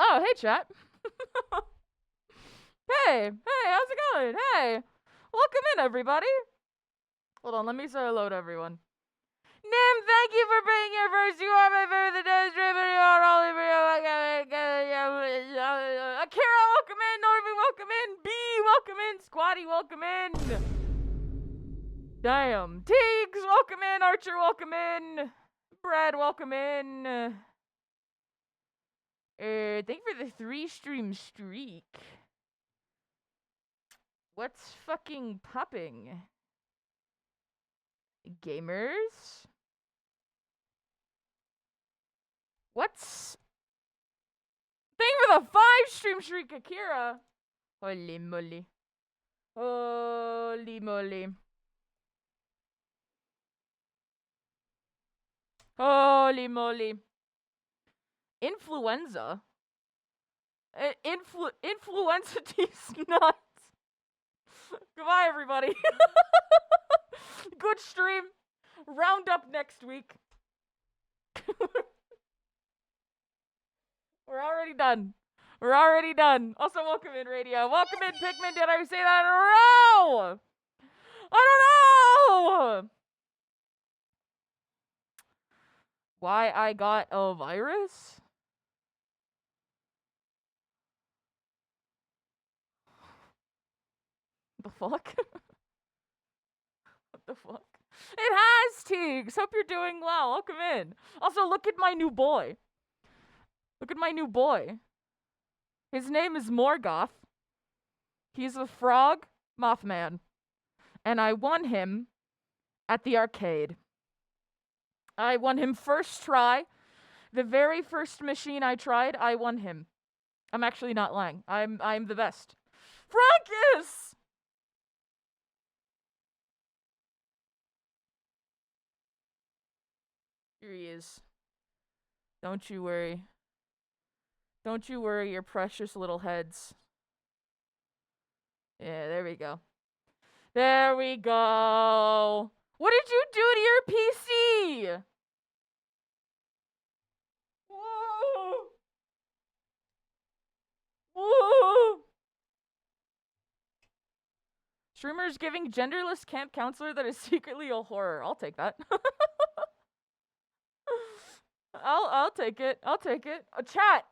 Oh, hey, chat. Hey, how's it going? Hey, welcome in, everybody. Hold on, let me say hello to everyone. Nim, thank you for being here first. You are my favorite today streamer. You are all over Akira, welcome in. Norby, welcome in. B, welcome in. Squatty, welcome in. Damn. Teagues, welcome in. Archer, welcome in. Brad, welcome in. Thank you for the 3-stream streak. What's fucking popping? Gamers? What's... Thank you for the 5-stream streak, Akira! Holy moly. Holy moly. Holy moly. Influenza? Influenza tastes nuts. Goodbye, everybody. Good stream. Round up next week. We're already done. We're already done. Also, welcome in, Radio. Welcome in, Pikmin. Did I say that in a row? I don't know! Why I got a virus? The fuck? What the fuck? It has, Teagues! Hope you're doing well. Welcome in. Also, look at my new boy. Look at my new boy. His name is Morgoth. He's a frog Mothman. And I won him at the arcade. I won him first try. The very first machine I tried, I won him. I'm actually not lying. I'm the best. Frankus! Here he is. Don't you worry. Don't you worry, your precious little heads. Yeah, there we go. There we go. What did you do to your PC? Whoa. Whoa. Streamers giving genderless camp counselor that is secretly a horror. I'll take that. I'll take it. I'll take it. Chat.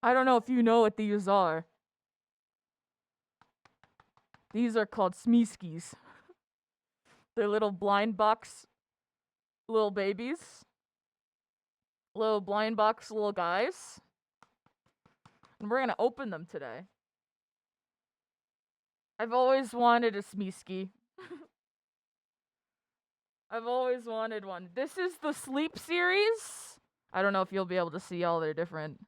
I don't know if you know what these are. These are called Smeeskies. They're little blind box little babies. Little blind box little guys. And we're gonna open them today. I've always wanted a Smeesky. I've always wanted one. This is the Sleep series. I don't know if you'll be able to see all their different.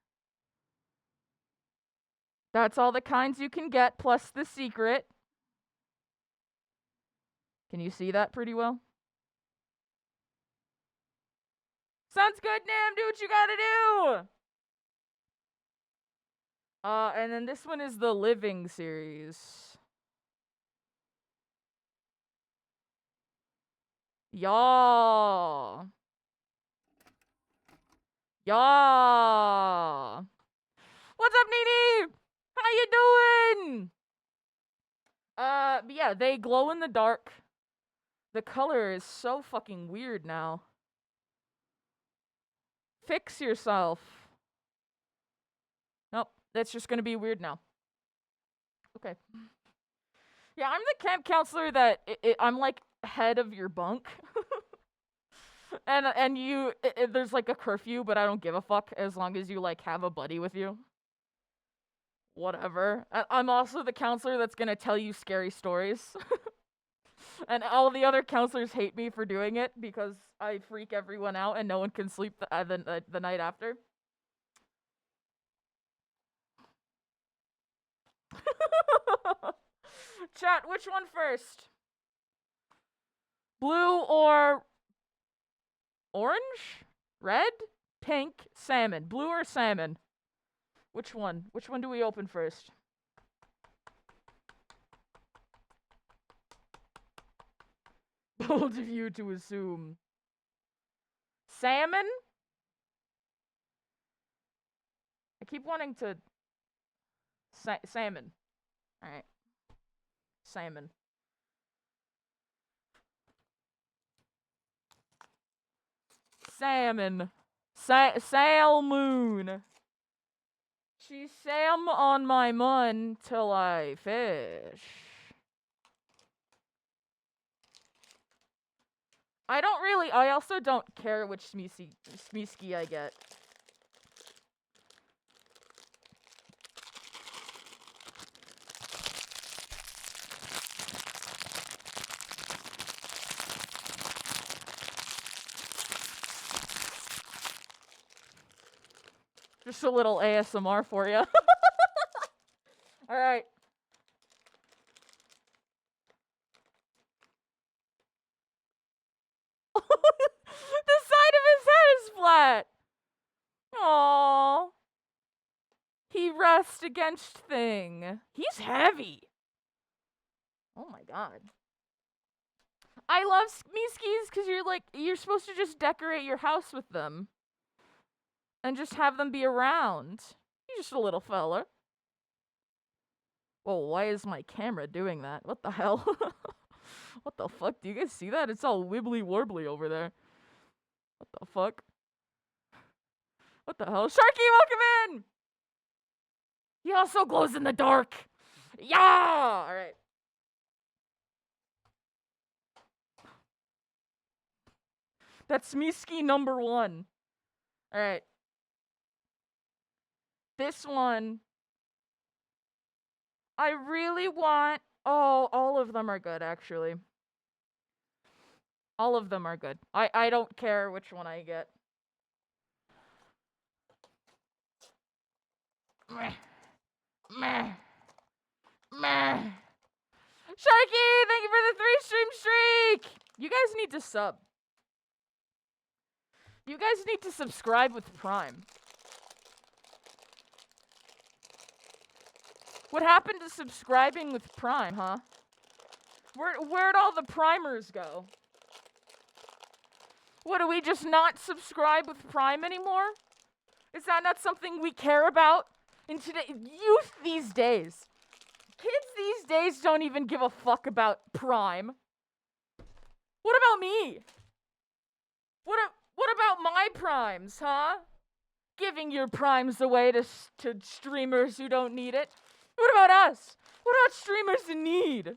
That's all the kinds you can get, plus the secret. Can you see that pretty well? Sounds good, Nam. Do what you gotta do. And then this one is the Living series. Y'all. Y'all. What's up, Nene? How you doing? But yeah, they glow in the dark. The color is so fucking weird now. Fix yourself. Nope, that's just gonna be weird now. Okay. Yeah, I'm the camp counselor that I'm like head of your bunk. and you there's like a curfew, but I don't give a fuck as long as you like have a buddy with you. Whatever. I'm also the counselor that's gonna tell you scary stories. And all the other counselors hate me for doing it because I freak everyone out and no one can sleep the night after. Chat, which one first? Blue or orange? Red? Pink? Salmon. Blue or salmon? Which one? Which one do we open first? Bold of you to assume. Salmon? I keep wanting to... salmon. Alright. Salmon. Salmon. Salmoon. She sam on my mun till I fish. I also don't care which Smeeski I get. Just a little ASMR for you. Alright. The side of his head is flat. Aww. He rests against thing. He's heavy. Oh my god. I love Smeeskies because you're supposed to just decorate your house with them. And just have them be around. He's just a little fella. Whoa, why is my camera doing that? What the hell? What the fuck? Do you guys see that? It's all wibbly warbly over there. What the fuck? What the hell? Sharky, welcome in! He also glows in the dark. Yeah! Alright. That's Smeeski number 1. Alright. This one, I really want... Oh, all of them are good, actually. All of them are good. I don't care which one I get. Meh. Meh. Meh. Sharky, thank you for the 3-stream streak! You guys need to sub. You guys need to subscribe with Prime. What happened to subscribing with Prime, huh? Where'd all the primers go? What, do we just not subscribe with Prime anymore? Is that not something we care about in youth these days? Kids these days don't even give a fuck about Prime. What about me? What about my primes, huh? Giving your primes away to streamers who don't need it. What about us? What about streamers in need?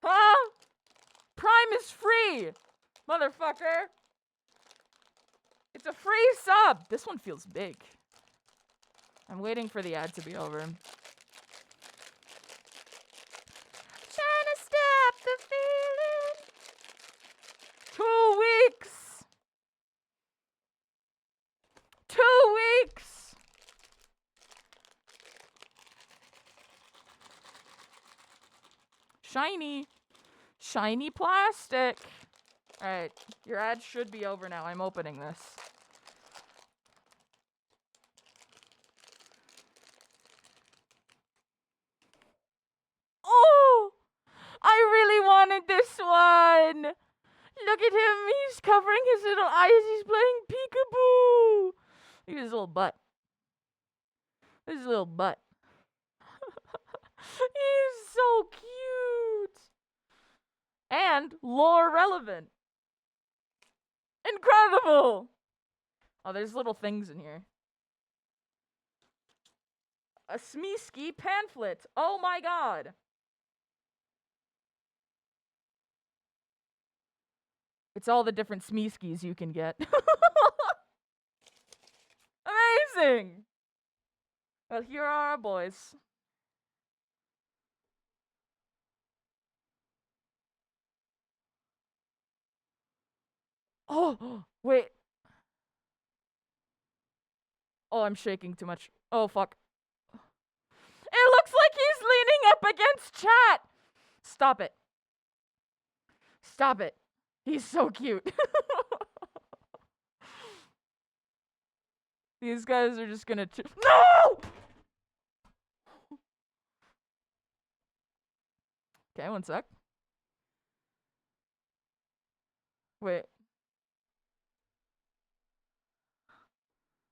Huh? Prime is free, motherfucker. It's a free sub. This one feels big. I'm waiting for the ad to be over. Trying to stop the feeling. 2 weeks. 2 weeks. Shiny. Shiny plastic. Alright, your ad should be over now. I'm opening this. Oh! I really wanted this one! Look at him! He's covering his little eyes. He's playing peekaboo! Look at his little butt. His little butt. He's so cute! And lore relevant. Incredible! Oh, there's little things in here. A Smeeski pamphlet. Oh my god. It's all the different Smeeskis you can get. Amazing! Well, here are our boys. Oh, wait. Oh, I'm shaking too much. Oh, fuck. It looks like he's leaning up against chat. Stop it. Stop it. He's so cute. These guys are just gonna No! Okay, one sec. Wait.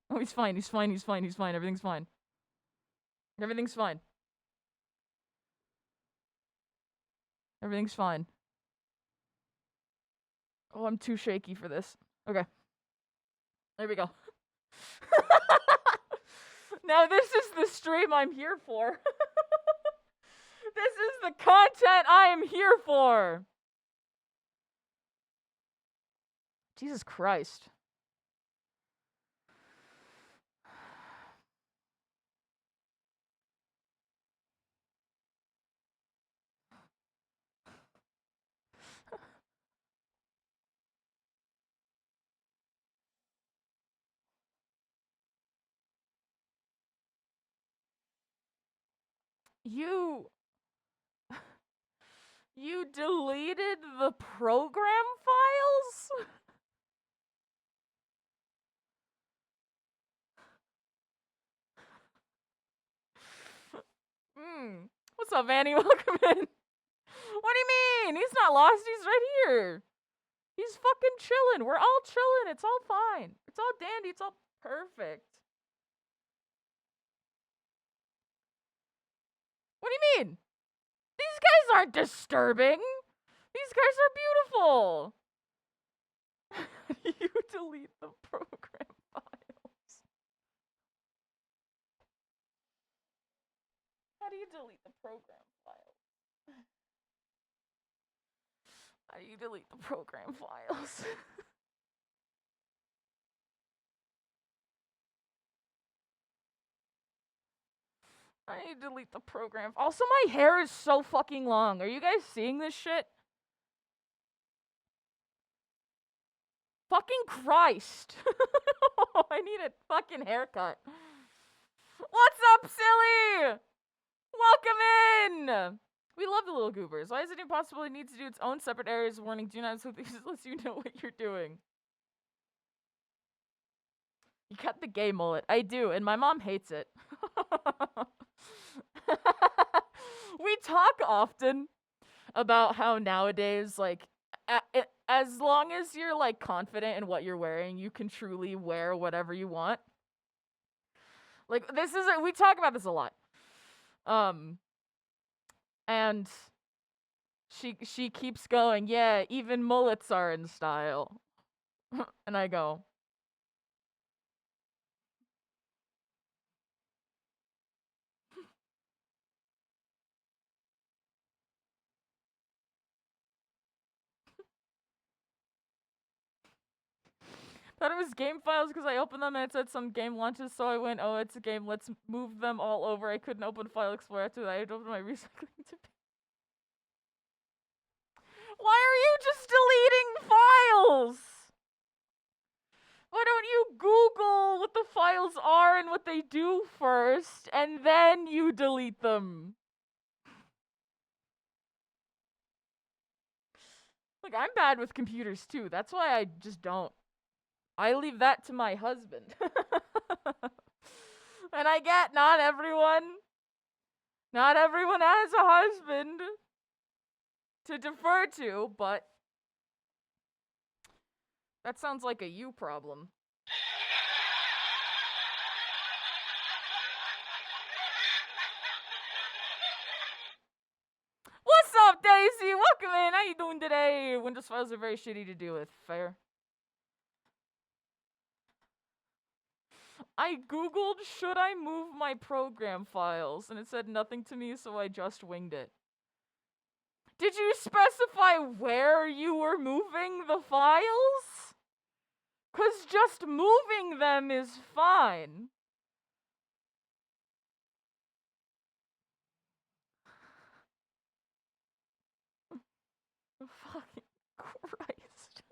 Oh, he's fine. He's fine. He's fine. He's fine. Everything's fine. Everything's fine. Everything's fine. Oh, I'm too shaky for this. Okay. There we go. Now this is the stream I'm here for. This is the content I am here for. Jesus Christ. You deleted the program files? What's up, Annie? Welcome in. What do you mean? He's not lost. He's right here. He's fucking chilling. We're all chilling. It's all fine. It's all dandy. It's all perfect. What do you mean? These guys aren't disturbing. These guys are beautiful. You delete the program files. How do you delete the program files? How do you delete the program files? I need to delete the program. Also, my hair is so fucking long. Are you guys seeing this shit? Fucking Christ. I need a fucking haircut. What's up, silly? Welcome in. We love the little goobers. Why is it impossible? It needs to do its own separate areas of warning. Do not so this lets you know what you're doing. You cut the gay mullet. I do, and my mom hates it. We talk often about how nowadays, like, as long as you're, like, confident in what you're wearing, you can truly wear whatever you want. Like, we talk about this a lot. And she keeps going, yeah, even mullets are in style. And I go, thought it was game files because I opened them and it said some game launches, so I went, oh, it's a game, let's move them all over. I couldn't open File Explorer after that. I had opened my recycling to be. Why are you just deleting files? Why don't you Google what the files are and what they do first, and then you delete them? Look, I'm bad with computers too. That's why I just don't. I leave that to my husband. And I get not everyone has a husband to defer to, but that sounds like a you problem. What's up, Daisy? Welcome in. How you doing today? Windows files are very shitty to deal with. Fair. I googled, should I move my program files? And it said nothing to me, so I just winged it. Did you specify where you were moving the files? 'Cause just moving them is fine. Fucking Christ.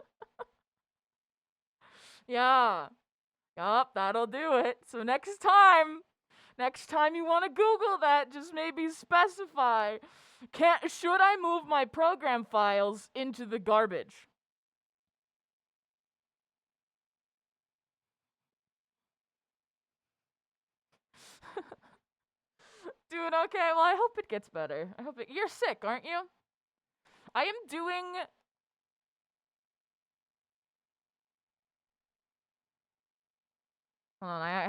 Yeah. Yup, that'll do it. So next time you want to Google that, just maybe specify, should I move my program files into the garbage? Doing okay? Well, I hope it gets better. You're sick, aren't you? I am doing... Hold on, I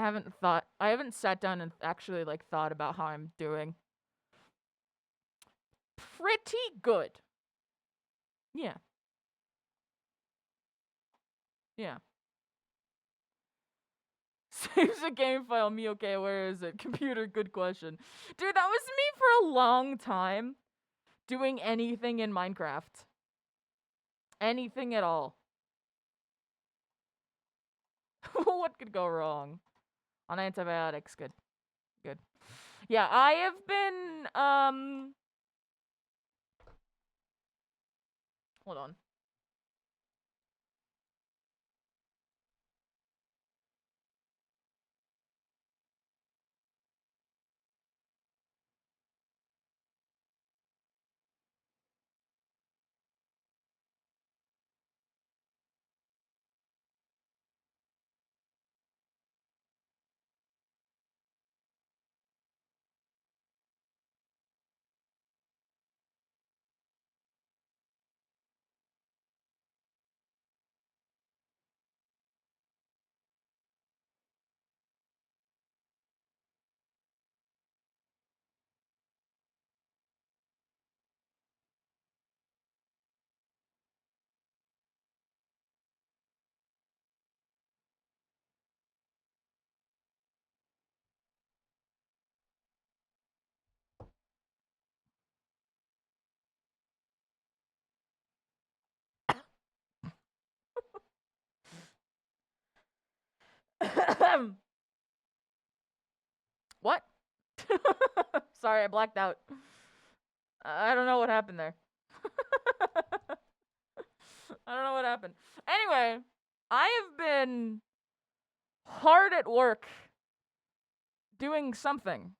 haven't sat down and actually, like, thought about how I'm doing. Pretty good. Yeah. Yeah. Saves a game file, me okay, where is it? Computer, good question. Dude, that was me for a long time. Doing anything in Minecraft. Anything at all. What could go wrong? On antibiotics, good. Good. Yeah, I have been, hold on. What? Sorry, I blacked out. I don't know what happened there. I don't know what happened. Anyway, I have been hard at work doing something.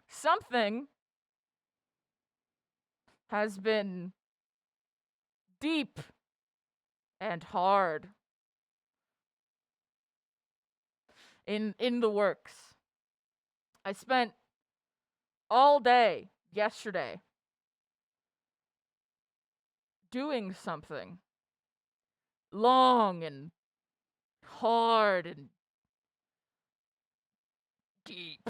Something has been deep and hard in the works. I spent all day yesterday doing something long and hard and deep.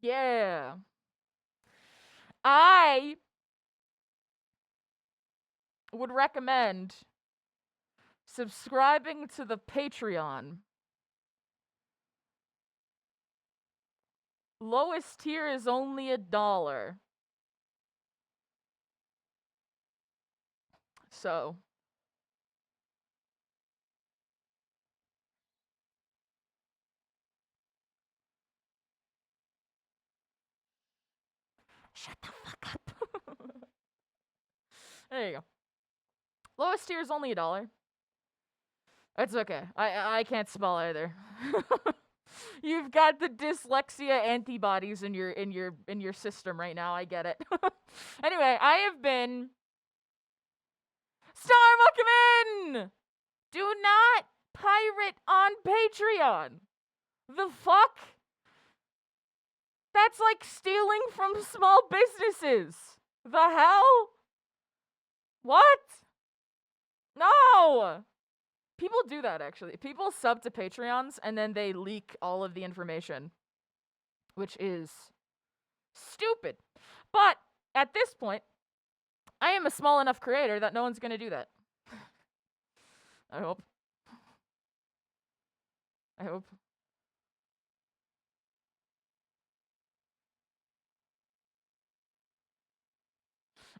Yeah. I would recommend subscribing to the Patreon. Lowest tier is only $1. So. Shut the fuck up. There you go. Lowest tier is only $1. It's okay. I can't spell either. You've got the dyslexia antibodies in your system right now. I get it. Anyway, I have been Star Muckman! Do not pirate on Patreon. The fuck? That's like stealing from small businesses. The hell? What? No! People do that, actually. People sub to Patreons, and then they leak all of the information. Which is stupid. But, at this point, I am a small enough creator that no one's gonna do that. I hope. I hope.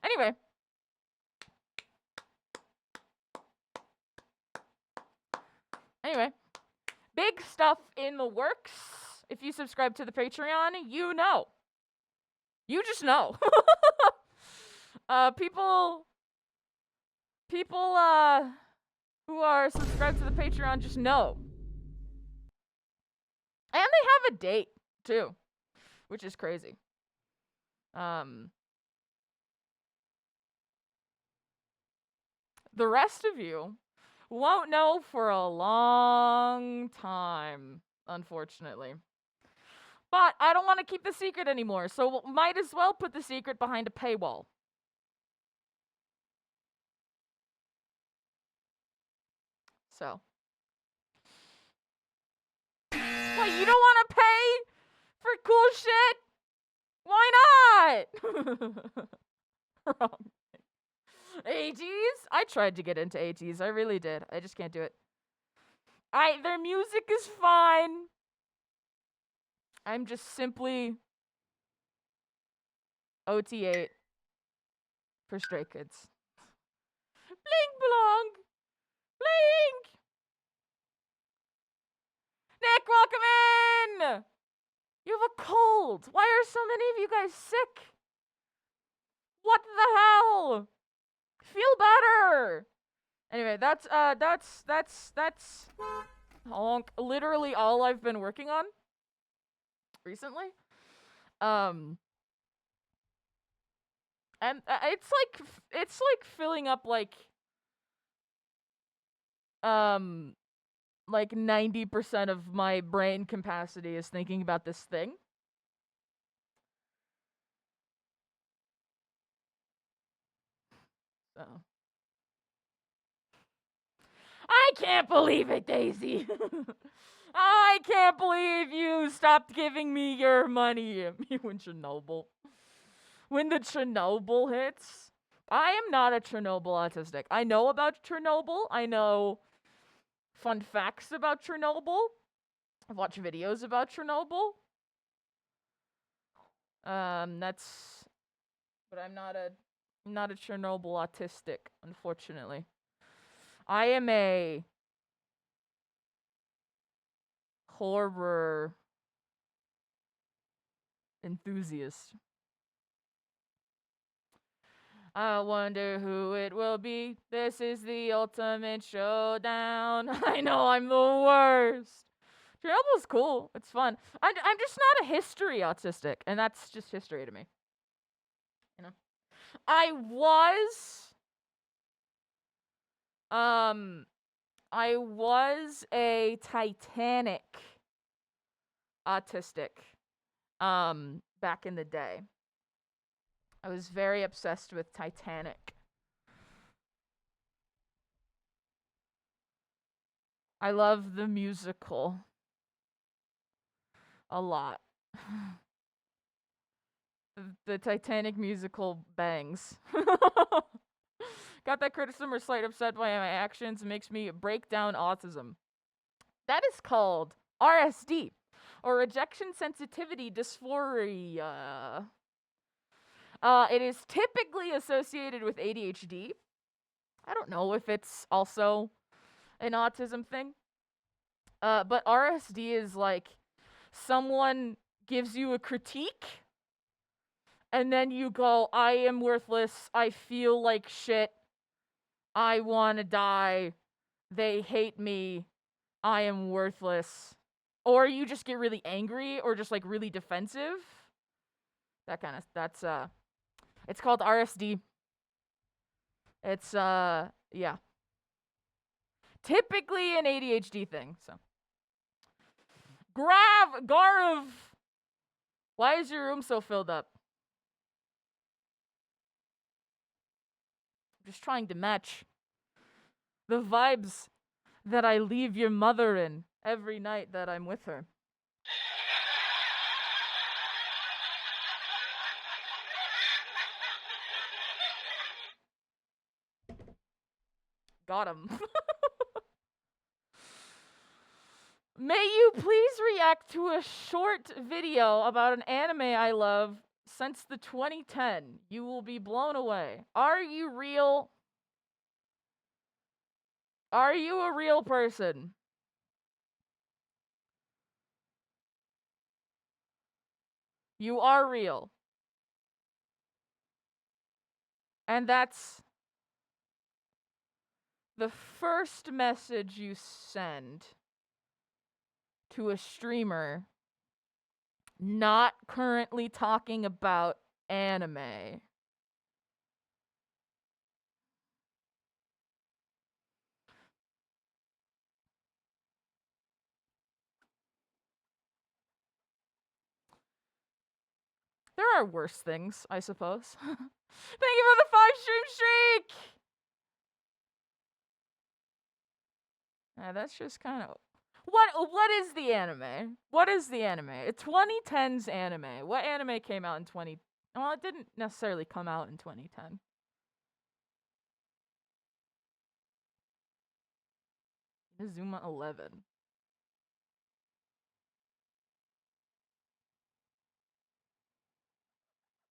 Anyway. Anyway. Big stuff in the works. If you subscribe to the Patreon, you know. You just know. People who are subscribed to the Patreon just know. And they have a date, too. Which is crazy. The rest of you Won't know for a long time, unfortunately. But I don't want to keep the secret anymore, so might as well put the secret behind a paywall. So. What, you don't want to pay for cool shit? Why not? Wrong. AGs? I tried to get into AGs. I really did. I just can't do it. Their music is fine. I'm just simply OT8 for Stray Kids. Blink blong. Blink. Nick, welcome in. You have a cold. Why are so many of you guys sick? What the hell? Feel better. Anyway, that's literally all I've been working on recently. And it's like filling up like 90% of my brain capacity is thinking about this thing. So I can't believe it, Daisy. I can't believe you stopped giving me your money. When Chernobyl. When the Chernobyl hits. I am not a Chernobyl autistic. I know about Chernobyl. I know fun facts about Chernobyl. I've watched videos about Chernobyl. But I'm not a Chernobyl autistic, unfortunately. I am a horror enthusiast. I wonder who it will be. This is the ultimate showdown. I know I'm the worst. Chernobyl's cool. It's fun. I'm just not a history autistic, and that's just history to me. You know, I was a Titanic autistic back in the day. I was very obsessed with Titanic. I love the musical a lot. The Titanic musical bangs. Got that criticism or slight upset by my actions makes me break down autism. That is called RSD, or rejection sensitivity dysphoria. It is typically associated with ADHD. I don't know if it's also an autism thing. But RSD is like someone gives you a critique and then you go, I am worthless. I feel like shit. I want to die. They hate me. I am worthless. Or you just get really angry or just like really defensive. It's called RSD. It's yeah. Typically an ADHD thing, so. Garv! Why is your room so filled up? I'm just trying to match the vibes that I leave your mother in every night that I'm with her. Got him. May you please react to a short video about an anime I love since the 2010. You will be blown away. Are you real? Are you a real person? You are real. And that's the first message you send to a streamer not currently talking about anime. There are worse things, I suppose. Thank you for the 5-stream streak! That's just kind of... What is the anime? What is the anime? It's 2010's anime. What anime came out in 20... Well, it didn't necessarily come out in 2010. Inazuma 11.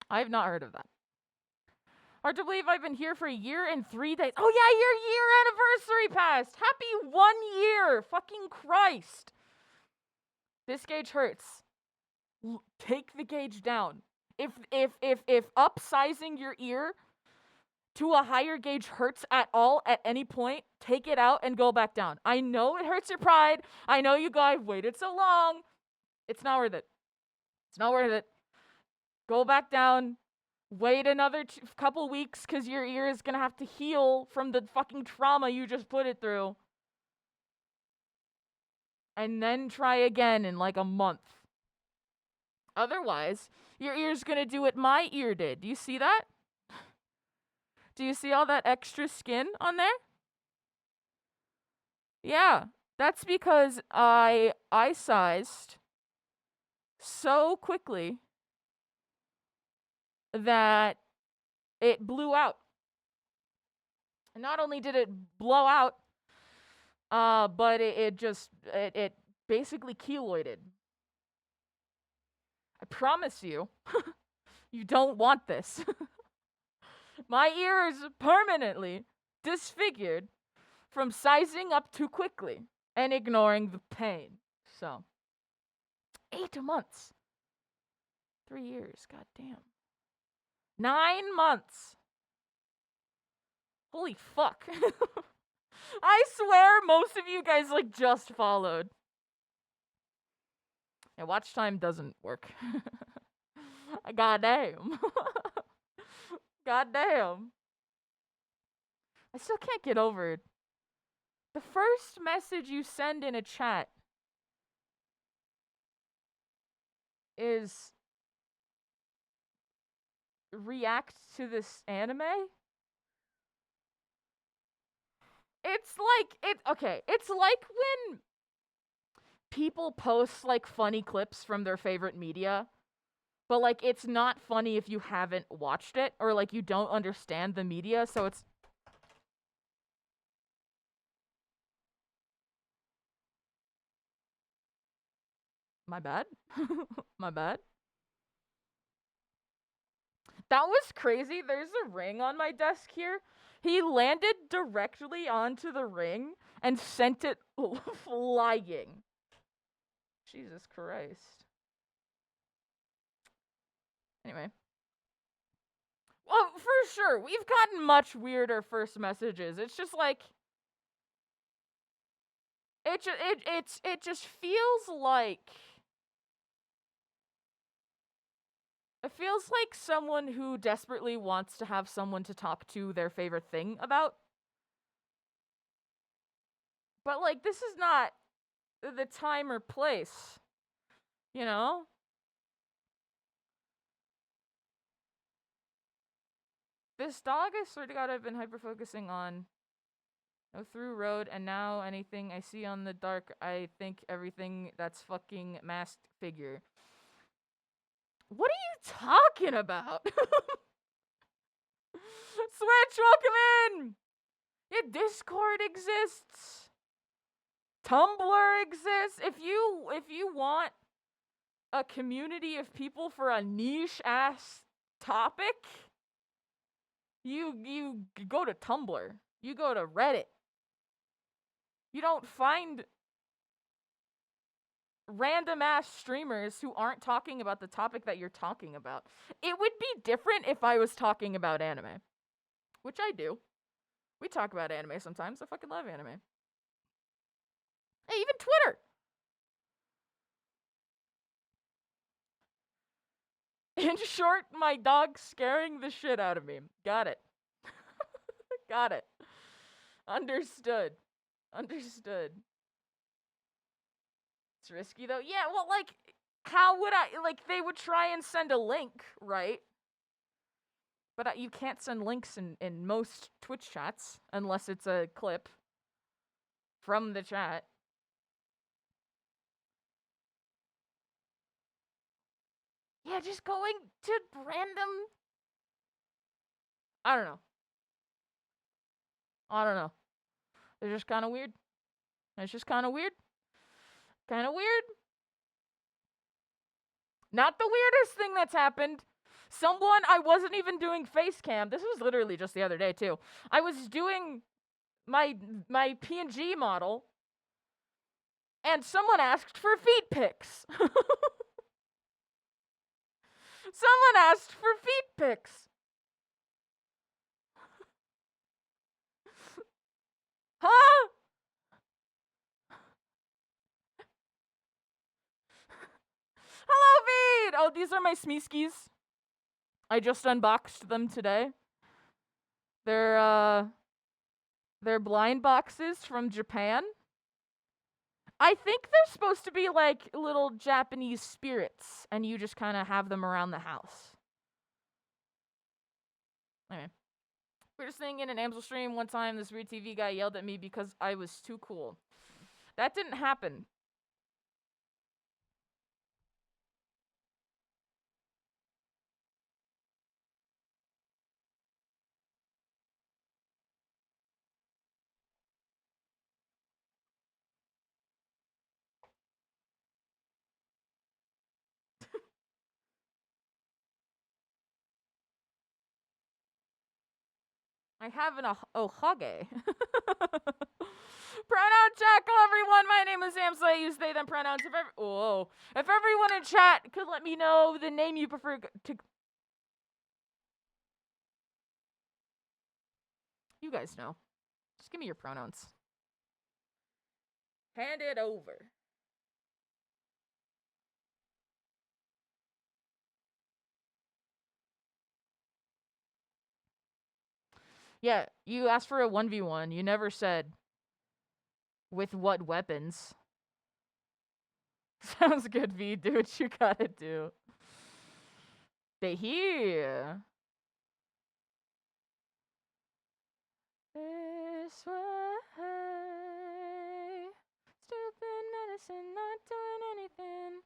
I have not heard of that. Hard to believe I've been here for a year and 3 days. Oh yeah, your year anniversary passed. Happy 1 year. Fucking Christ. This gauge hurts. Take the gauge down. If upsizing your ear to a higher gauge hurts at all at any point, take it out and go back down. I know it hurts your pride. I know you guys waited so long. It's not worth it. It's not worth it. Go back down. Wait another couple weeks because your ear is going to have to heal from the fucking trauma you just put it through. And then try again in like a month. Otherwise, your ear's going to do what my ear did. Do you see that? Do you see all that extra skin on there? Yeah, that's because I sized so quickly that it blew out. And not only did it blow out, but it basically keloided. I promise you, you don't want this. My ear is permanently disfigured from sizing up too quickly and ignoring the pain. So, 8 months. 3 years, goddamn. 9 months. Holy fuck. I swear most of you guys like just followed. Yeah, watch time doesn't work. Goddamn. Goddamn. I still can't get over it. The first message you send in a chat is react to this anime? It's like when people post like funny clips from their favorite media, but like it's not funny if you haven't watched it or like you don't understand the media, so it's my bad. My bad. That was crazy. There's a ring on my desk here. He landed directly onto the ring and sent it flying. Jesus Christ. Anyway. Well, for sure. We've gotten much weirder first messages. It's just like it just feels like someone who desperately wants to have someone to talk to their favorite thing about. But like this is not the time or place. You know? This dog, I swear to God, I've been hyper-focusing on. No through road, and now anything I see on the dark, I think everything that's fucking masked figure. What are you talking about? Switch, welcome in! Yeah, Discord exists. Tumblr exists. If you want a community of people for a niche-ass topic, you go to Tumblr. You go to Reddit. You don't find random ass streamers who aren't talking about the topic that you're talking about. It would be different if I was talking about anime, which I do. We talk about anime sometimes. I fucking love anime. Hey, even Twitter. In short, my dog's scaring the shit out of me. Got it. Got it. Understood. Understood. It's risky though. Yeah, well, like, how would I, like, they would try and send a link, right? But you can't send links in most Twitch chats unless it's a clip from the chat. Yeah, just going to random. I don't know. I don't know. It's just kind of weird. It's just kind of weird. Kind of weird. Not the weirdest thing that's happened. Someone, I wasn't even doing face cam. This was literally just the other day too. I was doing my PNG model, and someone asked for feet pics. Someone asked for feet pics. Huh? Hello, Feed! Oh, these are my Smeeskies. I just unboxed them today. They're blind boxes from Japan. I think they're supposed to be like little Japanese spirits, and you just kind of have them around the house. Anyway. We were just sitting in an Amsel stream one time, this weird TV guy yelled at me because I was too cool. That didn't happen. I have an ohage. Pronoun check, hello everyone. My name is Amsel. I use they them pronouns. If everyone in chat could let me know the name you prefer to. You guys know. Just give me your pronouns. Hand it over. Yeah, you asked for a 1v1. You never said with what weapons. Sounds good, V. Do what you gotta do. They here. This way. Stupid medicine, not doing anything.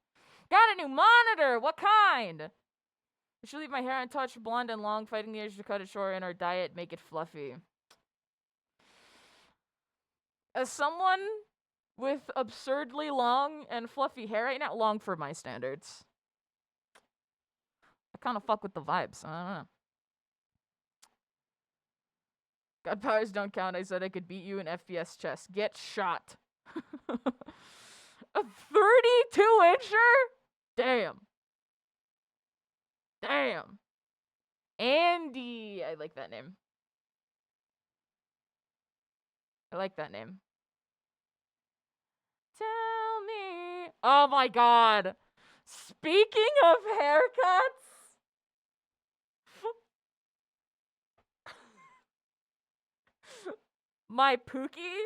Got a new monitor! What kind? I should leave my hair untouched, blonde and long, fighting the urge to cut it short, and our diet make it fluffy. As someone with absurdly long and fluffy hair right now, long for my standards, I kind of fuck with the vibes. I don't know. God powers don't count. I said I could beat you in FPS chess. Get shot. A 32-incher? Damn. Damn. Andy. I like that name. I like that name. Tell me. Oh my god. Speaking of haircuts. My Pookie.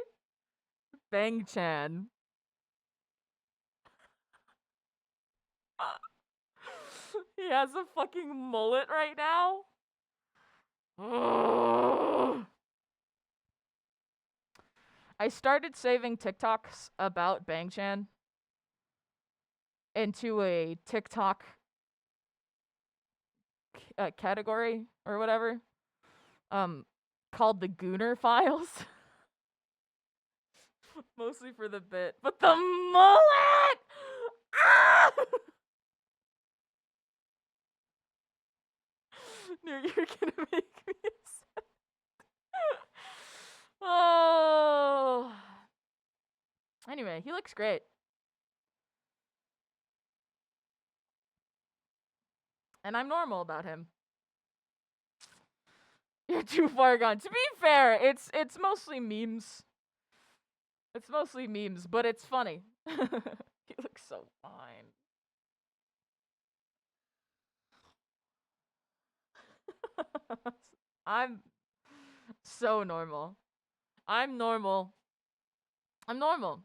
Bang Chan. He has a fucking mullet right now. I started saving TikToks about Bang Chan into a TikTok category or whatever, called the Gooner Files. Mostly for the bit, but the mullet! Ah! No, you're gonna make me upset. Oh. Anyway, he looks great. And I'm normal about him. You're too far gone. To be fair, it's mostly memes. It's mostly memes, but it's funny. He looks so fine. I'm so normal. I'm normal. I'm normal.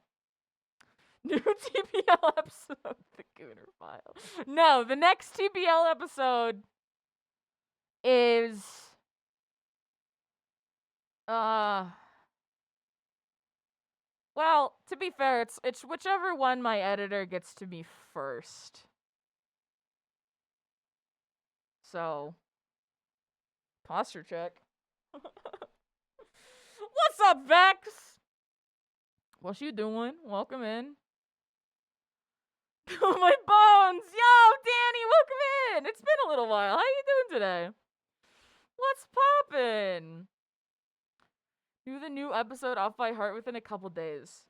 New TBL episode, the Gooner File. No, the next TBL episode is well, to be fair, it's whichever one my editor gets to me first. So, posture check. What's up, Vex? What you doing? Welcome in. My bones! Yo, Danny, welcome in! It's been a little while. How you doing today? What's poppin'? Do the new episode off by heart within a couple days.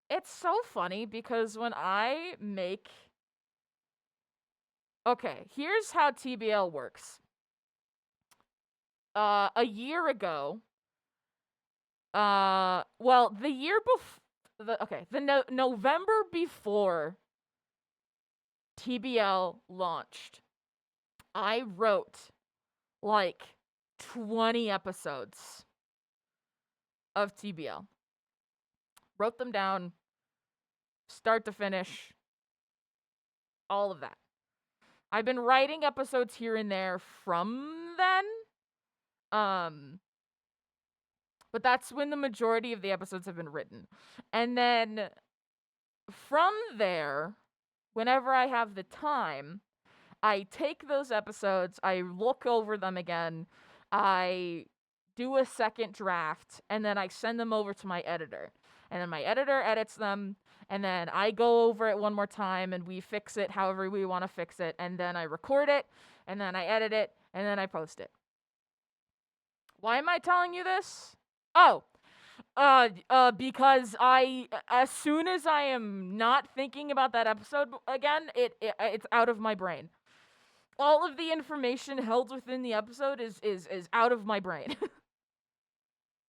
It's so funny because when I make... Okay, here's how TBL works. A year ago... well, the year before... the November before TBL launched, I wrote, like, 20 episodes of TBL. Wrote them down, start to finish, all of that. I've been writing episodes here and there from then. But that's when the majority of the episodes have been written. And then from there, whenever I have the time, I take those episodes, I look over them again, I do a second draft, and then I send them over to my editor. And then my editor edits them, and then I go over it one more time, and we fix it however we want to fix it, and then I record it, and then I edit it, and then I post it. Why am I telling you this? Oh, because as soon as I am not thinking about that episode again, it's out of my brain. All of the information held within the episode is out of my brain.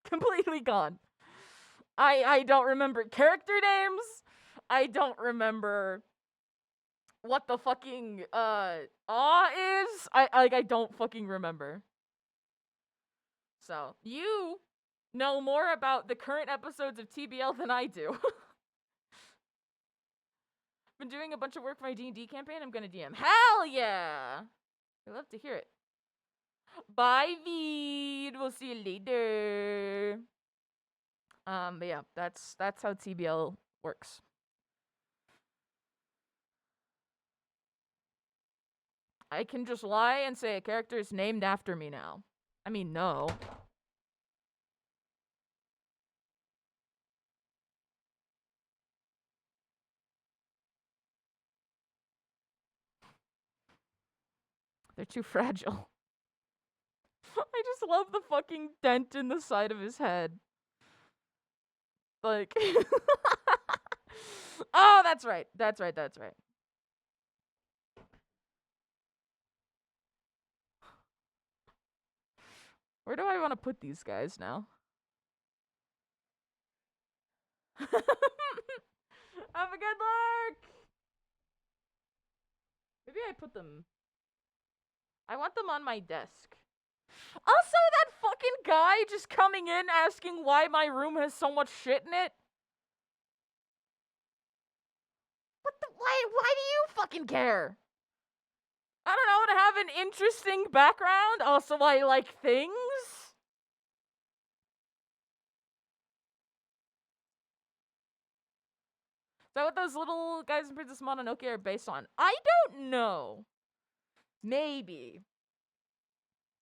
Completely gone. I don't remember character names. I don't remember what the fucking awe is. I don't fucking remember. So, you know more about the current episodes of TBL than I do. Been doing a bunch of work for my D&D campaign. I'm gonna DM. Hell yeah! I love to hear it. Bye, Veed. We'll see you later. But yeah, that's how TBL works. I can just lie and say a character is named after me now. I mean, no. They're too fragile. I just love the fucking dent in the side of his head. Like... Oh, that's right. That's right. Where do I want to put these guys now? Have a good luck! Maybe I put them... I want them on my desk. Also, that fucking guy just coming in asking why my room has so much shit in it. Why do you fucking care? I don't know, to have an interesting background. Also, I like things. Is that what those little guys in Princess Mononoke are based on? I don't know. Maybe.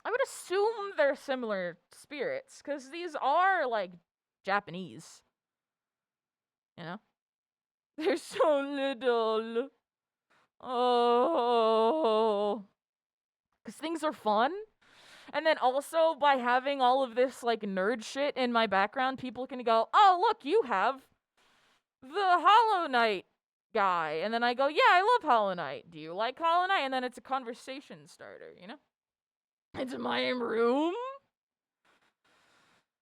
I would assume they're similar spirits, because these are, like, Japanese. You know? They're so little. Oh. Because things are fun. And then also, by having all of this, like, nerd shit in my background, people can go, oh, look, you have the Hollow Knight guy. And then I go, yeah, I love Hollow Knight. Do you like Hollow Knight? And then it's a conversation starter, you know? It's my room?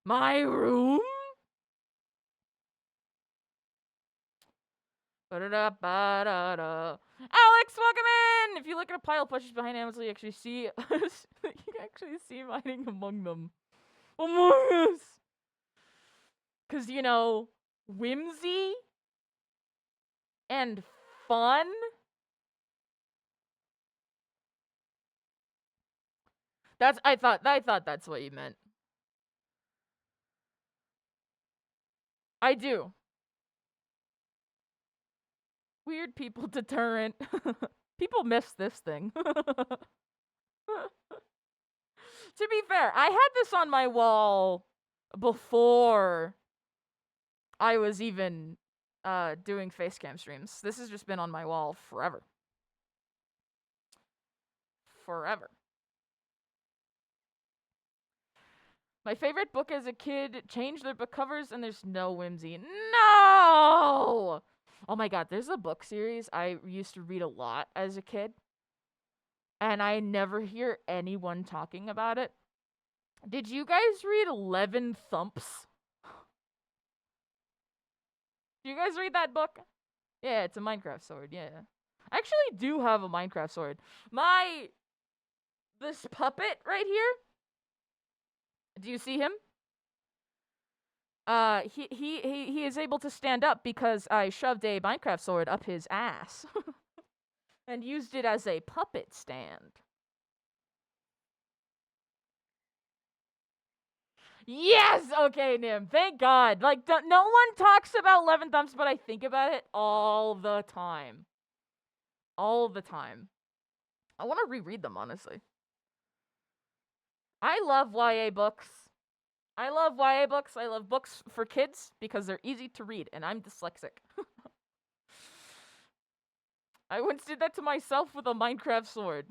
My room? Ba-da-da-ba-da-da. Alex, welcome in! If you look at a pile of plushies behind Amazon, you actually see him hiding among them. Among us! Because, you know, whimsy and fun. I thought that's what you meant. I do. Weird people deterrent. People miss this thing. To be fair, I had this on my wall before I was even doing facecam streams. This has just been on my wall forever. Forever. My favorite book as a kid, changed their book covers and there's no whimsy. No! Oh my god, there's a book series I used to read a lot as a kid. And I never hear anyone talking about it. Did you guys read 11 Thumps? Do you guys read that book? Yeah, it's a Minecraft sword, yeah. I actually do have a Minecraft sword. This puppet right here? Do you see him? He is able to stand up because I shoved a Minecraft sword up his ass. And used it as a puppet stand. Yes! Okay, Nim. Thank God. Like, no one talks about 11 Thumps, but I think about it all the time. All the time. I want to reread them, honestly. I love YA books. I love YA books. I love books for kids because they're easy to read, and I'm dyslexic. I once did that to myself with a Minecraft sword.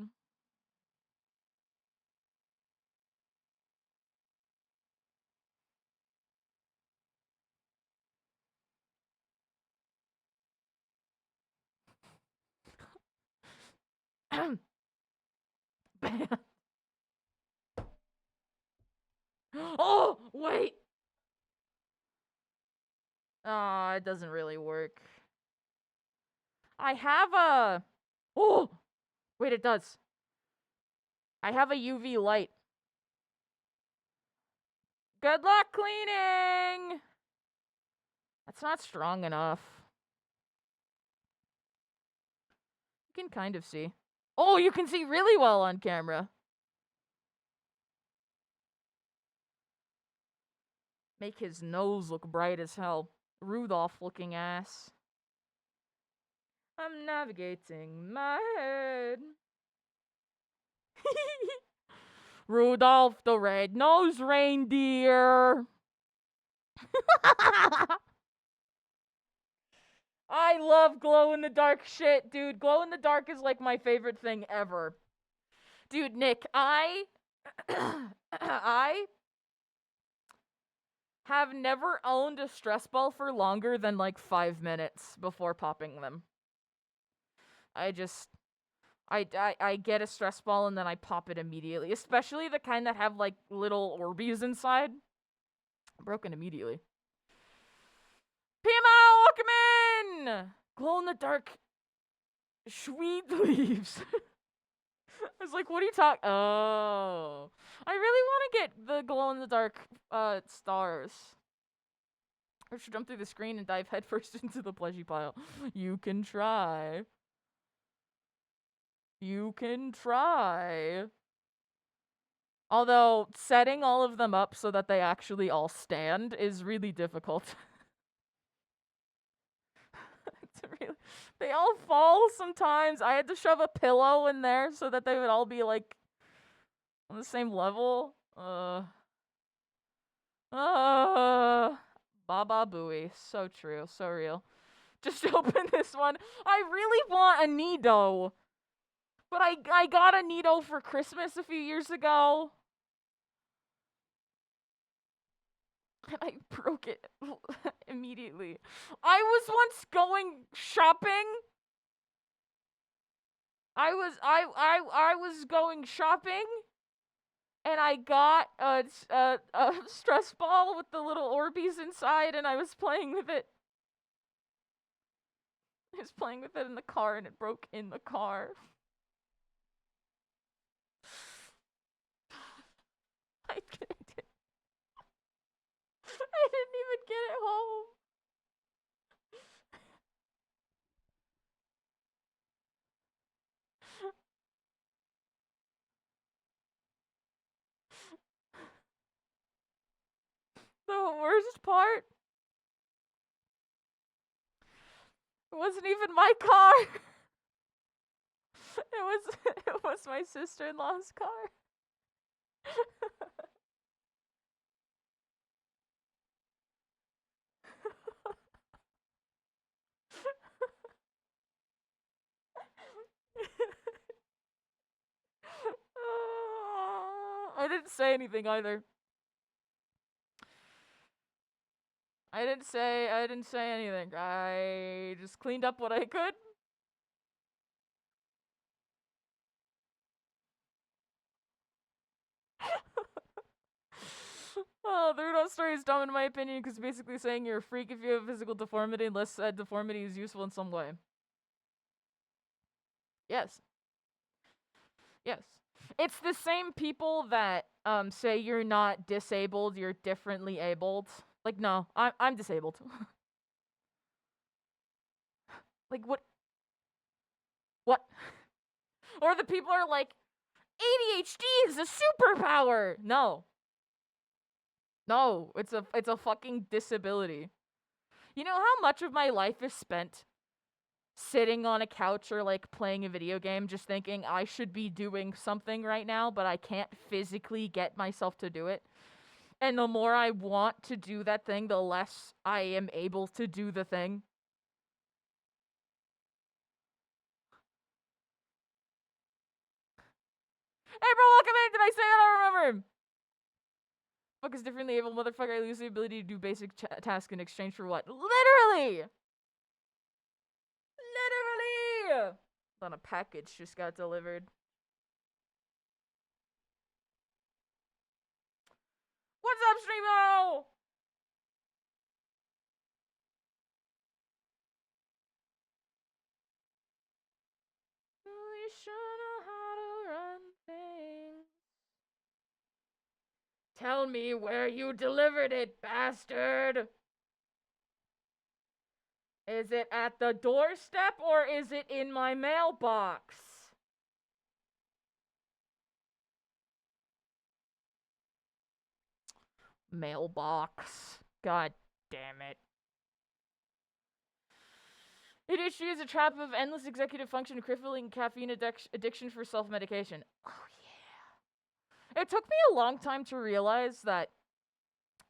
Oh, wait! Aw, it doesn't really work. I have a... Oh! Wait, it does. I have a UV light. Good luck cleaning! That's not strong enough. You can kind of see. Oh, you can see really well on camera. Make his nose look bright as hell. Rudolph looking ass. I'm navigating my head. Rudolph the red-nosed reindeer. I love glow-in-the-dark shit, dude. Glow-in-the-dark is like my favorite thing ever. Dude, Nick, I have never owned a stress ball for longer than like 5 minutes before popping them. I get a stress ball and then I pop it immediately. Especially the kind that have like little Orbeez inside. Broken immediately. PMO, welcome in! Glow in the dark sweet leaves. I was like, what are you talking? Oh. I really want to get the glow in the dark stars. I should jump through the screen and dive headfirst into the plushy pile. You can try. You can try. Although, setting all of them up so that they actually all stand is really difficult. They all fall sometimes. I had to shove a pillow in there so that they would all be, like, on the same level. Baba Booey. So true. So real. Just open this one. I really want a Nido. But I got a Nido for Christmas a few years ago. And I broke it immediately. I was once going shopping. I was going shopping, and I got a stress ball with the little Orbeez inside, and I was playing with it. I was playing with it in the car, and it broke in the car. I didn't even get it home. the worst part? It wasn't even my car. It was my sister-in-law's car. I didn't say anything either. I didn't say anything. I just cleaned up what I could. Oh, the Rudolph story is dumb in my opinion because basically saying you're a freak if you have a physical deformity unless that deformity is useful in some way. Yes. Yes. It's the same people that say you're not disabled, you're differently abled. Like, no, I'm disabled. Like, what? What? Or the people are like, ADHD is a superpower. No. No, it's a fucking disability. You know how much of my life is spent sitting on a couch or like playing a video game just thinking I should be doing something right now, but I can't physically get myself to do it. And the more I want to do that thing, the less I am able to do the thing. Hey bro, welcome in! Did I say that? I don't remember. Fuck is differently able motherfucker. I lose the ability to do basic tasks in exchange for what? Literally! Literally! On a package just got delivered. What's up, Streamo? You should know how to run things. Tell me where you delivered it, bastard! Is it at the doorstep or is it in my mailbox? Mailbox. God damn it. ADHD is a trap of endless executive function, crippling caffeine addiction for self-medication. Oh, yeah. It took me a long time to realize that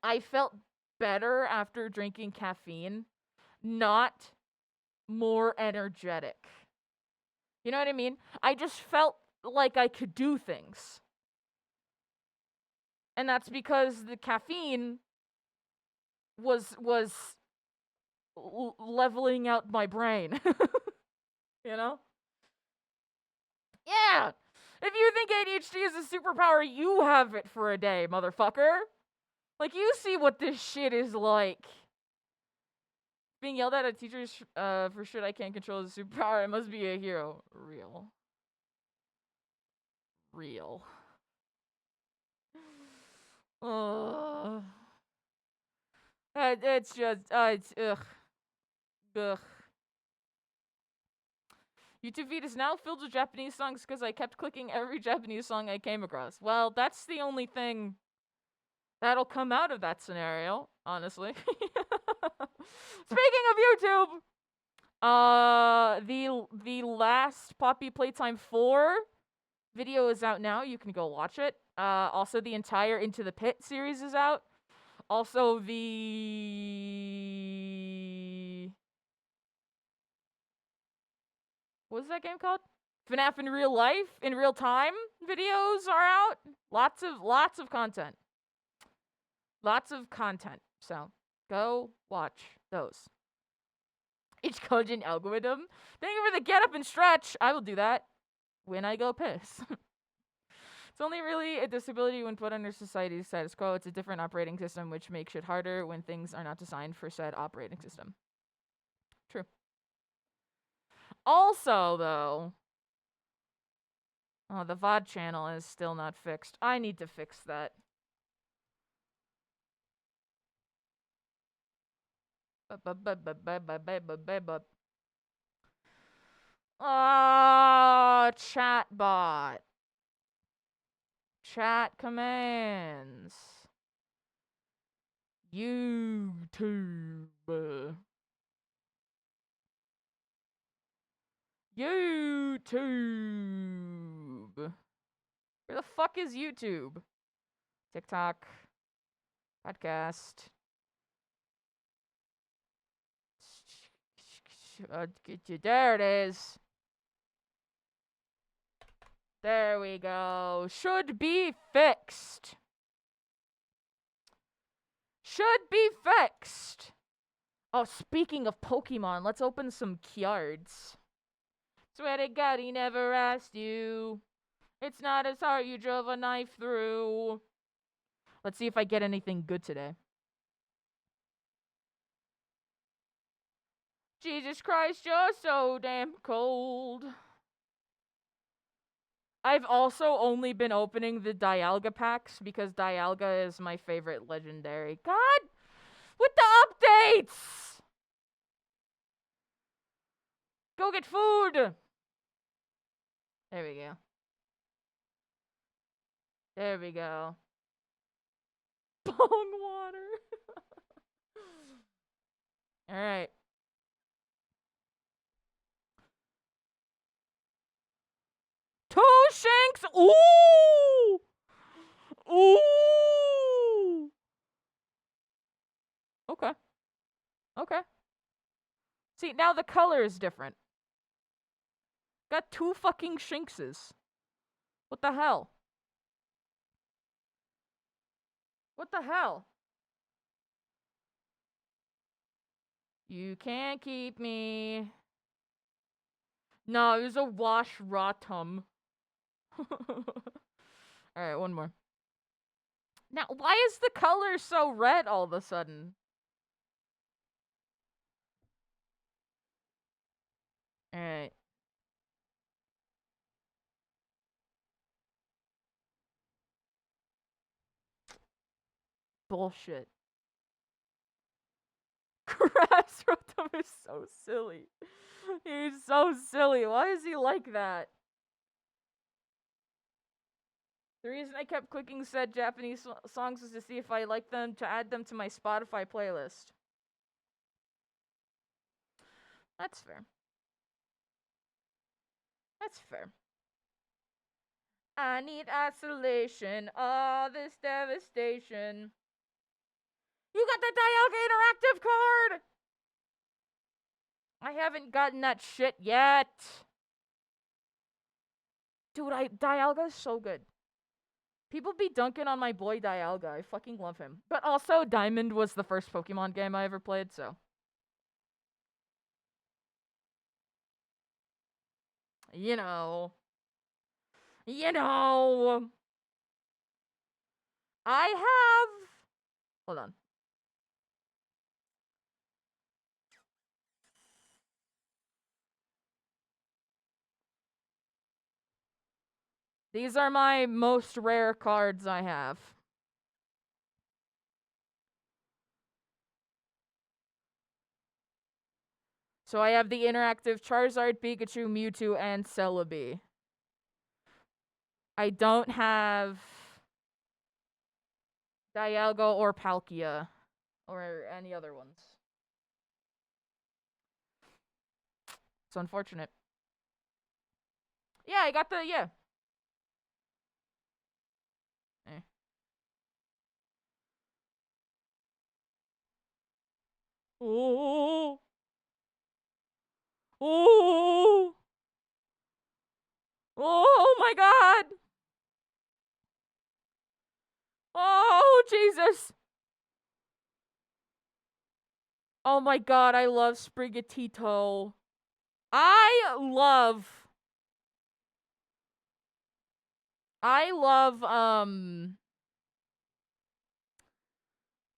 I felt better after drinking caffeine, not more energetic. You know what I mean? I just felt like I could do things. And that's because the caffeine was leveling out my brain. You know? Yeah! If you think ADHD is a superpower, you have it for a day, motherfucker. Like, you see what this shit is like. Being yelled at teachers for shit I can't control is a superpower. I must be a hero. Real. It's just, it's, ugh. YouTube feed is now filled with Japanese songs because I kept clicking every Japanese song I came across. Well, that's the only thing that'll come out of that scenario, honestly. Speaking of YouTube, the last Poppy Playtime 4 video is out now. You can go watch it. Also, the entire Into the Pit series is out. Also, what was that game called? FNAF in real life, in real time videos are out. Lots of content. Lots of content. So, go watch those. Each cogent algorithm. Thank you for the get up and stretch. I will do that when I go piss. It's only really a disability when put under society's status quo. It's a different operating system, which makes it harder when things are not designed for said operating system. True. Also, though, the VOD channel is still not fixed. I need to fix that. Chatbot. Chat commands. YouTube. YouTube. Where the fuck is YouTube? TikTok. Podcast. There it is. There we go. Should be fixed. Should be fixed. Oh, speaking of Pokemon, let's open some cards. Swear to God, he never asked you. It's not his heart you drove a knife through. Let's see if I get anything good today. Jesus Christ, you're so damn cold. I've also only been opening the Dialga packs because Dialga is my favorite legendary. God! With the updates! Go get food! There we go. There we go. Bong water. Alright. Two Shanks! Ooh! Ooh! Okay. Okay. See, now the color is different. Got two fucking Shinkses. What the hell? What the hell? You can't keep me. No, it was a Wash Rotom. Alright, one more. Now, why is the color so red all of a sudden? Alright. Bullshit. Grass Rotom is so silly. He's so silly. Why is he like that? The reason I kept clicking said Japanese songs was to see if I liked them, to add them to my Spotify playlist. That's fair. That's fair. I need isolation, all this devastation. You got the Dialga Interactive card! I haven't gotten that shit yet. Dude, Dialga is so good. People be dunking on my boy Dialga. I fucking love him. But also, Diamond was the first Pokemon game I ever played, so. You know. You know. I have... Hold on. These are my most rare cards I have. So I have the interactive Charizard, Pikachu, Mewtwo, and Celebi. I don't have Dialga or Palkia or any other ones. It's unfortunate. Yeah, I got the, yeah. Oh. Oh. Oh my god. Oh, Jesus. Oh my god, I love Sprigatito. I love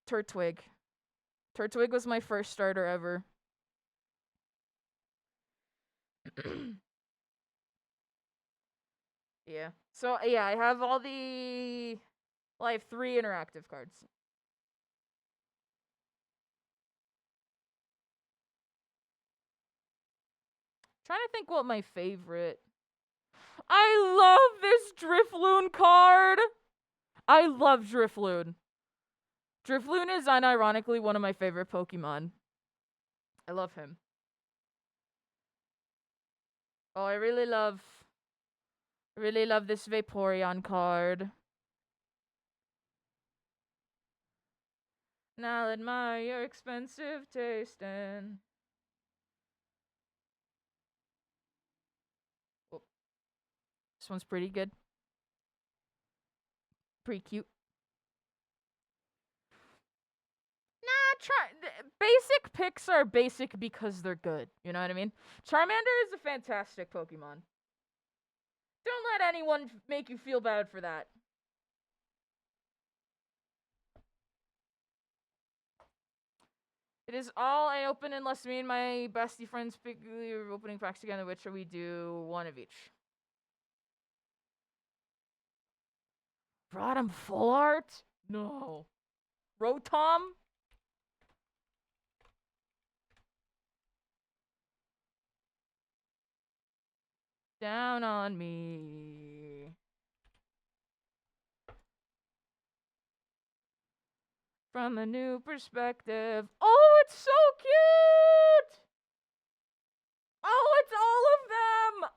Turtwig. Turtwig was my first starter ever. Yeah. So, yeah, I have all the... Well, I have 3 interactive cards. Trying to think what my favorite... I love this Drifloon card! I love Drifloon. Drifloon is unironically one of my favorite Pokemon. I love him. Oh, I really love this Vaporeon card. Now admire your expensive taste and... Oh. This one's pretty good. Pretty cute. Basic picks are basic because they're good. You know what I mean? Charmander is a fantastic Pokemon. Don't let anyone make you feel bad for that. It is all I open unless me and my bestie friends pick opening packs together, which we do one of each. Brought him full art? No. Rotom? Down on me. From a new perspective. Oh, it's so cute! Oh, it's all of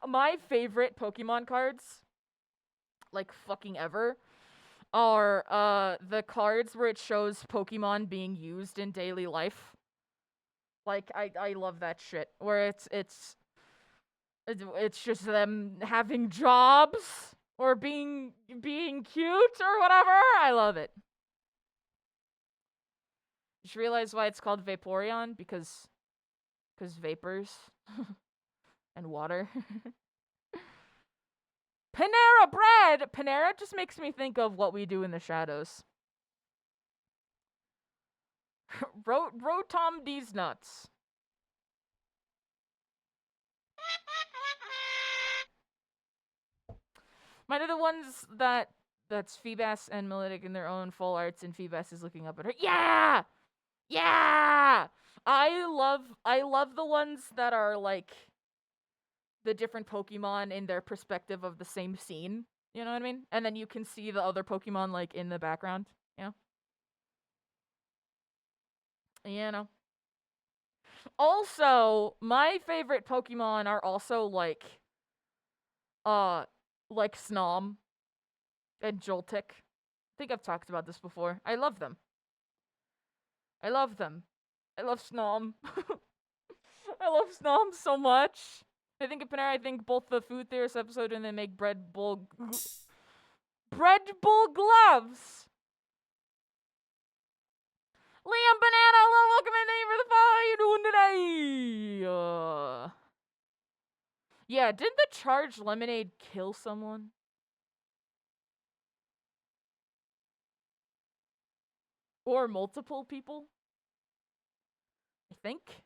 them! My favorite Pokemon cards, like fucking ever, are the cards where it shows Pokemon being used in daily life. Like, I love that shit. Where it's just them having jobs or being cute or whatever. I love it. Just realize why it's called Vaporeon? Because vapors and water. Panera Bread! Panera just makes me think of What We Do in the Shadows. Rotom these nuts. Mine are the ones that's Feebas and Milotic in their own full arts, and Feebas is looking up at her. Yeah! Yeah! I love the ones that are like the different Pokemon in their perspective of the same scene. You know what I mean? And then you can see the other Pokemon like in the background. You know? Also, my favorite Pokemon are also like Snom and Joltik. I think I've talked about this before. I love them. I love Snom. I love Snom so much. I think of Panera, I think both the Food Theorist episode and they make Bread Bull gloves. Liam Banana, hello, welcome in. Thank you for the follow. How you doing today? Yeah, didn't the charged lemonade kill someone? Or multiple people? I think.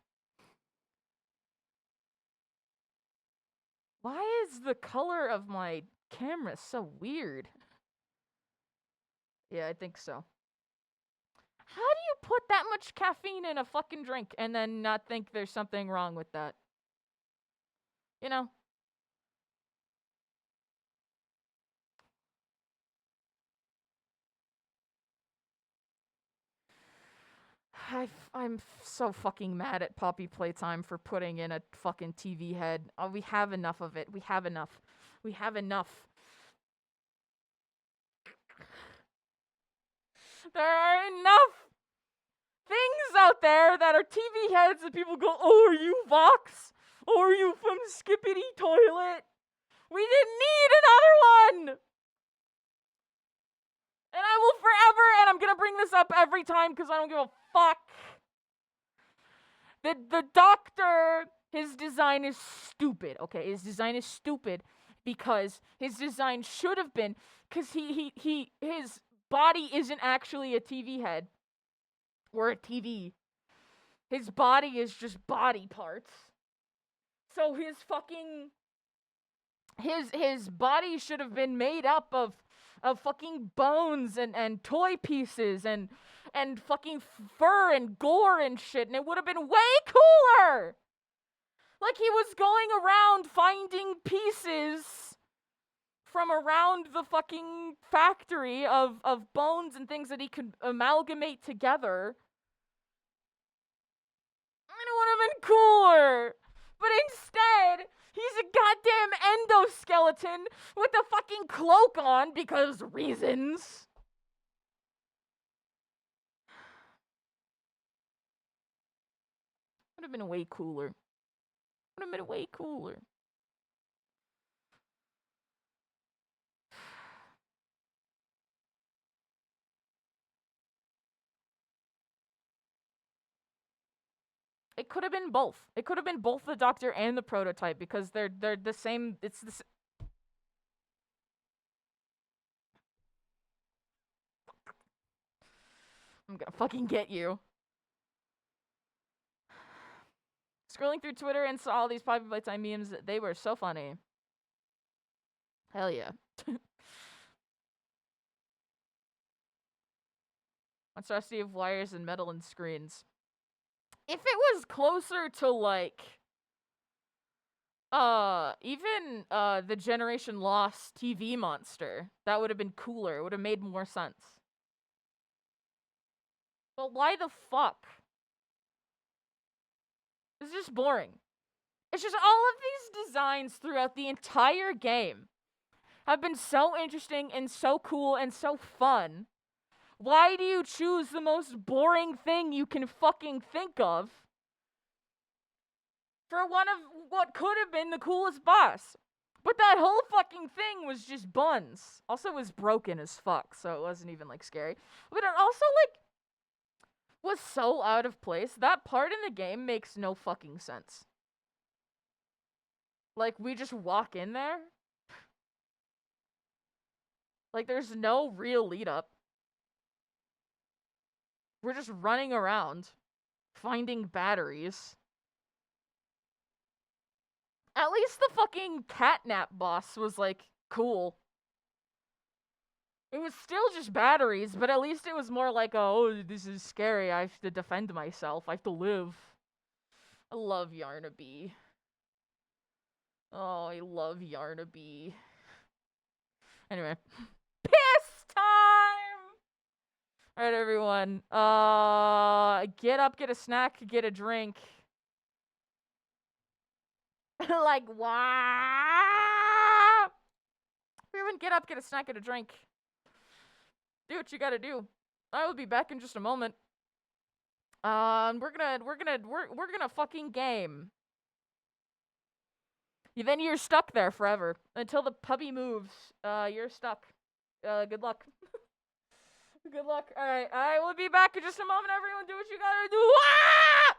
Why is the color of my camera so weird? Yeah, I think so. How do you put that much caffeine in a fucking drink and then not think there's something wrong with that? You know? I'm so fucking mad at Poppy Playtime for putting in a fucking TV head. Oh, we have enough of it. We have enough. There are enough things out there that are TV heads that people go, oh, are you Vox? Or are you from Skippity Toilet? We didn't need another one! And I will forever, and I'm gonna bring this up every time because I don't give a fuck. The Doctor, his design is stupid, okay? His design is stupid because his design should have been, because his body isn't actually a TV head or a TV. His body is just body parts. So his fucking his body should have been made up of fucking bones and toy pieces and fucking fur and gore and shit, and it would have been way cooler. Like he was going around finding pieces from around the fucking factory of bones and things that he could amalgamate together. It would have been cooler. But instead, he's a goddamn endoskeleton with a fucking cloak on because reasons. Would have been way cooler. Would have been way cooler. It could have been both. It could have been both the Doctor and the prototype because they're the same. It's the. I'm gonna fucking get you. Scrolling through Twitter and saw all these Poppy Playtime memes. They were so funny. Hell yeah. Monstrosity of wires and metal and screens. If it was closer to like even the Generation Lost TV monster, that would have been cooler. It would have made more sense. But why the fuck? It's just boring. It's just all of these designs throughout the entire game have been so interesting and so cool and so fun. Why do you choose the most boring thing you can fucking think of for one of what could have been the coolest boss? But that whole fucking thing was just buns. Also, it was broken as fuck, so it wasn't even, like, scary. But it also, like, was so out of place. That part in the game makes no fucking sense. Like, we just walk in there. Like, there's no real lead up. We're just running around, finding batteries. At least the fucking catnap boss was, like, cool. It was still just batteries, but at least it was more like, oh, this is scary. I have to defend myself. I have to live. I love Yarnaby. Oh, I love Yarnaby. Anyway. Piss time! Alright, everyone. Get up, get a snack, get a drink. Like, what? Everyone, get up, get a snack, get a drink. Do what you gotta do. I will be back in just a moment. We're gonna fucking game. Then you're stuck there forever until the puppy moves. You're stuck. Good luck. Good luck. All right, I will be back in just a moment. Everyone, do what you gotta do. Ah!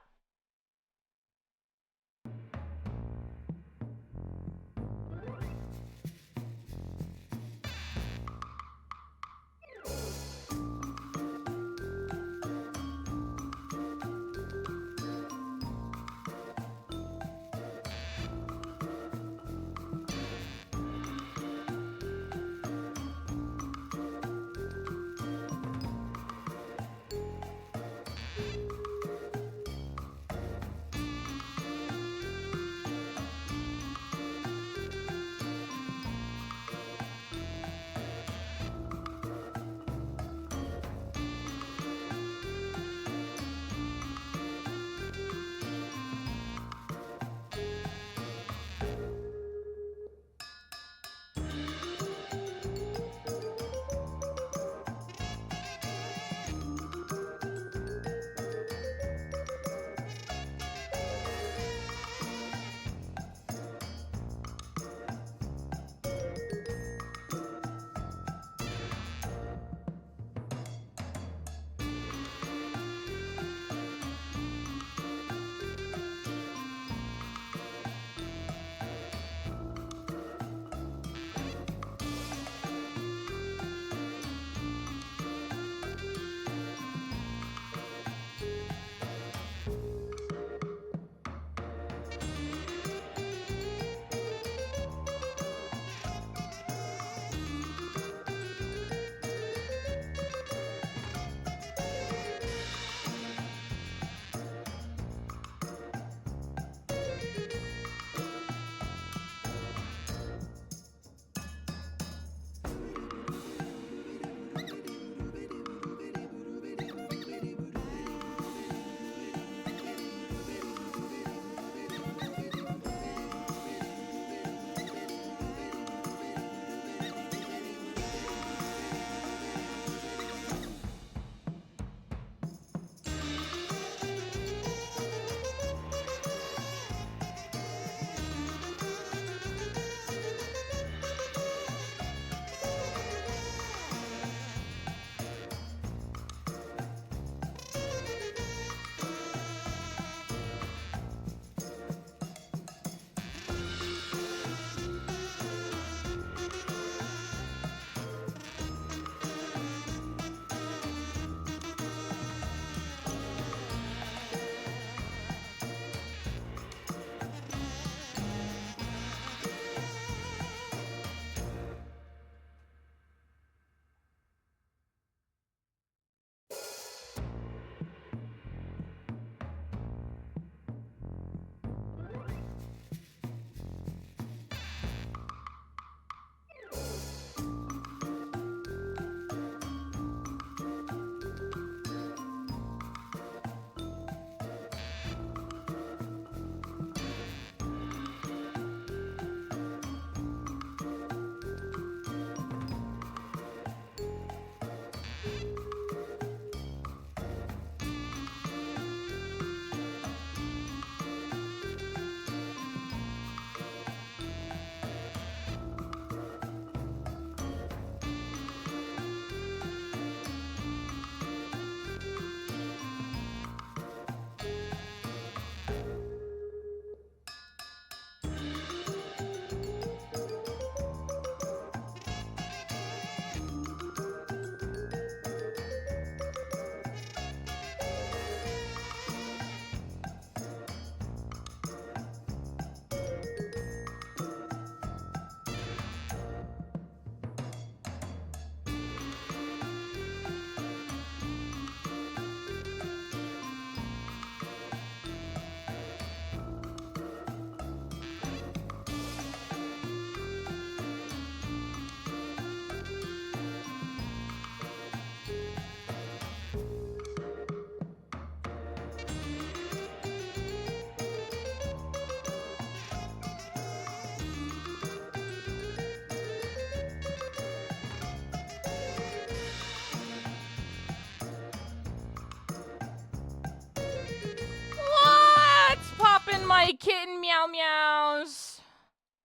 my kitten meow meows.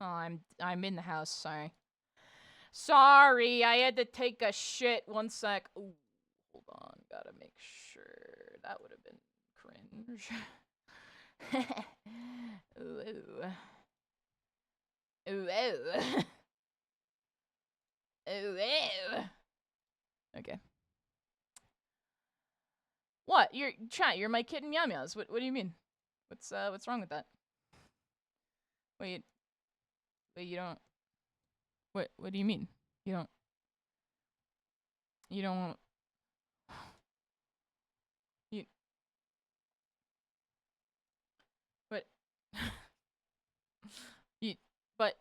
Oh, I'm in the house, sorry. Sorry, I had to take a shit. One sec. Ooh, hold on, gotta make sure. That would have been cringe. Ooh. Ooh. Ooh. Ooh. Ooh. Okay. What? You're my kitten meow meows. What do you mean? What's wrong with that? Wait, you don't. What do you mean? You don't. You. But. you. But.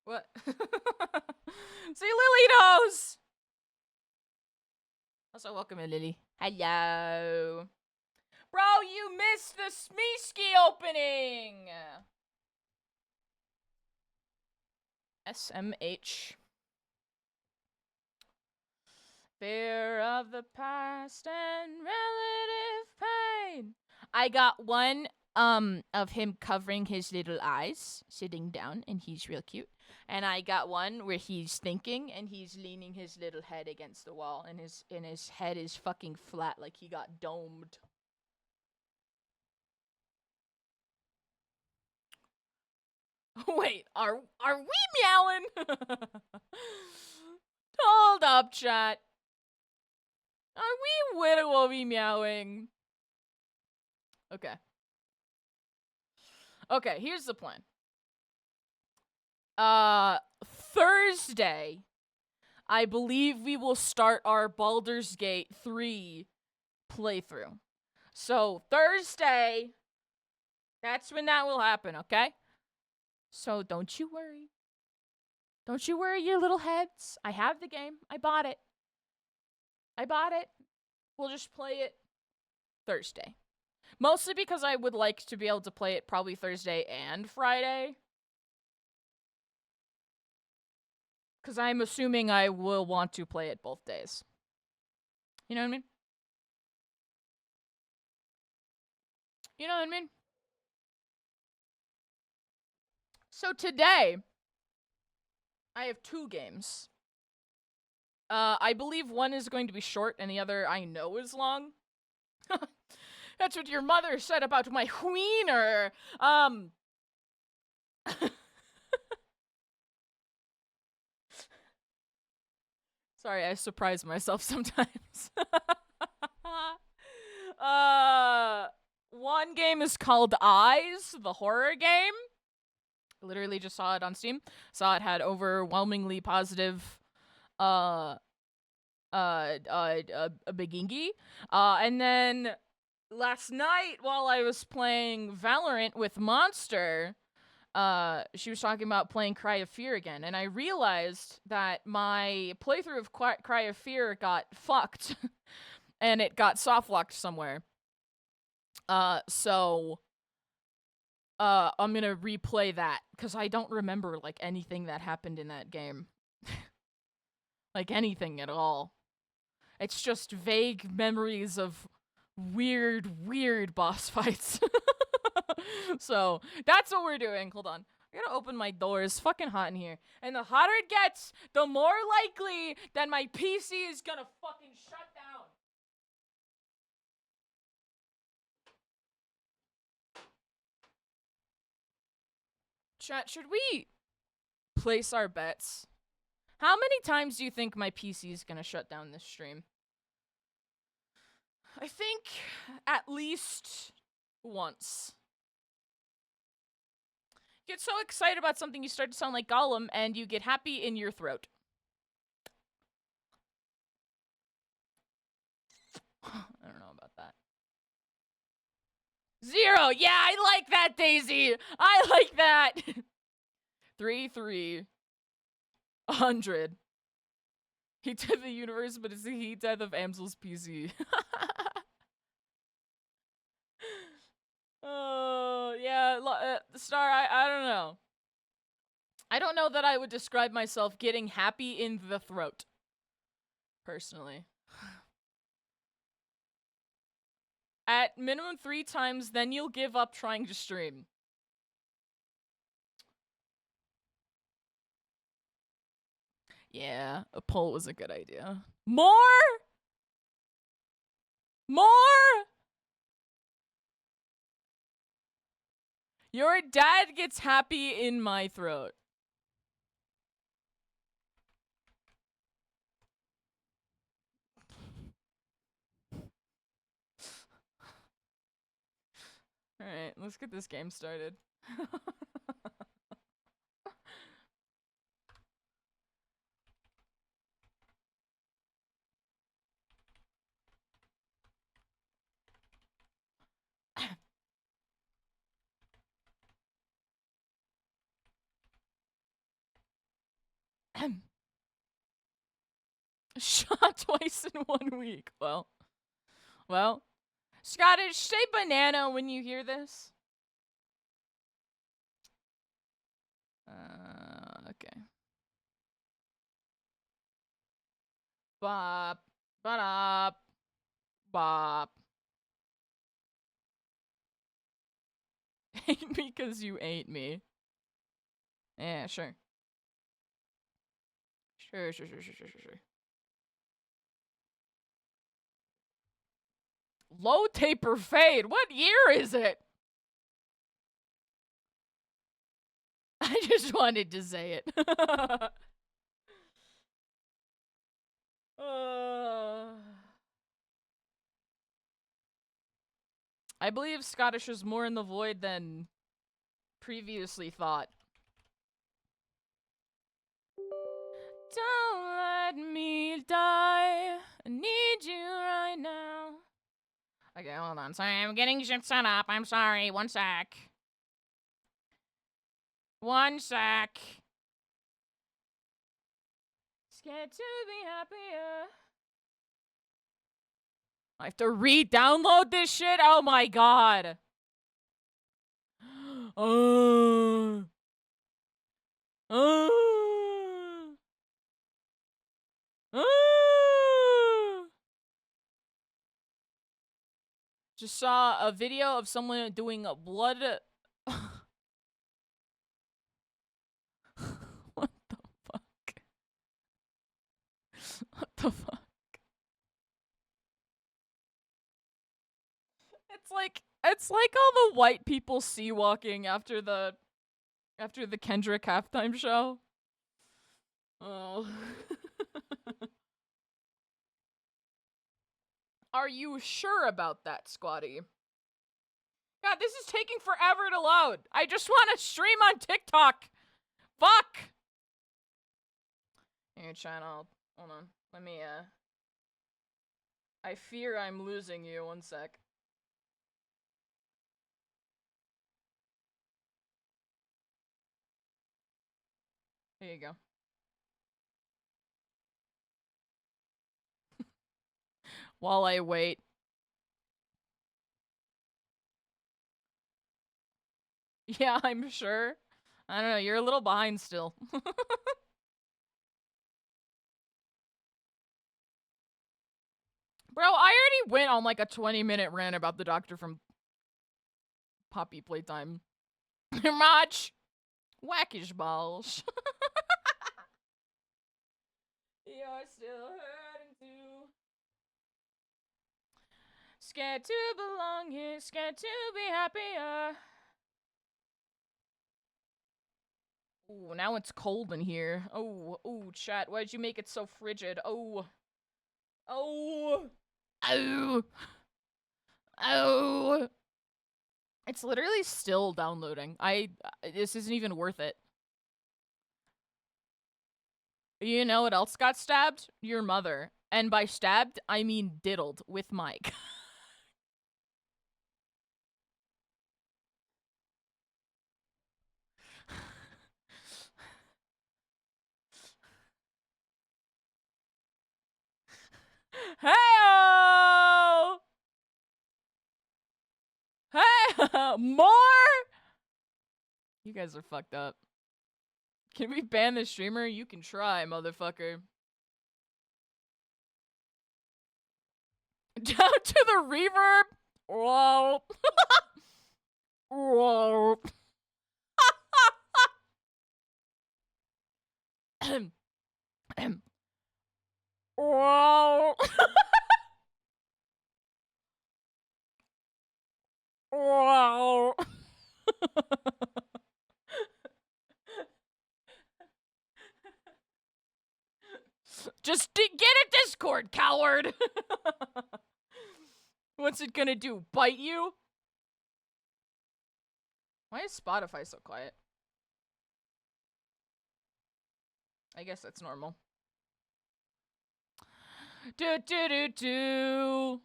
What? See, Lily knows! Also, welcome in, Lily. Hello. Bro, you missed the Smeesky opening! SMH. Fear of the past and relative pain. I got one of him covering his little eyes, sitting down, and he's real cute. And I got one where he's thinking and he's leaning his little head against the wall, and his head is fucking flat, like he got domed. Wait, are we meowing? Hold up, chat. Are we widowy meowing? Okay. Okay, here's the plan. Thursday, I believe we will start our Baldur's Gate 3 playthrough. So, Thursday, that's when that will happen, okay? So, don't you worry. Don't you worry your little heads. I have the game. I bought it. We'll just play it Thursday. Mostly because I would like to be able to play it probably Thursday and Friday. Because I'm assuming I will want to play it both days. You know what I mean? You know what I mean? So today, I have 2 games. I believe one is going to be short and the other I know is long. That's what your mother said about my wiener. Sorry, I surprise myself sometimes. One game is called Eyes, the horror game. Literally just saw it on Steam. Saw it had overwhelmingly positive a bigingy. And then last night while I was playing Valorant with Monster, she was talking about playing Cry of Fear again, and I realized that my playthrough of Cry of Fear got fucked, and it got softlocked somewhere. So I'm gonna replay that, because I don't remember, like, anything that happened in that game. Like, anything at all. It's just vague memories of weird boss fights. So, that's what we're doing. Hold on. I gotta open my door. It's fucking hot in here. And the hotter it gets, the more likely that my PC is gonna fucking shut down. Chat, should we place our bets? How many times do you think my PC is gonna shut down this stream? I think at least once. You get so excited about something you start to sound like Gollum, and you get happy in your throat. I don't know about that. 0! Yeah, I like that, Daisy! I like that! 3-3. 100. Heat death of the universe, but it's the heat death of Amsel's PC. Oh, yeah, Star, I don't know. I don't know that I would describe myself getting happy in the throat. Personally. At minimum 3 times, then you'll give up trying to stream. Yeah, a poll was a good idea. More? More? Your dad gets happy in my throat. Alright, let's get this game started. Shot twice in 1 week. Well. Scottish, say banana when you hear this. Okay. Bop. Bop. Bop. Hate me because you ate me. Yeah, sure. Sure. Low taper fade. What year is it? I just wanted to say it. I believe Scottish is more in the void than previously thought. Don't let me die. I need you right now. Okay, hold on. Sorry, I'm getting shit set up. I'm sorry. 1 sec. 1 sec. Scared to be happier. I have to re-download this shit? Oh my god. Just saw a video of someone doing a blood. What the fuck? What the fuck? It's like all the white people sea walking after the Kendrick halftime show. Oh. Are you sure about that, Squatty? God, this is taking forever to load. I just want to stream on TikTok. Fuck. Here, channel. Hold on. Let me, I fear I'm losing you. 1 sec. Here you go. While I wait. Yeah, I'm sure. I don't know, you're a little behind still. Bro, I already went on like a 20-minute rant about the doctor from Poppy Playtime. Much wackish balls. You're still hurting too. Scared to belong here, scared to be happier. Ooh, now it's cold in here. Oh, ooh, chat, why'd you make it so frigid? Oh. Oh. Oh. Oh. It's literally still downloading. This isn't even worth it. You know what else got stabbed? Your mother. And by stabbed, I mean diddled with Mike. Hey-o! Hey! More? You guys are fucked up. Can we ban this streamer? You can try, motherfucker. Down to the reverb? Whoa. Whoa. Whoa. Whoa. Just get a Discord, coward. What's it gonna do? Bite you? Why is Spotify so quiet? I guess that's normal. Do do do do.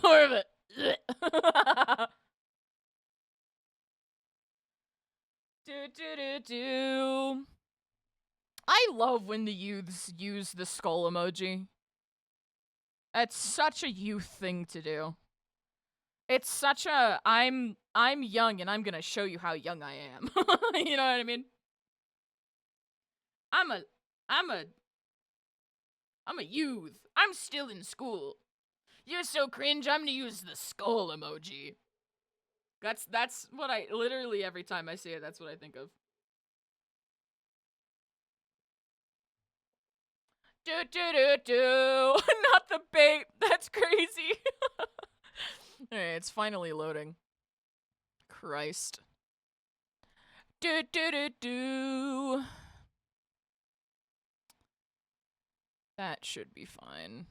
More of it. Do do do do. I love when the youths use the skull emoji. It's such a youth thing to do. It's such a I'm young and I'm gonna show you how young I am. You know what I mean? I'm a youth. I'm still in school. You're so cringe, I'm gonna use the skull emoji. That's what I literally every time I see it, that's what I think of. Do do do do. Not the bait. That's crazy. Alright, it's finally loading. Christ. Do do do do. That should be fine.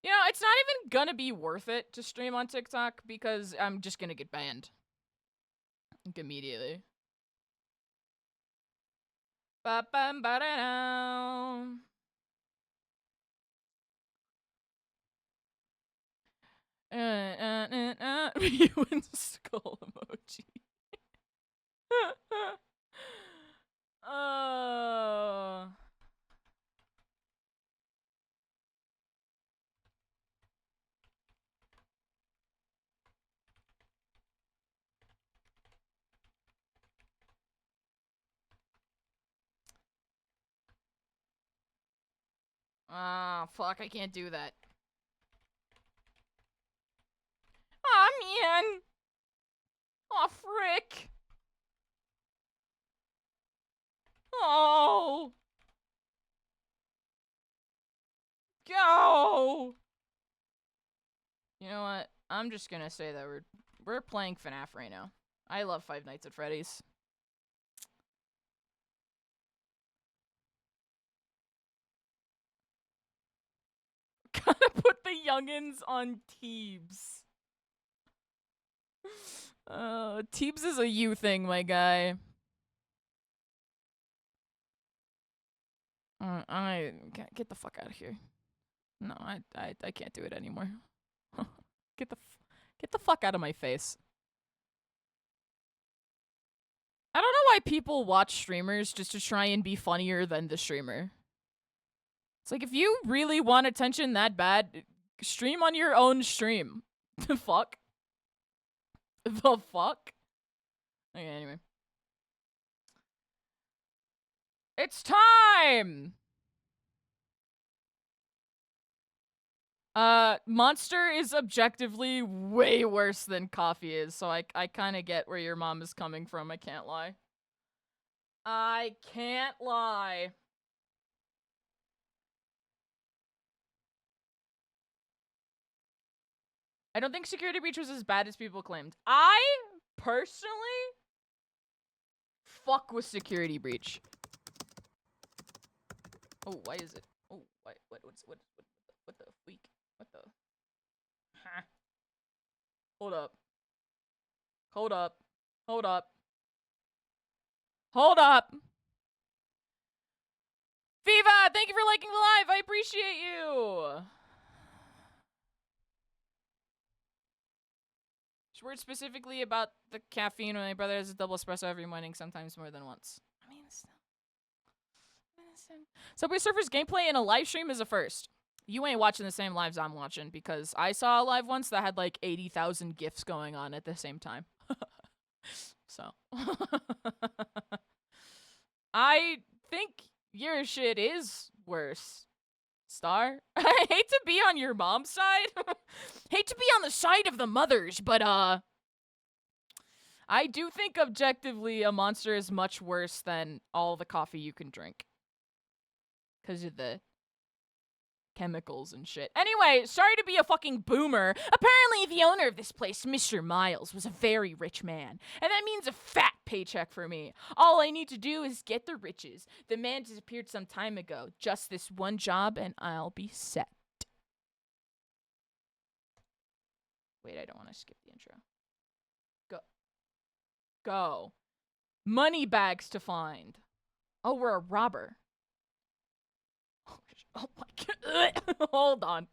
You know, it's not even gonna be worth it to stream on TikTok because I'm just gonna get banned. Like, immediately. Ba-bam-ba-da-dow. You and skull emoji. Oh. Ah, fuck, I can't do that. Aw, man. Aw, frick. Oh. Go. You know what? I'm just gonna say that we're playing FNAF right now. I love Five Nights at Freddy's. Gotta put the youngins on Teebs. Teebs is a you thing, my guy. I get the fuck out of here. No, I can't do it anymore. Get the fuck out of my face. I don't know why people watch streamers just to try and be funnier than the streamer. It's like, if you really want attention that bad, stream on your own stream. The fuck? The fuck? Okay, anyway. It's time! Monster is objectively way worse than coffee is, so I kind of get where your mom is coming from, I can't lie. I can't lie. I don't think Security Breach was as bad as people claimed. I, personally, fuck with Security Breach. Oh, why is it? Oh, what the freak? What the? Huh. Hold up. Hold up. Hold up. Hold up! Viva, thank you for liking the live. I appreciate you. Word specifically about the caffeine when my brother has a double espresso every morning, sometimes more than once. I mean, Subway Surfers gameplay in a live stream is a first. You ain't watching the same lives I'm watching because I saw a live once that had like 80,000 GIFs going on at the same time. So. I think your shit is worse. Star? I hate to be on your mom's side. Hate to be on the side of the mothers, but I do think objectively a Monster is much worse than all the coffee you can drink. Because of the chemicals and shit. Anyway, sorry to be a fucking boomer. Apparently the owner of this place, Mr. Miles, was a very rich man. And that means a fat paycheck for me. All I need to do is get the riches. The man disappeared some time ago. Just this one job and I'll be set. Wait, I don't want to skip the intro. Go. Money bags to find. Oh, we're a robber. Oh my god. Hold on.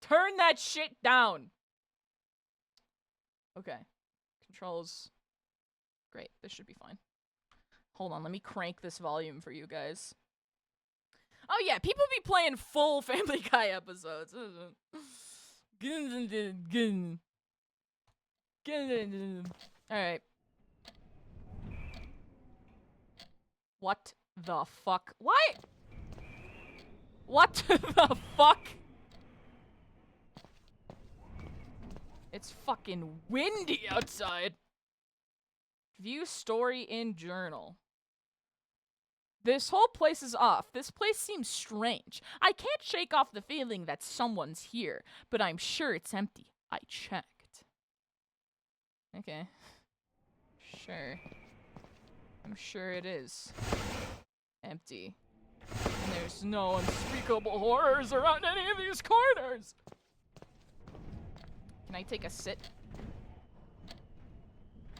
Turn that shit down. Okay. Controls. Great. This should be fine. Hold on. Let me crank this volume for you guys. Oh yeah, people be playing full Family Guy episodes. Alright. What the fuck? Why? What the fuck? It's fucking windy outside. View story in journal. This whole place is off. This place seems strange. I can't shake off the feeling that someone's here, but I'm sure it's empty. I checked. Okay. Sure. I'm sure it is. Empty. And there's no unspeakable horrors around any of these corners! Can I take a sit?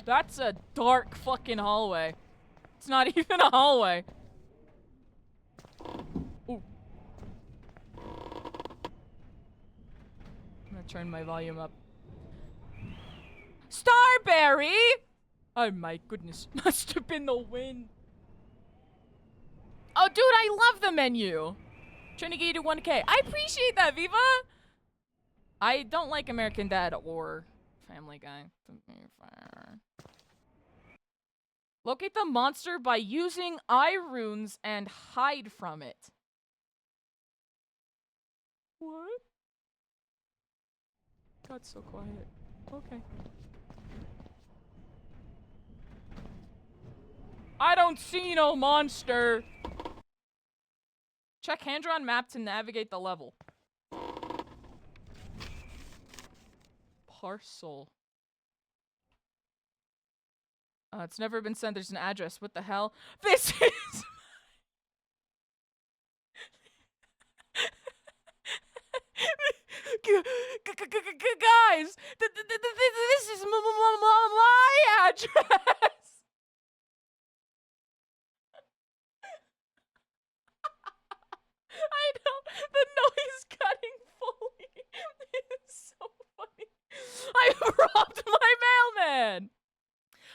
That's a dark fucking hallway. It's not even a hallway. Ooh. I'm gonna turn my volume up. Starberry! Oh my goodness, must have been the wind. Oh dude, I love the menu. Trying to get you to 1K. I appreciate that, Viva! I don't like American Dad or Family Guy. Locate the monster by using eye runes and hide from it. What? Got so quiet. Okay. I don't see no monster. Check hand-drawn map to navigate the level. Parcel. It's never been sent. There's an address. What the hell? This is... Guys! This is my address! I know, the noise cutting fully is so funny. I robbed my mailman!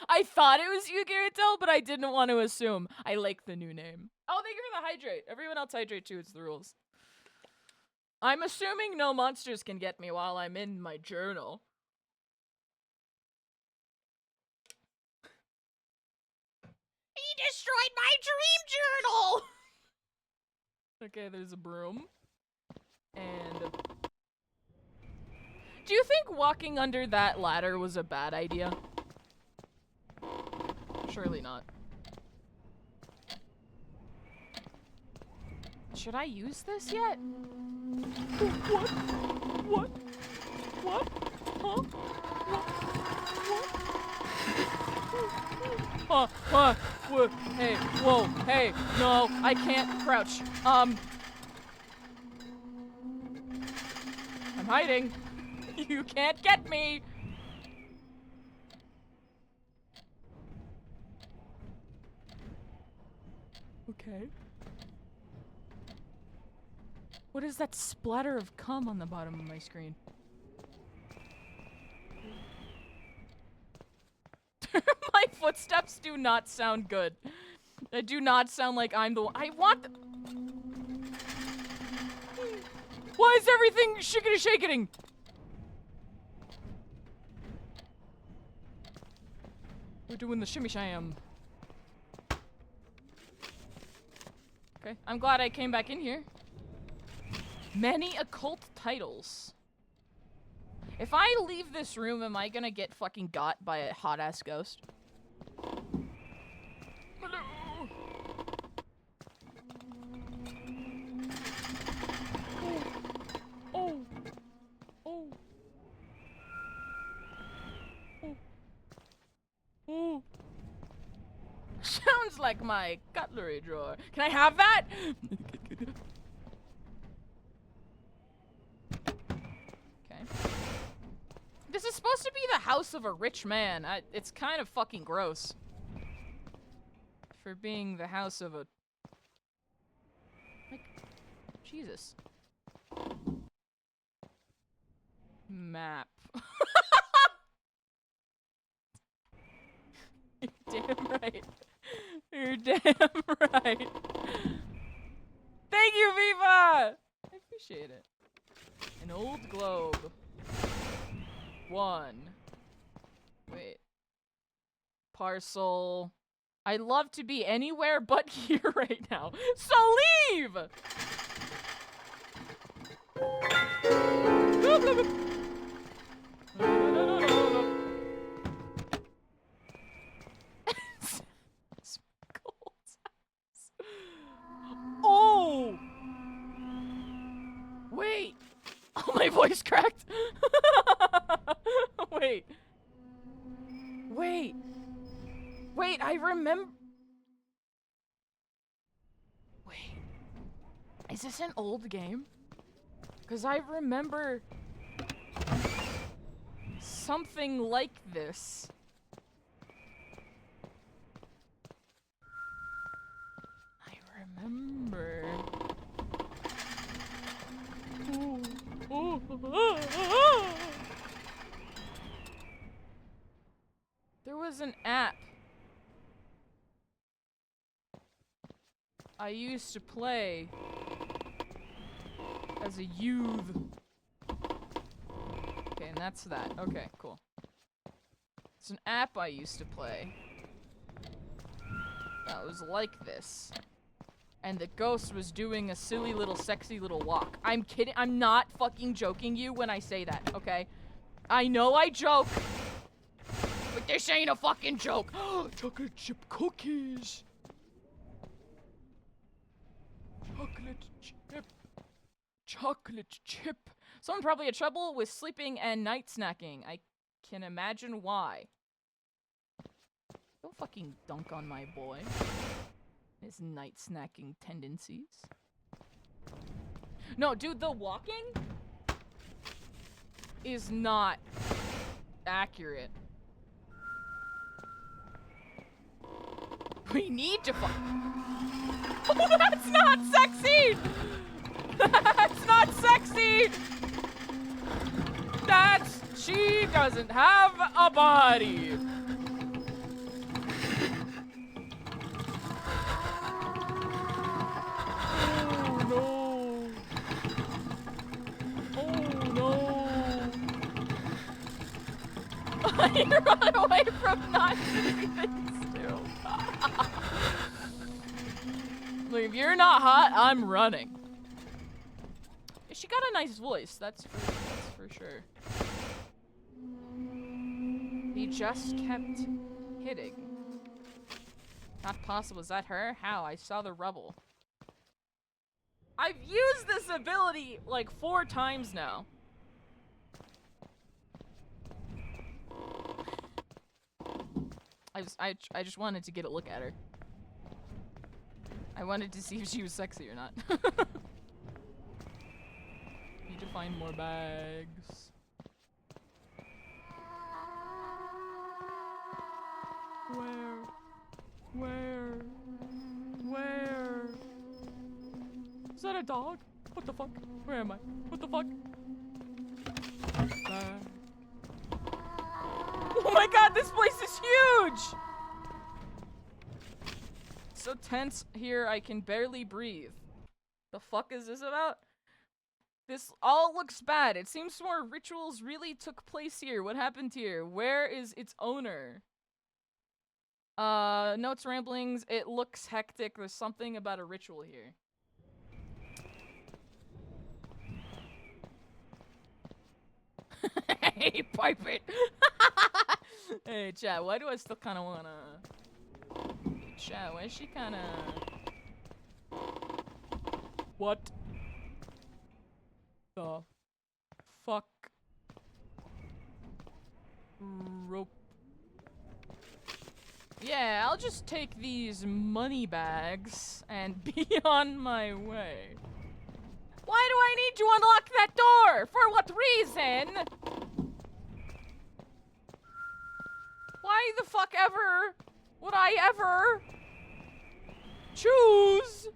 I thought it was you, Garrettel, but I didn't want to assume. I like the new name. Oh, thank you for the hydrate. Everyone else hydrate too, it's the rules. I'm assuming no monsters can get me while I'm in my journal. He destroyed my dream journal! Okay, there's a broom. And... Do you think walking under that ladder was a bad idea? Surely not. Should I use this yet? What? What? What? Huh? What? What? Hey, whoa, hey, no, I can't crouch. I'm hiding. You can't get me. Okay. What is that splatter of cum on the bottom of my screen? My footsteps do not sound good. They do not sound like I'm the one. I want the— Why is everything shickety-shaking? We're doing the shimmy-sham. Okay, I'm glad I came back in here. Many occult titles. If I leave this room, am I gonna get fucking got by a hot-ass ghost? Hello. Oh. Oh. Oh. Oh. Sounds like my cutlery drawer. Can I have that? Okay. This is supposed to be the house of a rich man. It's kind of fucking gross. For being the house of a... Like, Jesus. Map. You're damn right. You're damn right. Thank you, Viva! I appreciate it. An old globe. 1. Wait. Parcel. I'd love to be anywhere but here right now. So leave! Oh! Wait. Oh, my voice cracked. Wait. Wait. Wait, I remember. Wait. Is this an old game? Because I remember something like this. I remember. There was an app I used to play as a youth. Okay, and that's that. Okay, cool. It's an app I used to play that was like this. And the ghost was doing a silly little sexy little walk. I'm kidding. I'm not fucking joking you when I say that, okay? I know I joke, but this ain't a fucking joke. Chocolate chip cookies. Chocolate chip. Chocolate chip. Someone probably had trouble with sleeping and night snacking. I can imagine why. Don't fucking dunk on my boy. His night snacking tendencies. No, dude, the walking is not accurate. We need to Oh, that's not sexy! That's not sexy! She doesn't have a body. You run away from not sitting still. Look, if you're not hot, I'm running. She got a nice voice, that's for sure. He just kept hitting. Not possible, is that her? How? I saw the rubble. I've used this ability like 4 times now. I just wanted to get a look at her. I wanted to see if she was sexy or not. Need to find more bags. Where? Is that a dog? What the fuck? Where am I? What the fuck? Oh my god, this place is huge! So tense here, I can barely breathe. The fuck is this about? This all looks bad. It seems more rituals really took place here. What happened here? Where is its owner? Notes, ramblings. It looks hectic. There's something about a ritual here. Hey, pipe it. Hey, chat, why do I still kind of want to... Chat, why is she kind of... What the fuck? Rope. Yeah, I'll just take these money bags and be on my way. Why do I need to unlock that door? For what reason? Why the fuck ever would I ever choose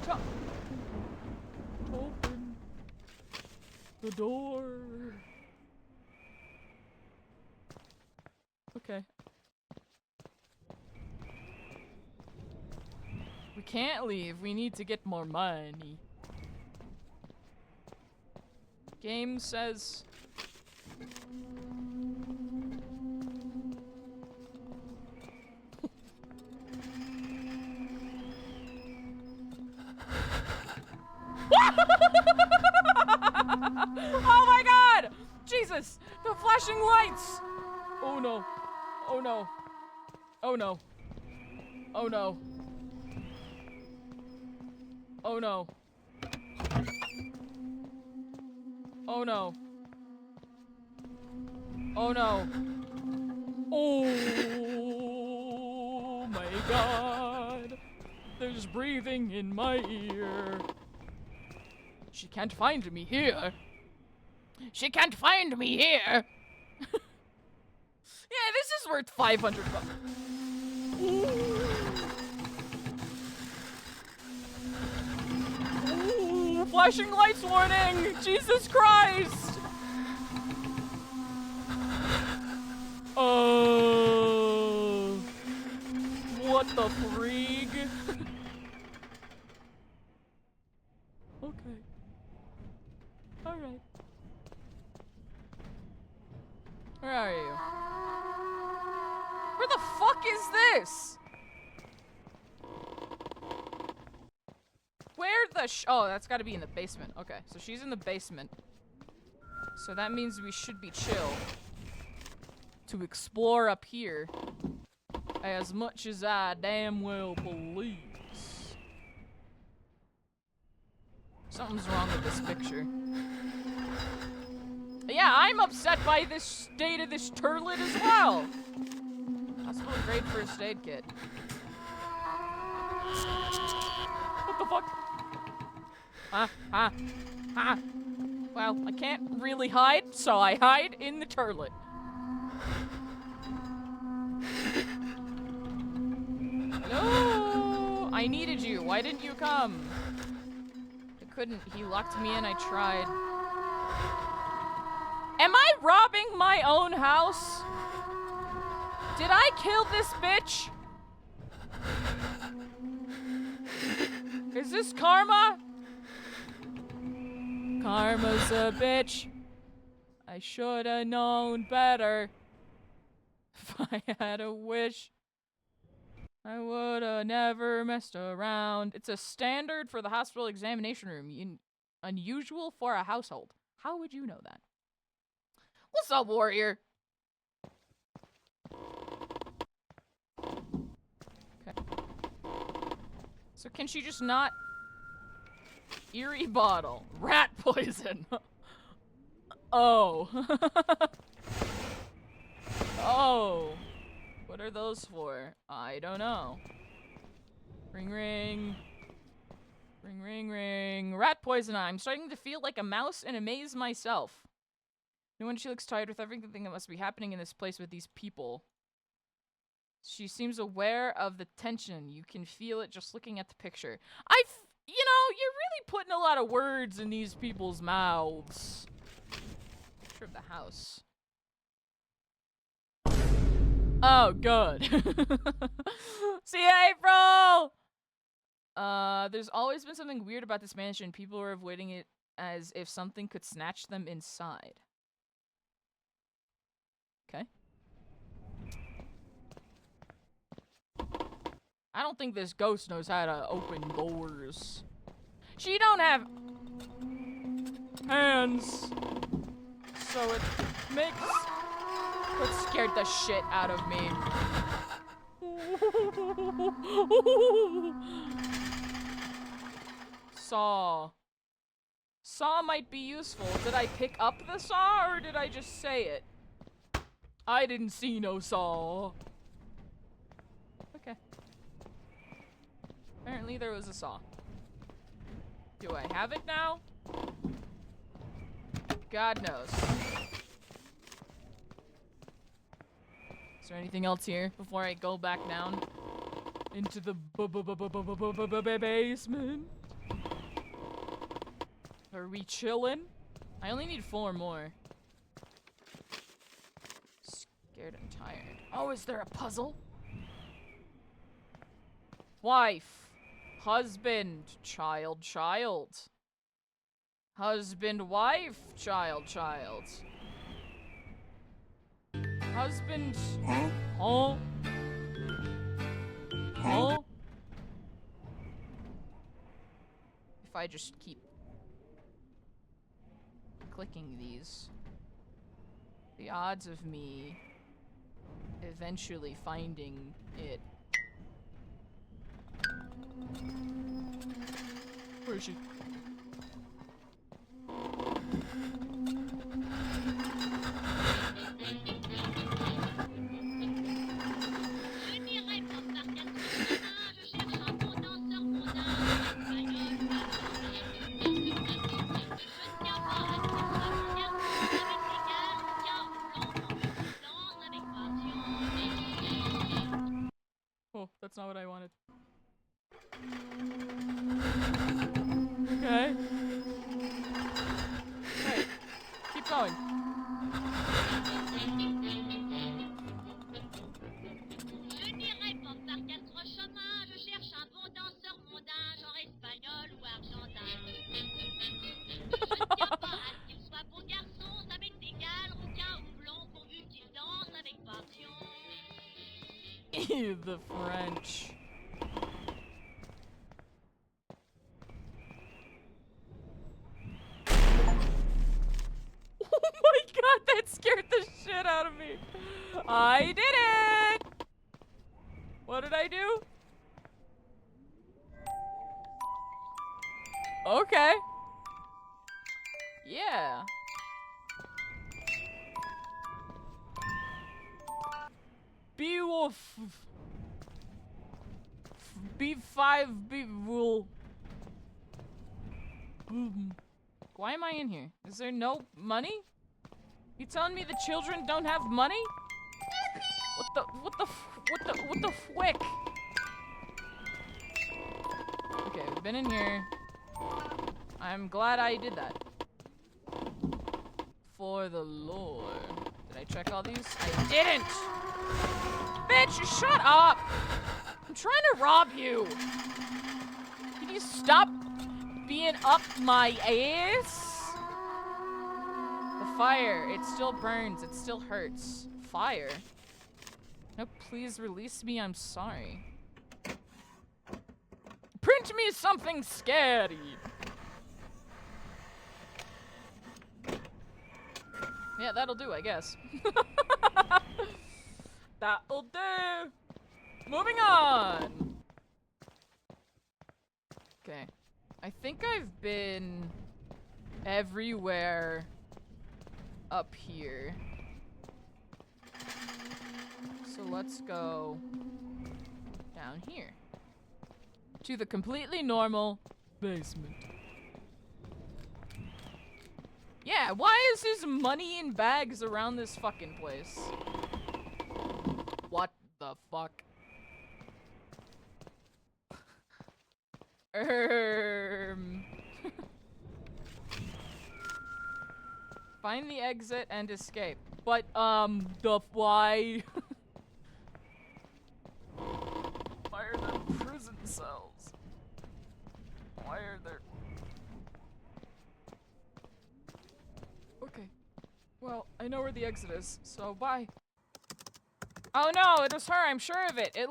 to open the door? Okay. We can't leave. We need to get more money. Game says... Oh my god! Jesus! The flashing lights! Oh no. Oh no. Oh no. Oh no. Oh no. Oh no. Oh no. Oh my god. There's breathing in my ear. She can't find me here. She can't find me here. Yeah, this is worth 500 bucks. Ooh, flashing lights warning! Jesus Christ! What the frig? Okay. Alright. Where are you? Where the fuck is this? Where the oh, that's gotta be in the basement. Okay, so she's in the basement. So that means we should be chill to explore up here as much as I damn well please. Something's wrong with this picture. Yeah, I'm upset by this state of this turlet as well. Hospital grade first aid kit. What the fuck? Well, I can't really hide, so I hide in the turlet. Hello? I needed you. Why didn't you come? I couldn't. He locked me in. I tried. Am I robbing my own house? Did I kill this bitch? Is this karma? Karma's a bitch. I shoulda known better. If I had a wish, I woulda never messed around. It's a standard for the hospital examination room. Unusual for a household. How would you know that? What's up, warrior? Okay. So can she just not... Eerie bottle. Rat poison. Oh. Oh. What are those for? I don't know. Ring ring. Ring ring ring. Rat poison. I'm starting to feel like a mouse in a maze myself. No wonder she looks tired with everything that must be happening in this place with these people. She seems aware of the tension. You can feel it just looking at the picture. You know, you're really putting a lot of words in these people's mouths. Picture of the house. Oh, good. See ya, April! There's always been something weird about this mansion. People are avoiding it as if something could snatch them inside. Okay. I don't think this ghost knows how to open doors. She don't have hands, so it makes... That scared the shit out of me. Saw. Saw might be useful. Did I pick up the saw or did I just say it? I didn't see no saw. Okay. Apparently there was a saw. Do I have it now? God knows. Is there anything else here before I go back down into the basement? Are we chillin'? I only need 4 more. Scared and tired. Oh, is there a puzzle? Wife. Husband. Child, child. Husband, wife, child, child. Husband. Huh? Huh? Huh? If I just keep clicking these, the odds of me eventually finding it. Where is she? Oh, that's not what I wanted. Okay. Hey, keep going. Ew, the French. Oh my god, that scared the shit out of me. I did it! What did I do? Okay. Yeah. Beowulf. B5 Beowulf. Why am I in here? Is there no money? You telling me the children don't have money? What the fwick? Okay, we've been in here. I'm glad I did that. For the lore. Did I check all these? I didn't! Bitch, shut up! I'm trying to rob you! Can you stop being up my ass? The fire, it still burns, it still hurts. Fire? No, please release me, I'm sorry. Print me something scary! Yeah, that'll do, I guess. That'll do! Moving on! Okay. I think I've been everywhere up here. So let's go down here. To the completely normal basement. Yeah, why is there money in bags around this fucking place? What the fuck? Find the exit and escape. But, the why? Why are there prison cells? Why are there... Okay. Well, I know where the exit is, so bye. Oh no, it was her, I'm sure of it. It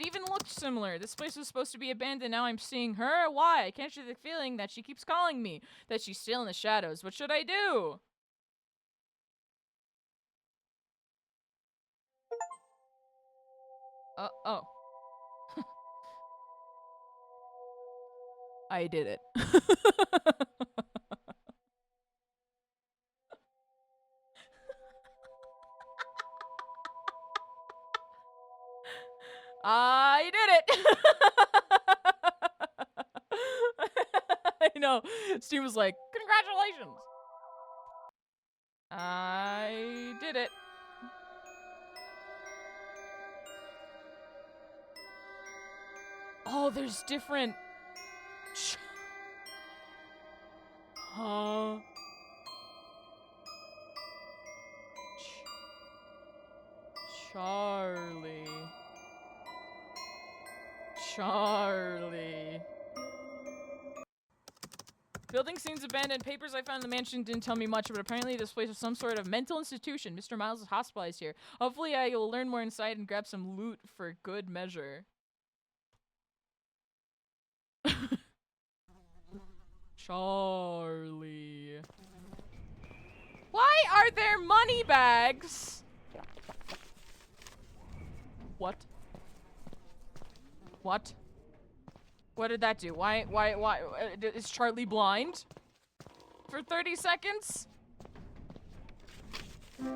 even looked similar. This place was supposed to be abandoned, now I'm seeing her? Why? I can't shake the feeling that she keeps calling me. That she's still in the shadows. What should I do? Oh. I did it. I did it! I know. Steve was like, congratulations! I did it. Oh, there's different... Huh? Charlie. Charlie. Building seems abandoned. Papers I found in the mansion didn't tell me much, but apparently this place is some sort of mental institution. Mr. Miles is hospitalized here. Hopefully I will learn more inside and grab some loot for good measure. Charlie. Why are there money bags? What? What? What did that do? Why, is Charlie blind? For 30 seconds? I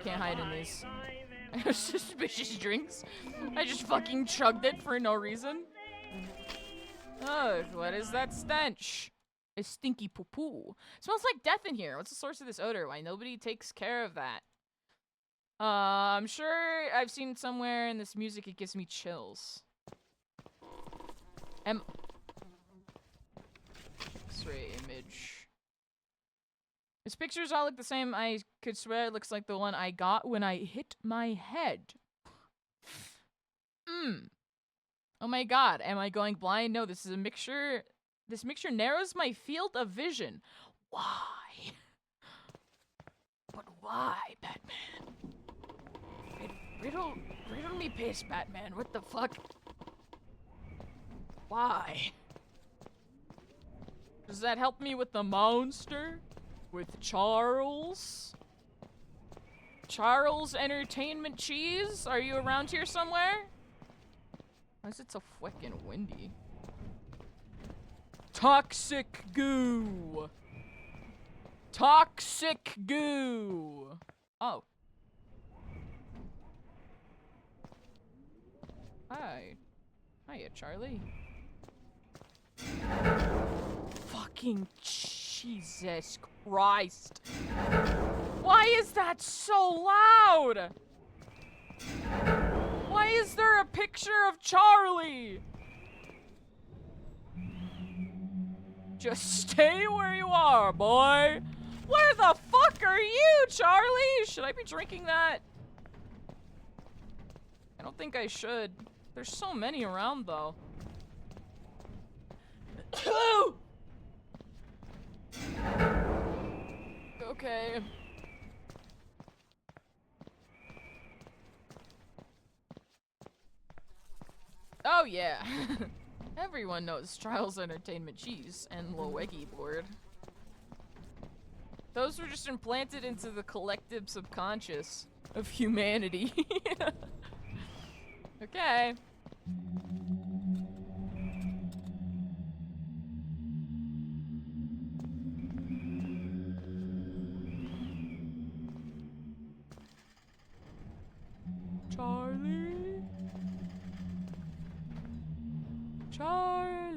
can't hide in these. Suspicious drinks. I just fucking chugged it for no reason. Ugh, what is that stench? A stinky poo-poo. Smells like death in here. What's the source of this odor? Why nobody takes care of that? I'm sure I've seen it somewhere in this music. It gives me chills. X-ray image. His pictures all look the same. I could swear it looks like the one I got when I hit my head. Oh my god, am I going blind? No, this is a mixture. This mixture narrows my field of vision. Why? But why, Batman? Riddle me piss, Batman. What the fuck? Why? Does that help me with the monster? With Charles? Charles Entertainment Cheese? Are you around here somewhere? Why is it so fucking windy? Toxic goo! Toxic goo! Oh. Hi. Hiya, Charlie. Fucking Jesus Christ. Why is that so loud? Why is there a picture of Charlie? Just stay where you are, boy. Where the fuck are you, Charlie? Should I be drinking that? I don't think I should. There's so many around, though. Okay. Oh, yeah. Everyone knows Charles Entertainment Cheese and Loegi board. Those were just implanted into the collective subconscious of humanity. Okay. Charlie. Charlie.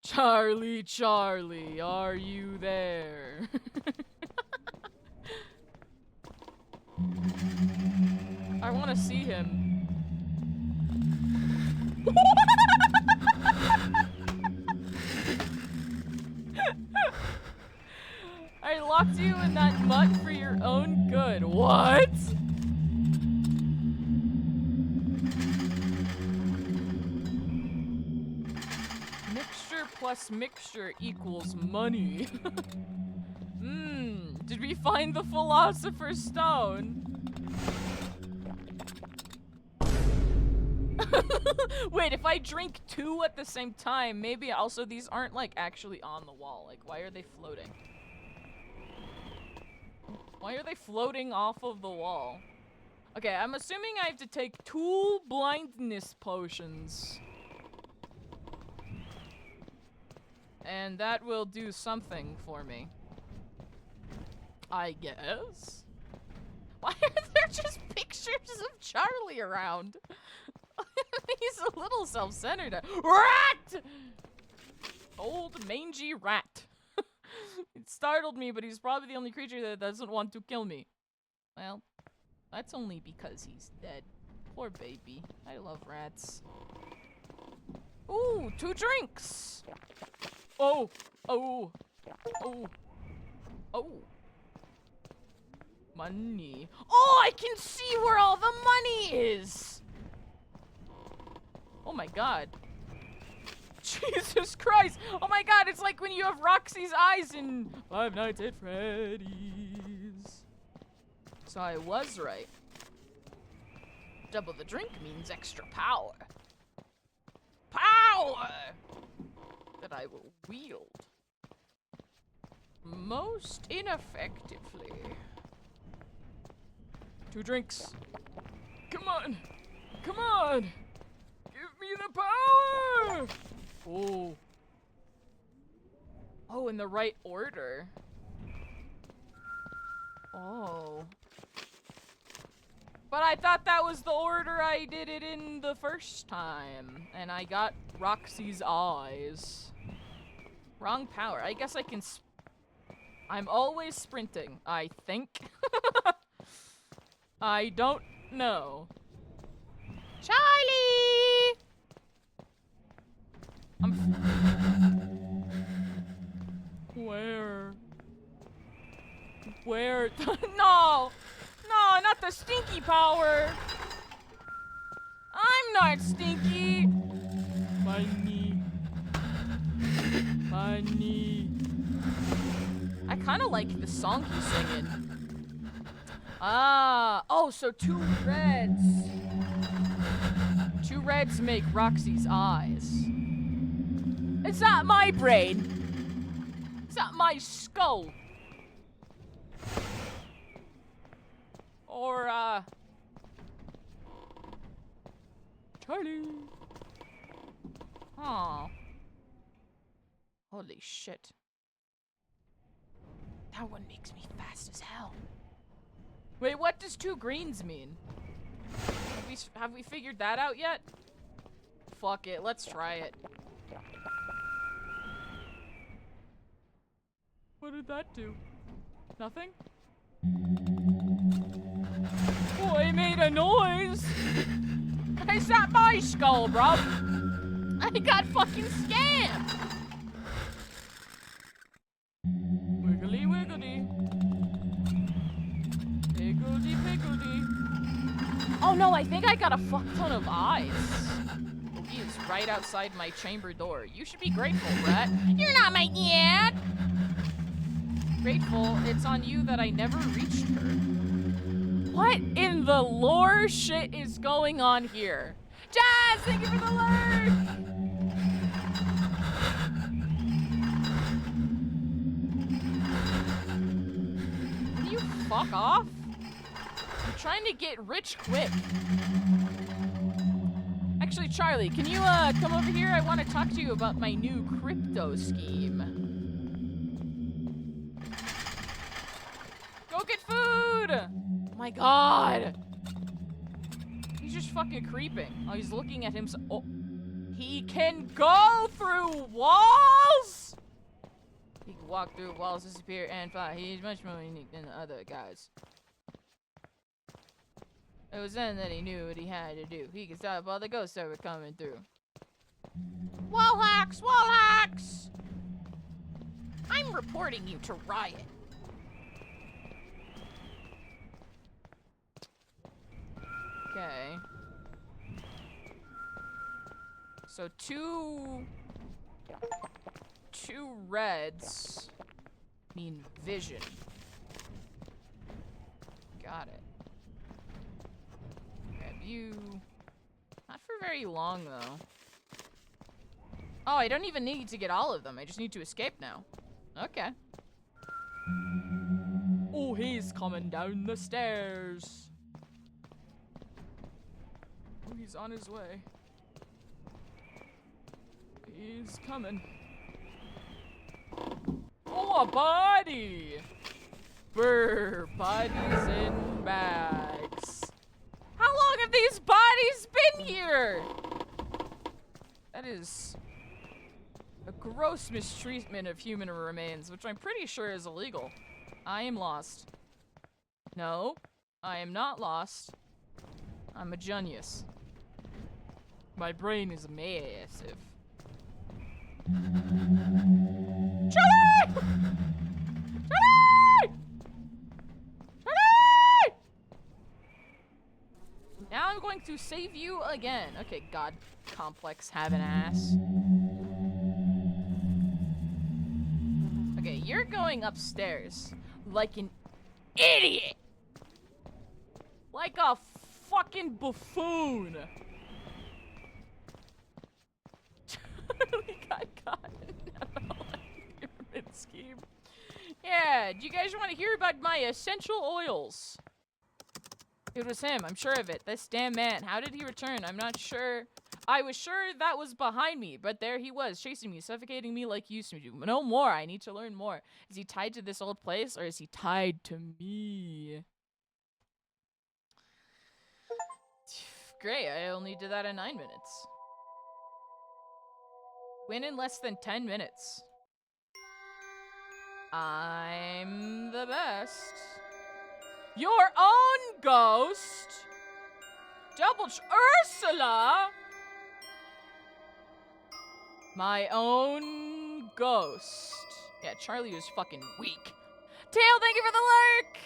Charlie. Charlie, are you there? I want to see him. I locked you in that mutt for your own good. What? Mixture plus mixture equals money. Did we find the Philosopher's Stone? Wait, if I drink 2 at the same time, maybe also these aren't like actually on the wall. Like, why are they floating? Why are they floating off of the wall? Okay, I'm assuming I have to take 2 blindness potions. And that will do something for me. I guess? Why are there just pictures of Charlie around? He's a little self-centered. Rat! Old mangy rat. It startled me, but he's probably the only creature that doesn't want to kill me. Well, that's only because he's dead. Poor baby. I love rats. Ooh, 2 drinks! Oh! Oh! Oh! Oh! Money. Oh, I can see where all the money is! Oh my god. Jesus Christ! Oh my god, it's like when you have Roxy's eyes in Five Nights at Freddy's. So I was right. Double the drink means extra power. Power! That I will wield most ineffectively. 2 drinks. Come on! Come on! Give me the power! Oh. Oh, in the right order. Oh. But I thought that was the order I did it in the first time. And I got Roxy's eyes. Wrong power. I guess I can I'm always sprinting, I think. I don't know. Charlie! Where? Where? No! No, not the stinky power! I'm not stinky! My knee. My knee. I kinda like the song he's singing. Ah, oh, so 2 reds. 2 reds make Roxy's eyes. It's not my brain. It's not my skull. Or, Charlie. Aw. Holy shit. That one makes me fast as hell. Wait, what does 2 greens mean? Have we figured that out yet? Fuck it, let's try it. What did that do? Nothing? Oh, it made a noise! Is that my skull, bro? I got fucking scammed! Wiggly wiggly. Piggledy piggledy. Oh no, I think I got a fuck ton of eyes. He is right outside my chamber door. You should be grateful, Rat. You're not my dad! Grateful, it's on you that I never reached her. What in the lore shit is going on here? Jazz, thank you for the lurk! Will you fuck off? I'm trying to get rich quick. Actually, Charlie, can you come over here? I want to talk to you about my new crypto scheme. Go get food! Oh my god! He's just fucking creeping. Oh, he's looking at himself. Oh. He can go through walls?! He can walk through walls, disappear, and fly. He's much more unique than the other guys. It was then that he knew what he had to do. He could stop all the ghosts that were coming through. Wall hacks! Wall hacks! I'm reporting you to Riot. Okay. So two reds mean vision. Got it. Grab you. Not for very long, though. Oh, I don't even need to get all of them. I just need to escape now. Okay. Oh, he's coming down the stairs. Oh, he's on his way. He's coming. Oh, a body! Brr, bodies in bags. How long have these bodies been here? That is a gross mistreatment of human remains, which I'm pretty sure is illegal. I am lost. No, I am not lost. I'm a genius. My brain is massive. Charlie! Charlie! Charlie! Now I'm going to save you again. Okay, God complex have an ass. Okay, you're going upstairs like an idiot. Like a fucking buffoon. We got caught in a pyramid scheme. Yeah, do you guys want to hear about my essential oils? It was him, I'm sure of it. This damn man. How did he return? I'm not sure. I was sure that was behind me, but there he was, chasing me, suffocating me like you used to do. No more, I need to learn more. Is he tied to this old place, or is he tied to me? Great, I only did that in 9 minutes. Win in less than 10 minutes. I'm the best. Your own ghost? Ursula? My own ghost. Yeah, Charlie was fucking weak. Tail, thank you for the lurk!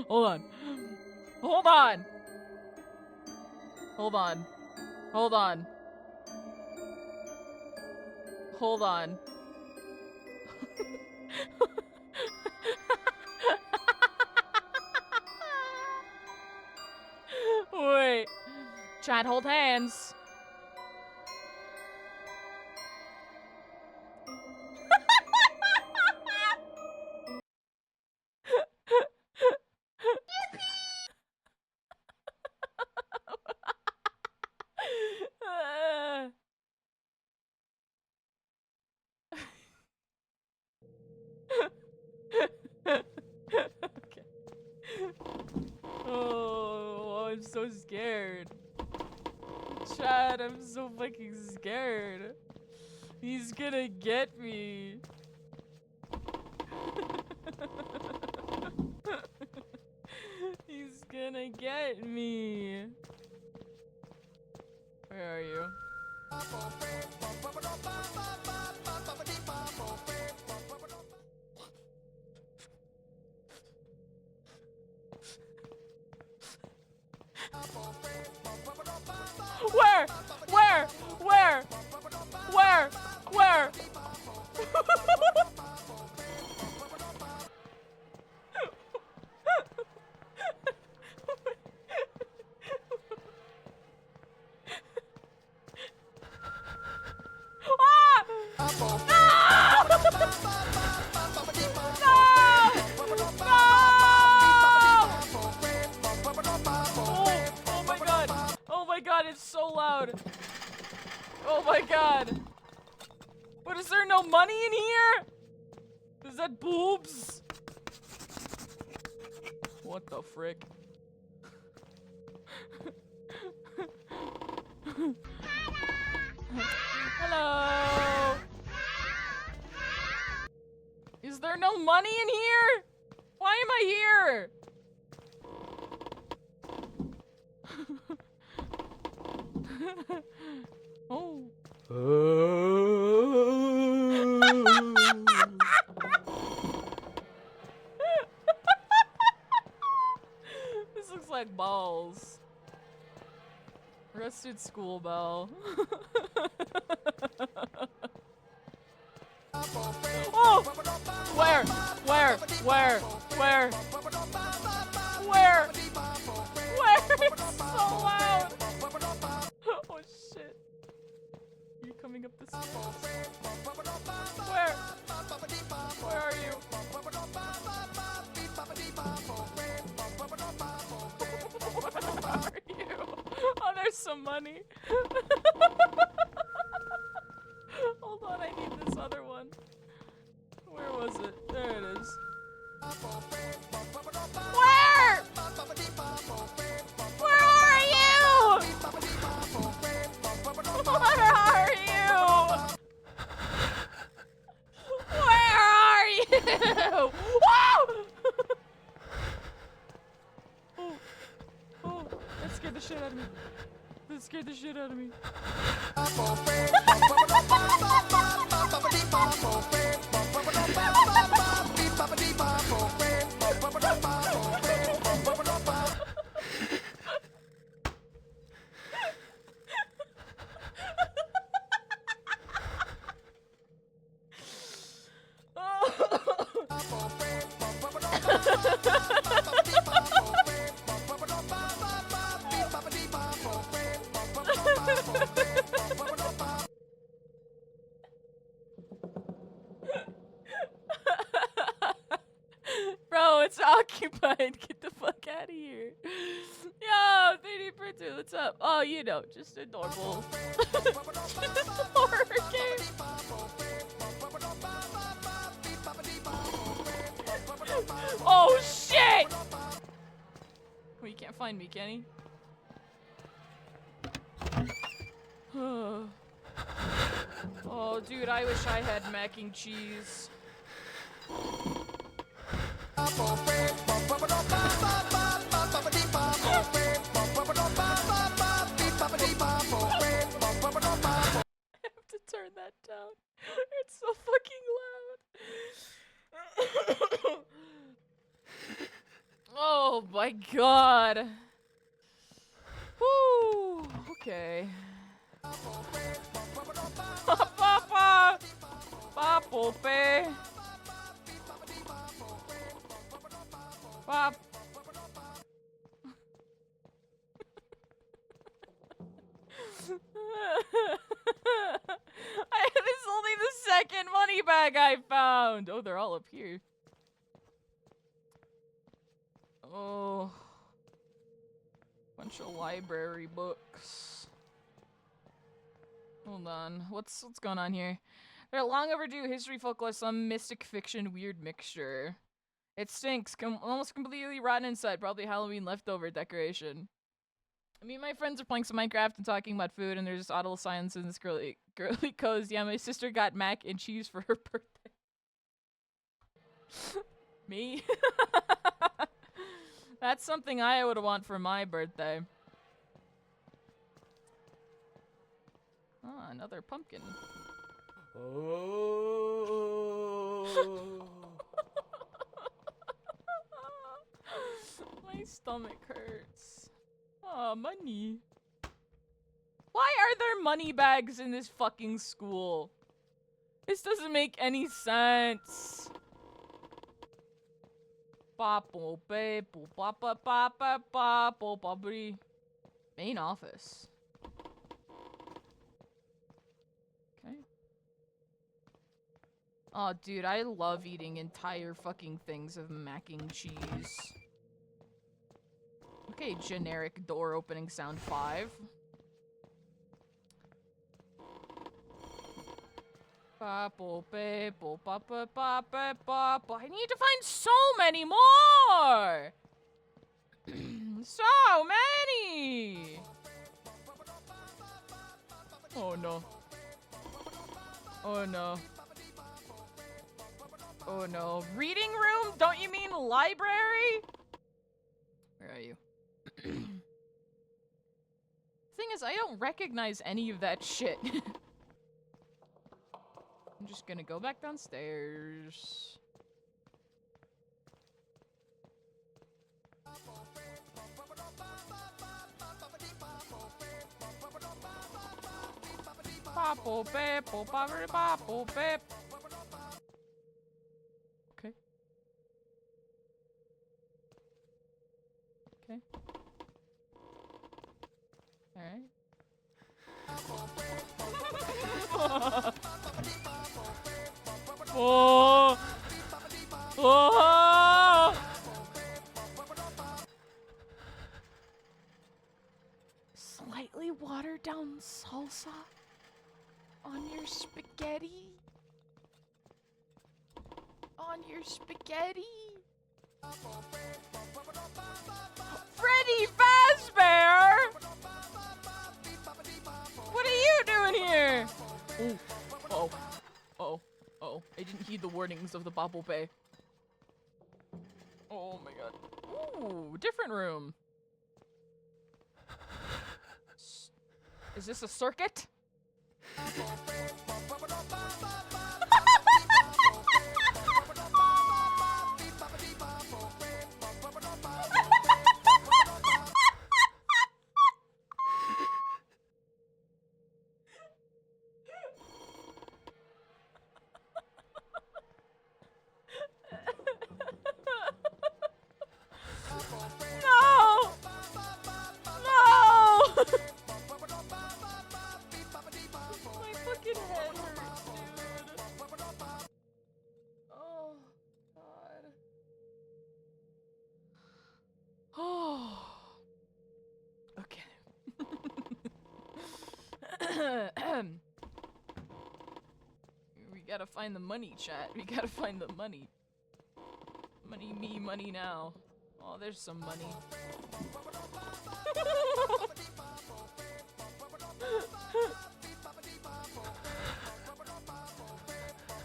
Hold on. Hold on. Hold on. Hold on. Hold on. Wait. Chat, hold hands. Okay. Oh, I'm so scared. Chad, I'm so fucking scared. He's gonna get me. He's gonna get me. Where are you? Where? Where? Where? Where? Where? It's so loud. Oh my god. What, is there no money in here? Is that boobs? What the frick? Hello. Is there no money in here? Why am I here? Oh. This looks like balls. busted school bell. Oh! Where? Where? Where? Where? Where? Where? It's so loud! Oh shit. Are you coming up the stairs? Where? Where are you? Where are you? Oh, there's some money. Hold on, I need this other one. Where was it? There it is. Where? Where are you? Where are you? Where are you? Whoa! Oh, that scared the shit out of me. That scared the shit out of me. Bro, it's occupied. Get the fuck out of here. Yo, 3D printer, what's up? Oh, you know, just a normal horror game. Oh, shit! Well, you can't find me, can he? Oh, dude, I wish I had mac and cheese. I have to turn that down. It's so fucking loud. Oh my god. Whew. Okay. Papa! Papope! Pop! This is only the second money bag I found! Oh, they're all up here. Oh. Bunch of library books. Hold on. What's going on here? They're long overdue history, folklore, some mystic fiction weird mixture. It stinks. Almost completely rotten inside. Probably Halloween leftover decoration. I mean, my friends are playing some Minecraft and talking about food, and there's just audible silence in this girly cozy. Yeah, my sister got mac and cheese for her birthday. Me? That's something I would want for my birthday. Ah, another pumpkin. Oh. My stomach hurts. Oh, money. Why are there money bags in this fucking school? This doesn't make any sense. Main office. Okay. Oh, dude, I love eating entire fucking things of mac and cheese. Okay, generic door opening sound 5. I need to find so many more! So many! Oh no. Oh no. Oh no. Reading room? Don't you mean library? Where are you? Thing is, I don't recognize any of that shit. I'm just gonna go back downstairs. Okay. Okay. Alright. Oh! Oh! Slightly watered down salsa on your spaghetti? On your spaghetti? Freddy Fazbear! What are you doing here? Ooh. Oh. Oh. Oh. I didn't heed the warnings of the Bobble Bay. Oh my god. Ooh, different room. Is this a circuit? No! No! My fucking head hurts, dude. Oh, God. Oh. Okay. We gotta find the money, chat. We gotta find the money. Money me, money now. Oh, there's some money.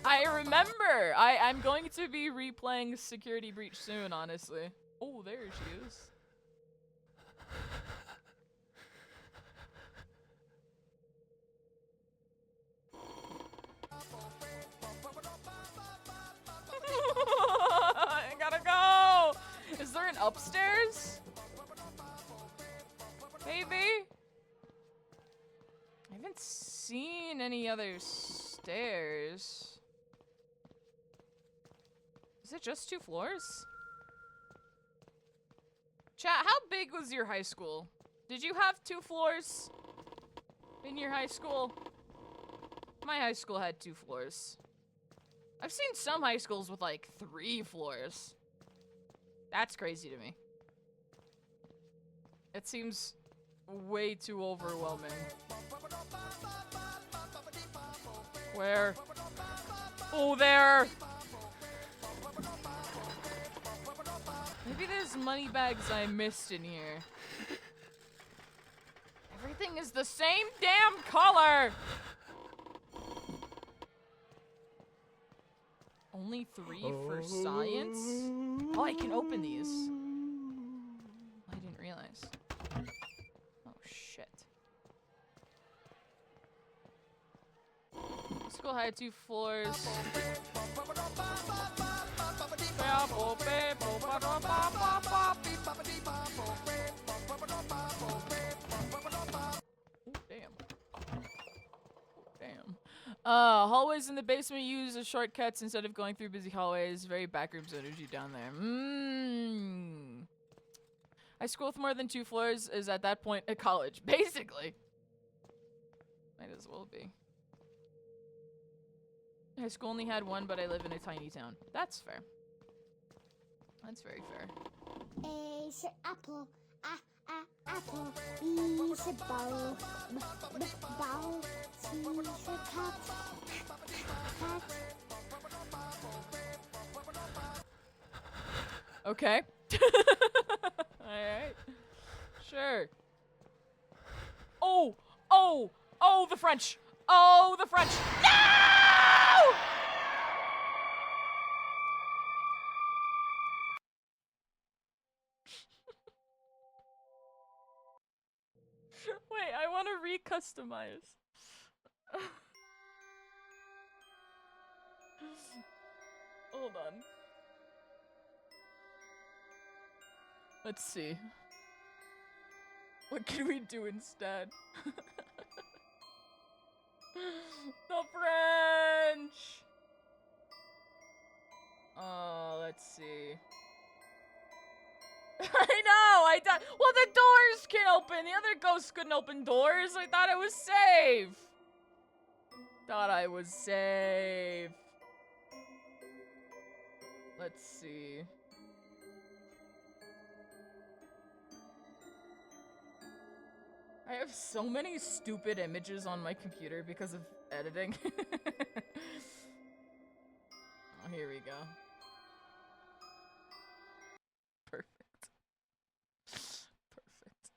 I remember! I'm going to be replaying Security Breach soon, honestly. Oh, there she is. I gotta go! Is there an upstairs? Maybe? I haven't seen any other stairs. Is it just 2 floors? Chat, how big was your high school? Did you have 2 floors in your high school? My high school had 2 floors. I've seen some high schools with like 3 floors. That's crazy to me. It seems way too overwhelming. Where? Oh, there! Maybe there's money bags I missed in here. Everything is the same damn color! Only 3 for science? Oh, I can open these. I didn't realize. Oh, shit. School had 2 floors. Damn. Hallways in the basement use as shortcuts instead of going through busy hallways. Very backrooms energy down there. High school with more than 2 floors is at that point a college, basically. Might as well be. High school only had 1, but I live in a tiny town. That's fair. That's very fair. A is apple. Apple. B is a bowl. Bowl. C is a cat. Cat. Okay. Alright. Sure. Oh! Oh! Oh, the French! Oh, the French! No! Wait, I want to re-customize. Hold on. Let's see. What can we do instead? The French! Let's see. I know, I thought. Well, the doors can open. The other ghosts couldn't open doors. I thought I was safe. Thought I was safe. Let's see. I have so many stupid images on my computer because of editing. Oh, here we go. Perfect. Perfect.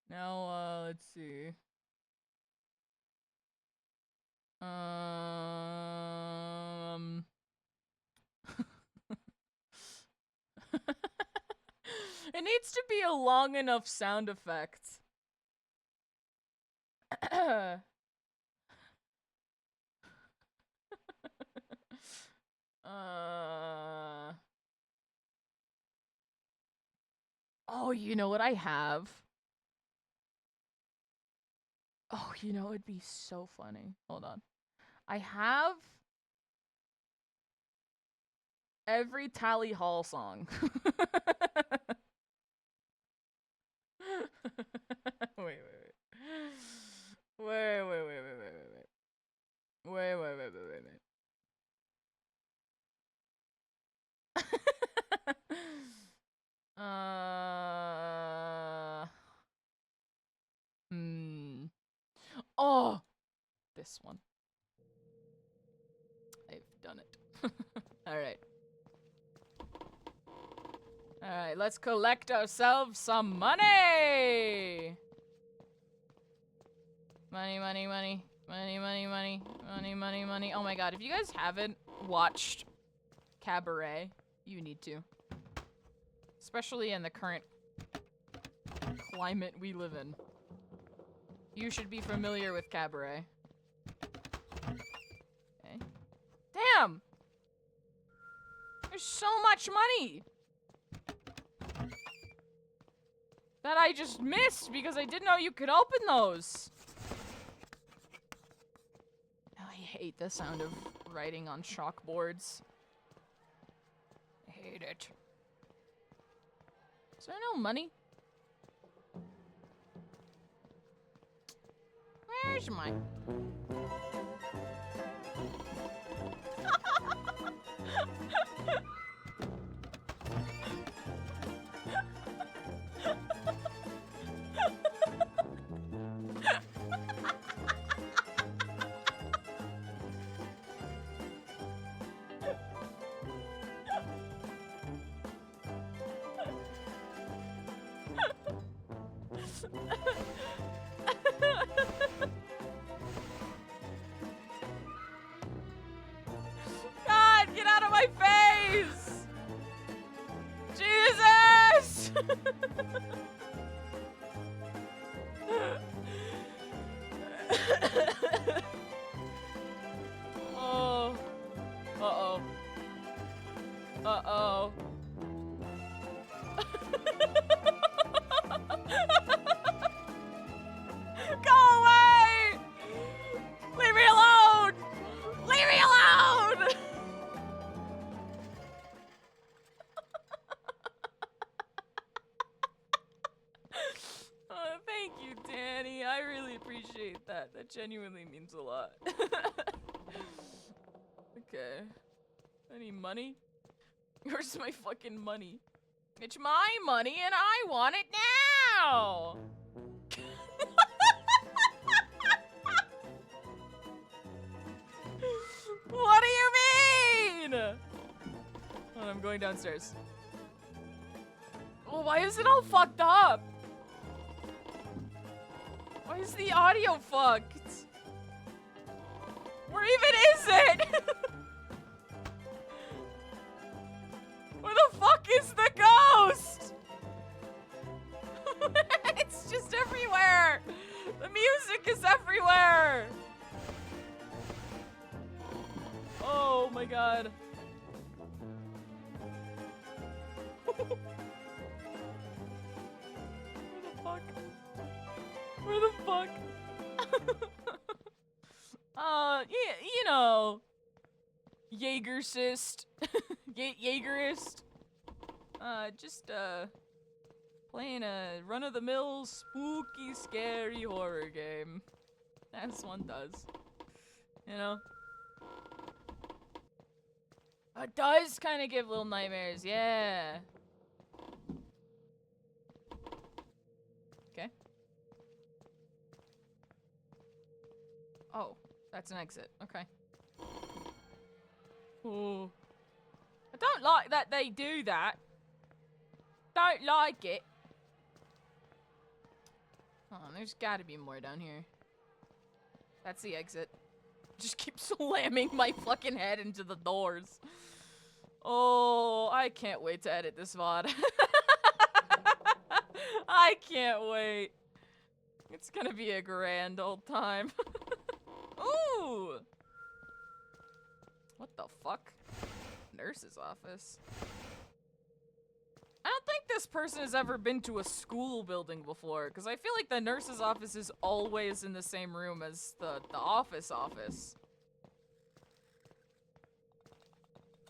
Now, let's see. It needs to be a long enough sound effect. Oh, you know what I have? Oh, you know, it'd be so funny. Hold on. I have every Tally Hall song. Wait. Oh, this one. I've done it. All right. All right, let's collect ourselves some money. Money. Oh my god, if you guys haven't watched Cabaret, you need to. Especially in the current climate we live in. You should be familiar with Cabaret. Okay. Damn! There's so much money! That I just missed because I didn't know you could open those. I hate the sound of writing on chalkboards. I hate it. Is there no money? Where's my... God, get out of my face! Jesus! Oh. Uh-oh. Uh-oh. Go away! Leave me alone! Leave me alone! Oh, thank you, Danny. I really appreciate that. That genuinely means a lot. Okay. Any money? Where's my fucking money? It's my money and I want it now! What do you mean? Oh, I'm going downstairs. Well, why is it all fucked up? Why is the audio fucked? Where even is it? Where the fuck is the ghost? It's just everywhere. The music is everywhere. Oh my god. Where the fuck? Where the fuck? you know, Jaegersist, Jaegerist. Just playing a run-of-the-mill, spooky, scary horror game, as one does. You know. It does kind of give little nightmares, yeah. Okay. Oh, that's an exit. Okay. Oh. I don't like that they do that. Don't like it. Oh, there's gotta be more down here. That's the exit. Just keep slamming my fucking head into the doors. Oh, I can't wait to edit this VOD. I can't wait. It's gonna be a grand old time. Ooh! What the fuck? Nurse's office. I don't think this person has ever been to a school building before, because I feel like the nurse's office is always in the same room as the office.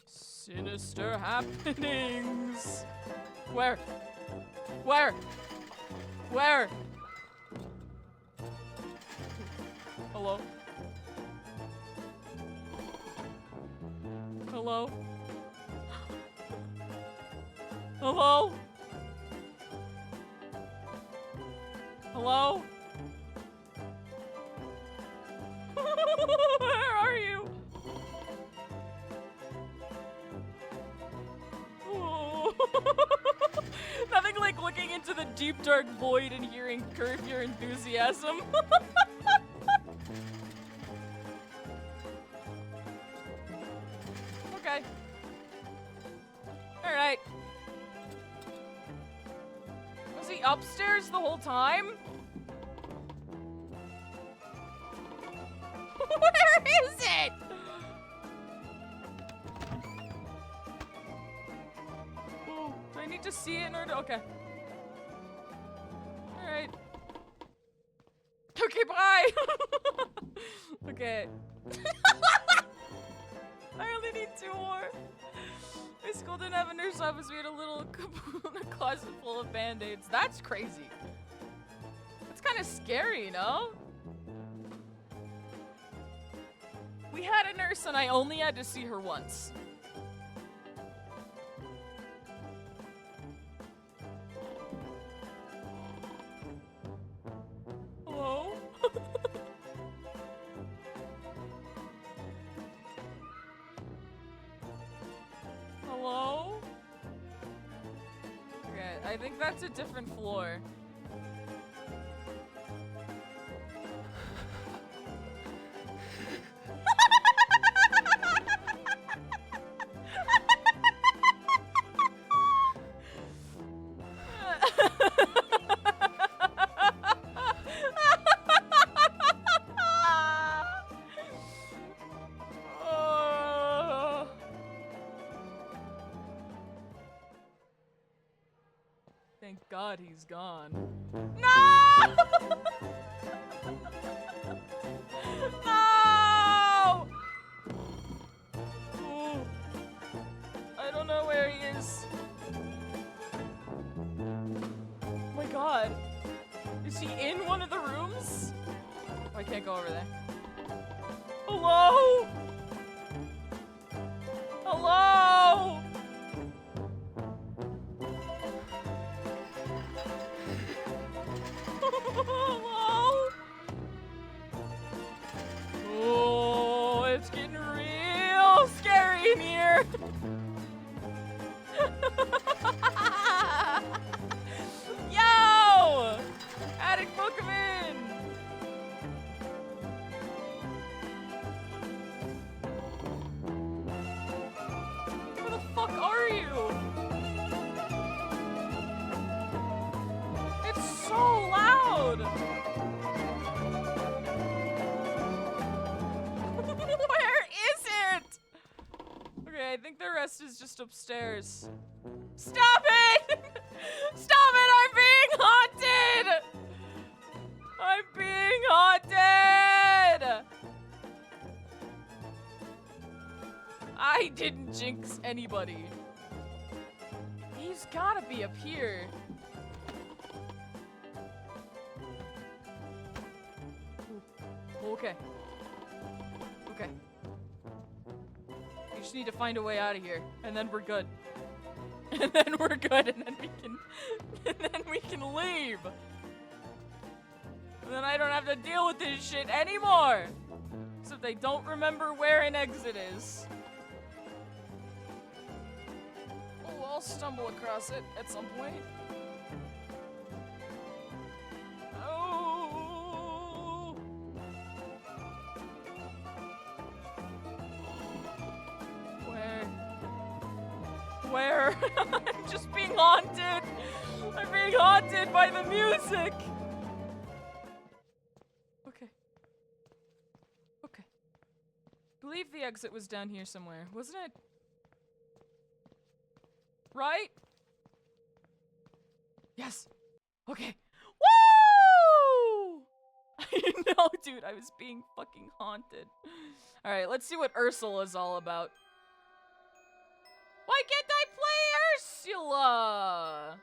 Sinister happenings. Where? Where? Where? Hello? Hello? Hello? Hello? Where are you? Oh. Nothing like looking into the deep dark void and hearing Curb Your Enthusiasm. Okay. Alright. Was he upstairs the whole time? Where is it? Oh, do I need to see it in order to— okay. Alright. Okay, bye! Okay. I only need 2 more. My school didn't have a nurse office. We had a little closet full of band-aids. That's crazy. That's kind of scary, no? We had a nurse and I only had to see her once. Hello? Hello? Okay, I think that's a different floor. Thank God he's gone. No! No! Ooh. I don't know where he is. Oh my God. Is he in one of the rooms? Oh, I can't go over there. Hello? Hello? Hello? Oh, it's getting real scary in here. Yo! Attic, welcome in. Where the fuck are you? It's so loud. Where is it? Okay, I think the rest is just upstairs. Stop it! Stop it! I'm being haunted! I'm being haunted! I didn't jinx anybody. He's gotta be up here. Okay. Okay. We just need to find a way out of here, and then we're good. And then we're good, and then we can leave. And then I don't have to deal with this shit anymore. So they don't remember where an exit is. Oh, I'll stumble across it at some point. Oh. Where? I'm just being haunted. I'm being haunted by the music. Okay. Okay. I believe the exit was down here somewhere, wasn't it? Right? Yes. Okay. Woo! No, dude, I was being fucking haunted. Alright, let's see what Ursula is all about. Why can't I play Ursula?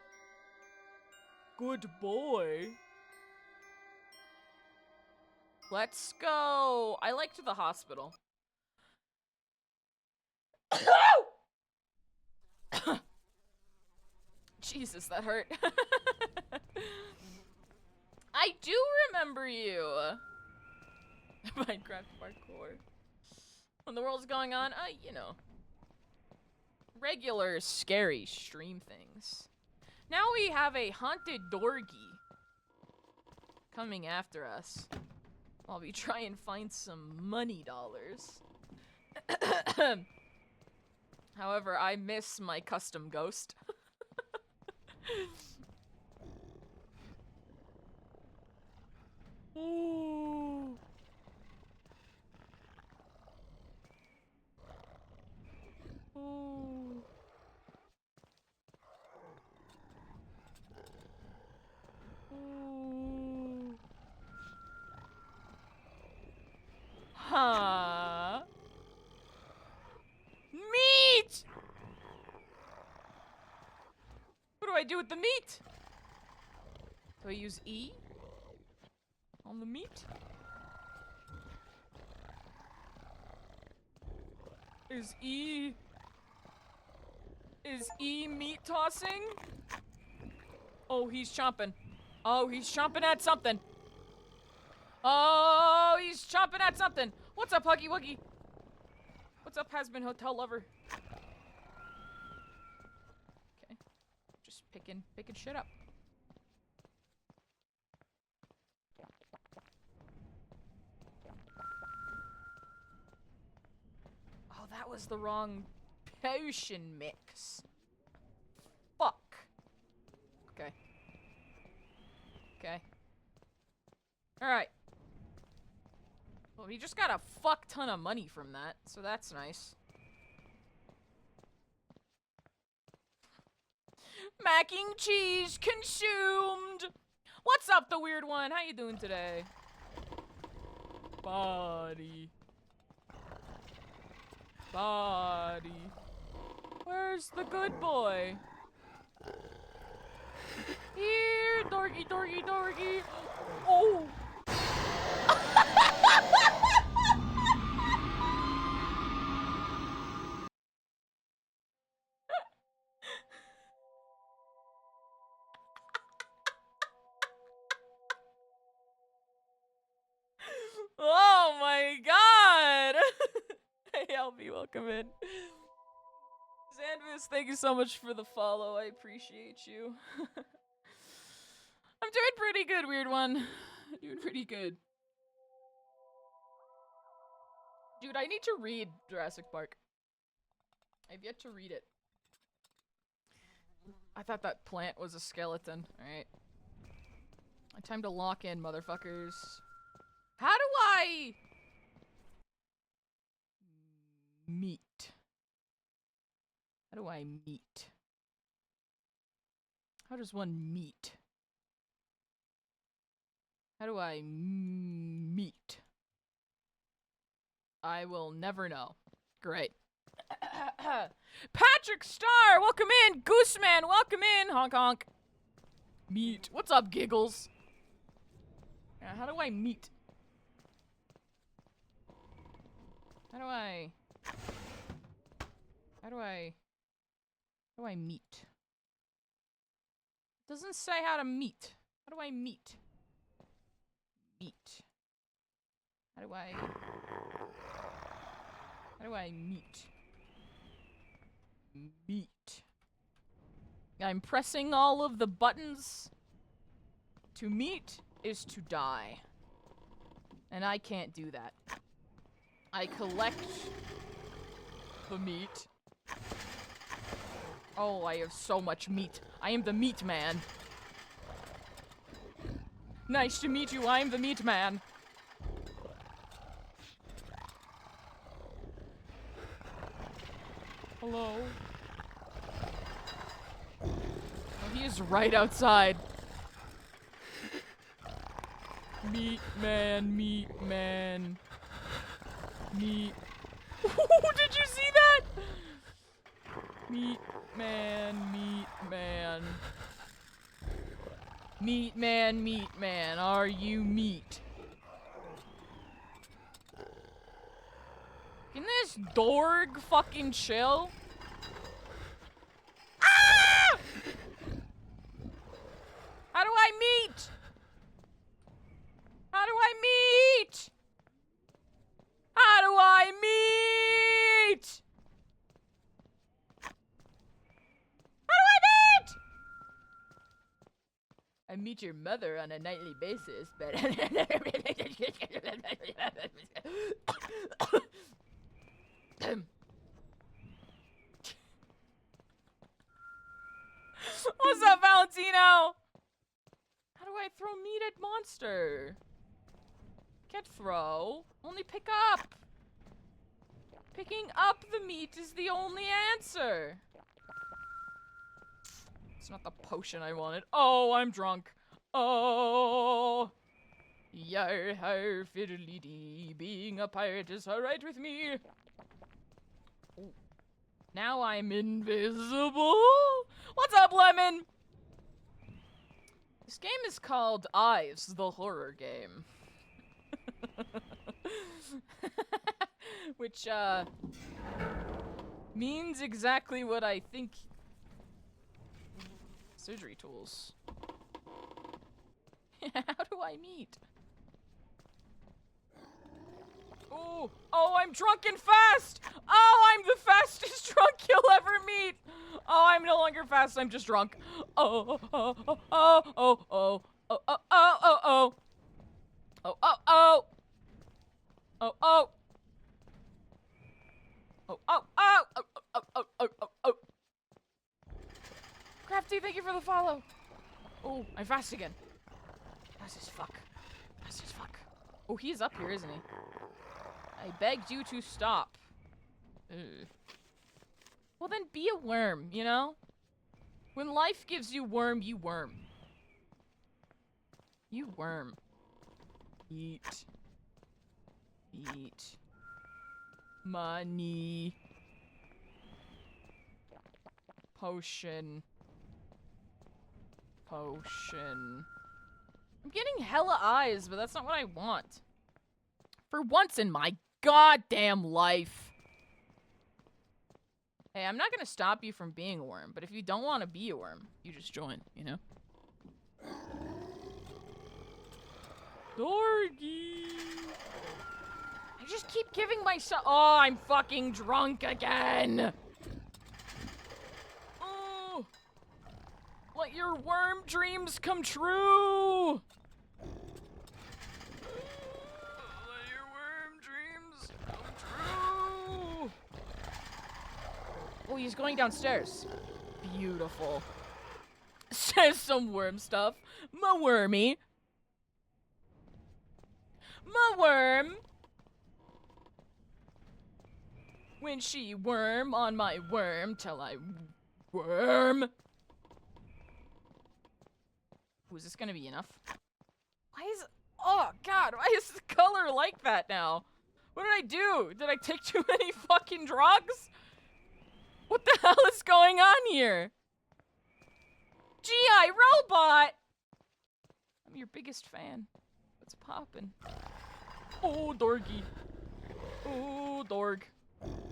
Good boy. Let's go. I liked the hospital. Jesus, that hurt. I do remember you. Minecraft parkour. When the world's going on, you know. Regular scary stream things. Now we have a haunted dorgy coming after us while we try and find some money dollars. However, I miss my custom ghost. Ooh. Ooh. Ooh. Huh? Meat! What do I do with the meat? Do I use E on the meat? Is E meat tossing? Oh, he's chomping. Oh, he's chomping at something. Oh, he's chomping at something. What's up, Huggy Wuggy? What's up, Hasbin Hotel Lover? Okay. Just picking shit up. Oh, that was the wrong potion mix. Fuck. Okay. Okay. Alright. Well, he just got a fuck ton of money from that, so that's nice. Mac and cheese consumed! What's up, the weird one? How you doing today? Body. Body. Where's the good boy? Here, dorgy, dorgy, dorgy. Oh! Oh my god! Hey, Albie, welcome in. Xanvis, thank you so much for the follow. I appreciate you. I'm doing pretty good, weird one. Doing pretty good. Dude, I need to read Jurassic Park. I've yet to read it. I thought that plant was a skeleton. Alright. Time to lock in, motherfuckers. How do I... meet? How do I meet? How does one meet? How do I meet? I will never know. Great. Patrick Starr, welcome in. Gooseman, welcome in. Honk honk. Meat. What's up, Giggles? How do I meet? How do I meet? Doesn't say how to meet. How do I meet? Meet. How do I meet? Meet. I'm pressing all of the buttons. To meet is to die. And I can't do that. I collect the meat. Oh, I have so much meat. I am the meat man. Nice to meet you, I am the meat man. Hello? Oh, he is right outside. Meat man, meat man. Meat. Did you see that? Meat man, meat man. Meat man, meat man. Are you meat? Can this dorg fucking chill? Ah! How do I meet? How do I meet? How do I meet? How do I meet? I meet your mother on a nightly basis, but what's up, Valentino? How do I throw meat at monster? Can't throw. Only pick up. Picking up the meat is the only answer. It's not the potion I wanted. Oh, I'm drunk. Oh. Yar har fiddly dee. Being a pirate is alright with me. Ooh. Now I'm invisible. What's up, Lemon? This game is called Eyes, the horror game. Which, means exactly what I think. Surgery tools. How do I meet? Oh, I'm drunk and fast! Oh, I'm the fastest drunk you'll ever meet! Oh, I'm no longer fast, I'm just drunk. Oh. Oh. Crafty, thank you for the follow. Oh, I'm fast again. Fast as fuck. Fast as fuck. Oh, he's up here, isn't he? I begged you to stop. Ugh. Well, then be a worm, you know? When life gives you worm, you worm. You worm. Eat. Eat. Money. Potion. Potion. I'm getting hella eyes, but that's not what I want. For once in my goddamn life. Hey, I'm not gonna stop you from being a worm, but if you don't want to be a worm, you just join, you know? Dorgy. I just keep giving myself. Oh, I'm fucking drunk again. Oh, let your worm dreams come true. Let your worm dreams come true. Oh, he's going downstairs. Beautiful. Says some worm stuff. Ma wormy. Ma worm. When she worm on my worm till I worm. Ooh, is this gonna be enough? Why is, oh god, why is the color like that now? What did I do? Did I take too many fucking drugs? What the hell is going on here? G.I. Robot! I'm your biggest fan. What's poppin'? Oh, Dorgy. Oh, Dorg.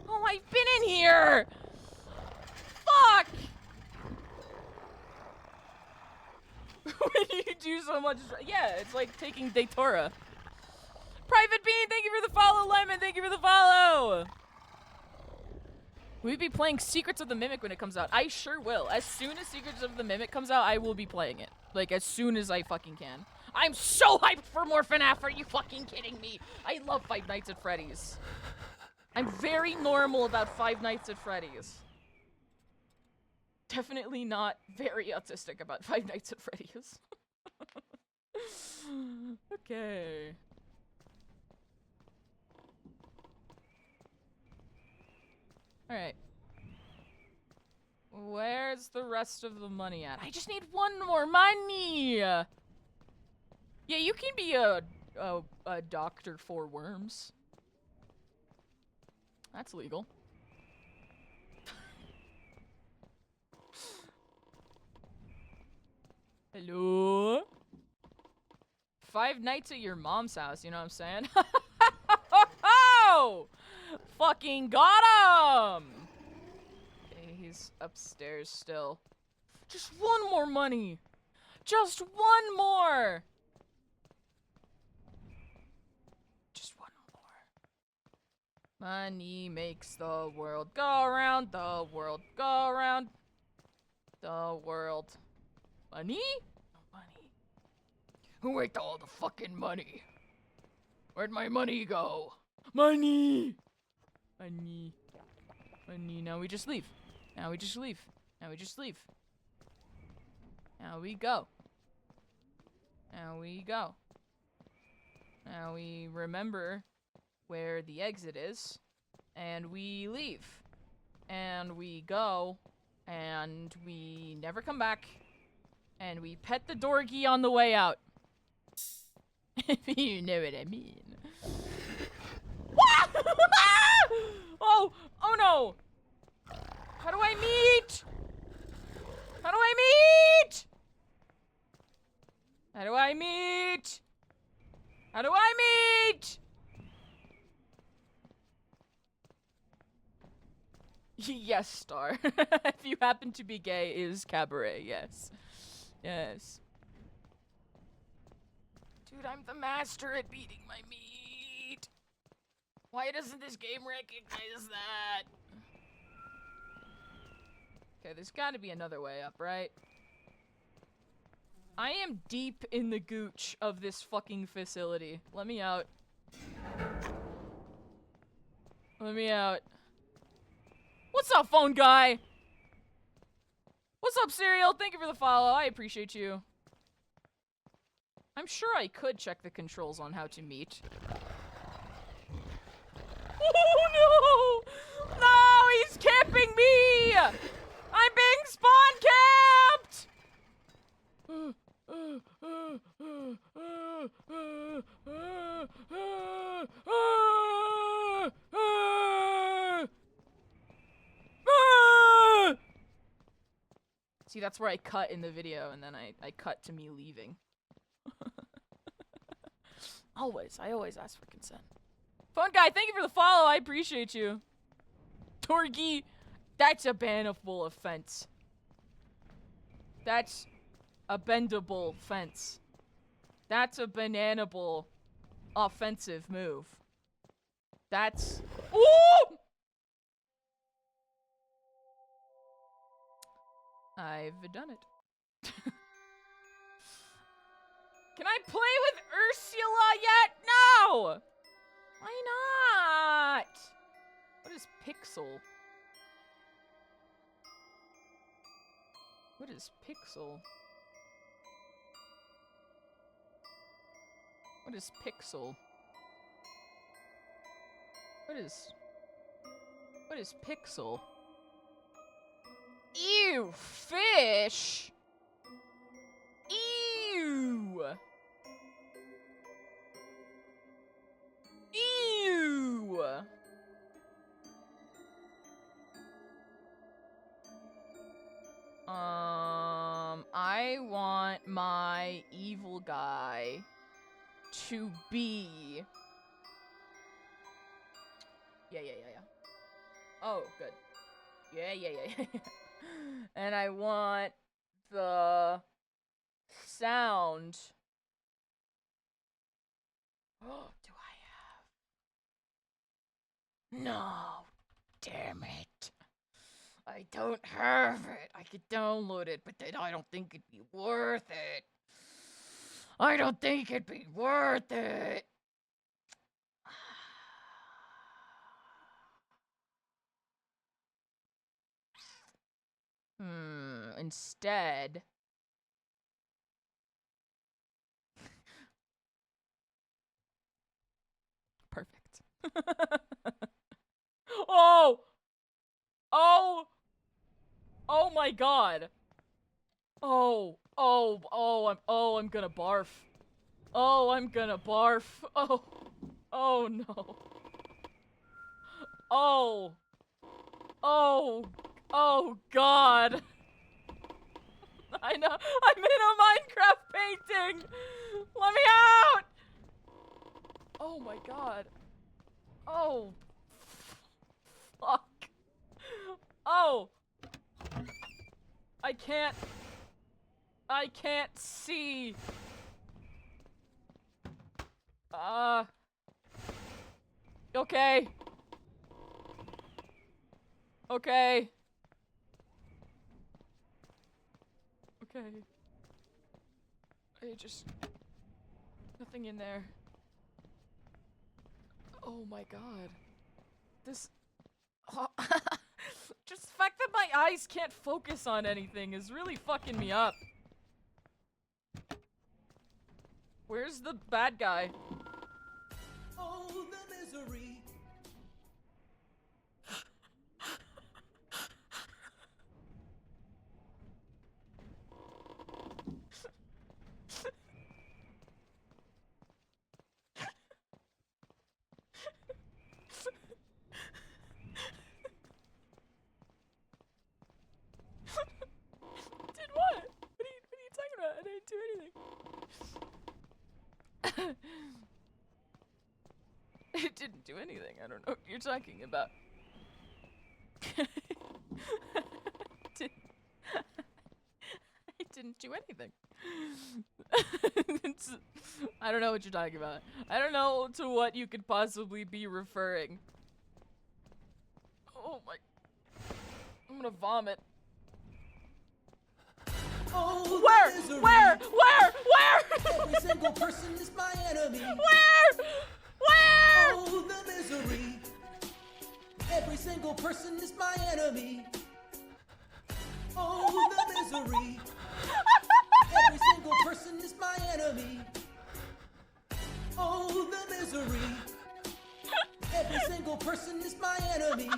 Oh, I've been in here! Fuck! When you do so much... Yeah, it's like taking Datora. Private Bean, thank you for the follow. Lemon, thank you for the follow. Will we be playing Secrets of the Mimic when it comes out? I sure will. As soon as Secrets of the Mimic comes out, I will be playing it. Like, as soon as I fucking can. I'm so hyped for more FNAF. Are you fucking kidding me? I love Five Nights at Freddy's. I'm very normal about Five Nights at Freddy's. Definitely not very autistic about Five Nights at Freddy's. Okay. Alright. Where's the rest of the money at? I just need one more money! Yeah, you can be a doctor for worms. That's legal. Hello? 5 nights at your mom's house, you know what I'm saying? Oh! Fucking got him! Okay, he's upstairs still. Just one more money! Just one more! Just one more. Money makes the world go around, the world go around. The world. Money? No money. Who ate all the fucking money? Where'd my money go? Money! Money. Money. Now we just leave. Now we just leave. Now we just leave. Now we go. Now we go. Now we remember where the exit is. And we leave. And we go. And we never come back. And we pet the Dorgy on the way out. If you know what I mean. Oh! Oh no! How do I meet? How do I meet? How do I meet? How do I meet? Yes, Star. If you happen to be gay, is Cabaret, yes. Yes. Dude, I'm the master at beating my meat. Why doesn't this game recognize that? Okay, there's gotta be another way up, right? I am deep in the gooch of this fucking facility. Let me out. Let me out. What's up, phone guy? What's up, Serial? Thank you for the follow. I appreciate you. I'm sure I could check the controls on how to meet. Oh no! No, he's camping me! I'm being spawn camped! See, that's where I cut in the video, and then I cut to me leaving. I always ask for consent. Phone guy, thank you for the follow. I appreciate you. Torgy, that's a bannable offense. That's a bendable fence. That's a bananable offensive move. That's... Ooh! I've done it. Can I play with Ursula yet? No! Why not? What is Pixel? What is Pixel? What is Pixel? What is Pixel? Ew, fish! Ew! Ew! I want my evil guy to be... Yeah. Oh, good. Yeah. And I want the sound... Oh, do I have... No, damn it. I don't have it. I could download it, but then I don't think it'd be worth it. I don't think it'd be worth it. Instead... Perfect. Oh! Oh my god. I'm gonna barf. Oh, I'm gonna barf. Oh no. Oh god. I know. I'm in a Minecraft painting. Let me out. Oh my god. Oh. Fuck. Oh. I can't see. Okay. Okay. Nothing in there. Oh my god. This... Just the fact that my eyes can't focus on anything is really fucking me up. Where's the bad guy? Oh, the misery. Did what? What are you talking about? I didn't do anything. It didn't do anything. I don't know what you're talking about. I didn't do anything. I don't know what you're talking about. I don't know to what you could possibly be referring. Oh my... I'm gonna vomit. Oh, Where? the misery. Where? Every single person is my enemy. Where? Oh, the misery. Every single person is my enemy. Oh, the misery. Every single person is my enemy. Oh, the misery. Every single person is my enemy.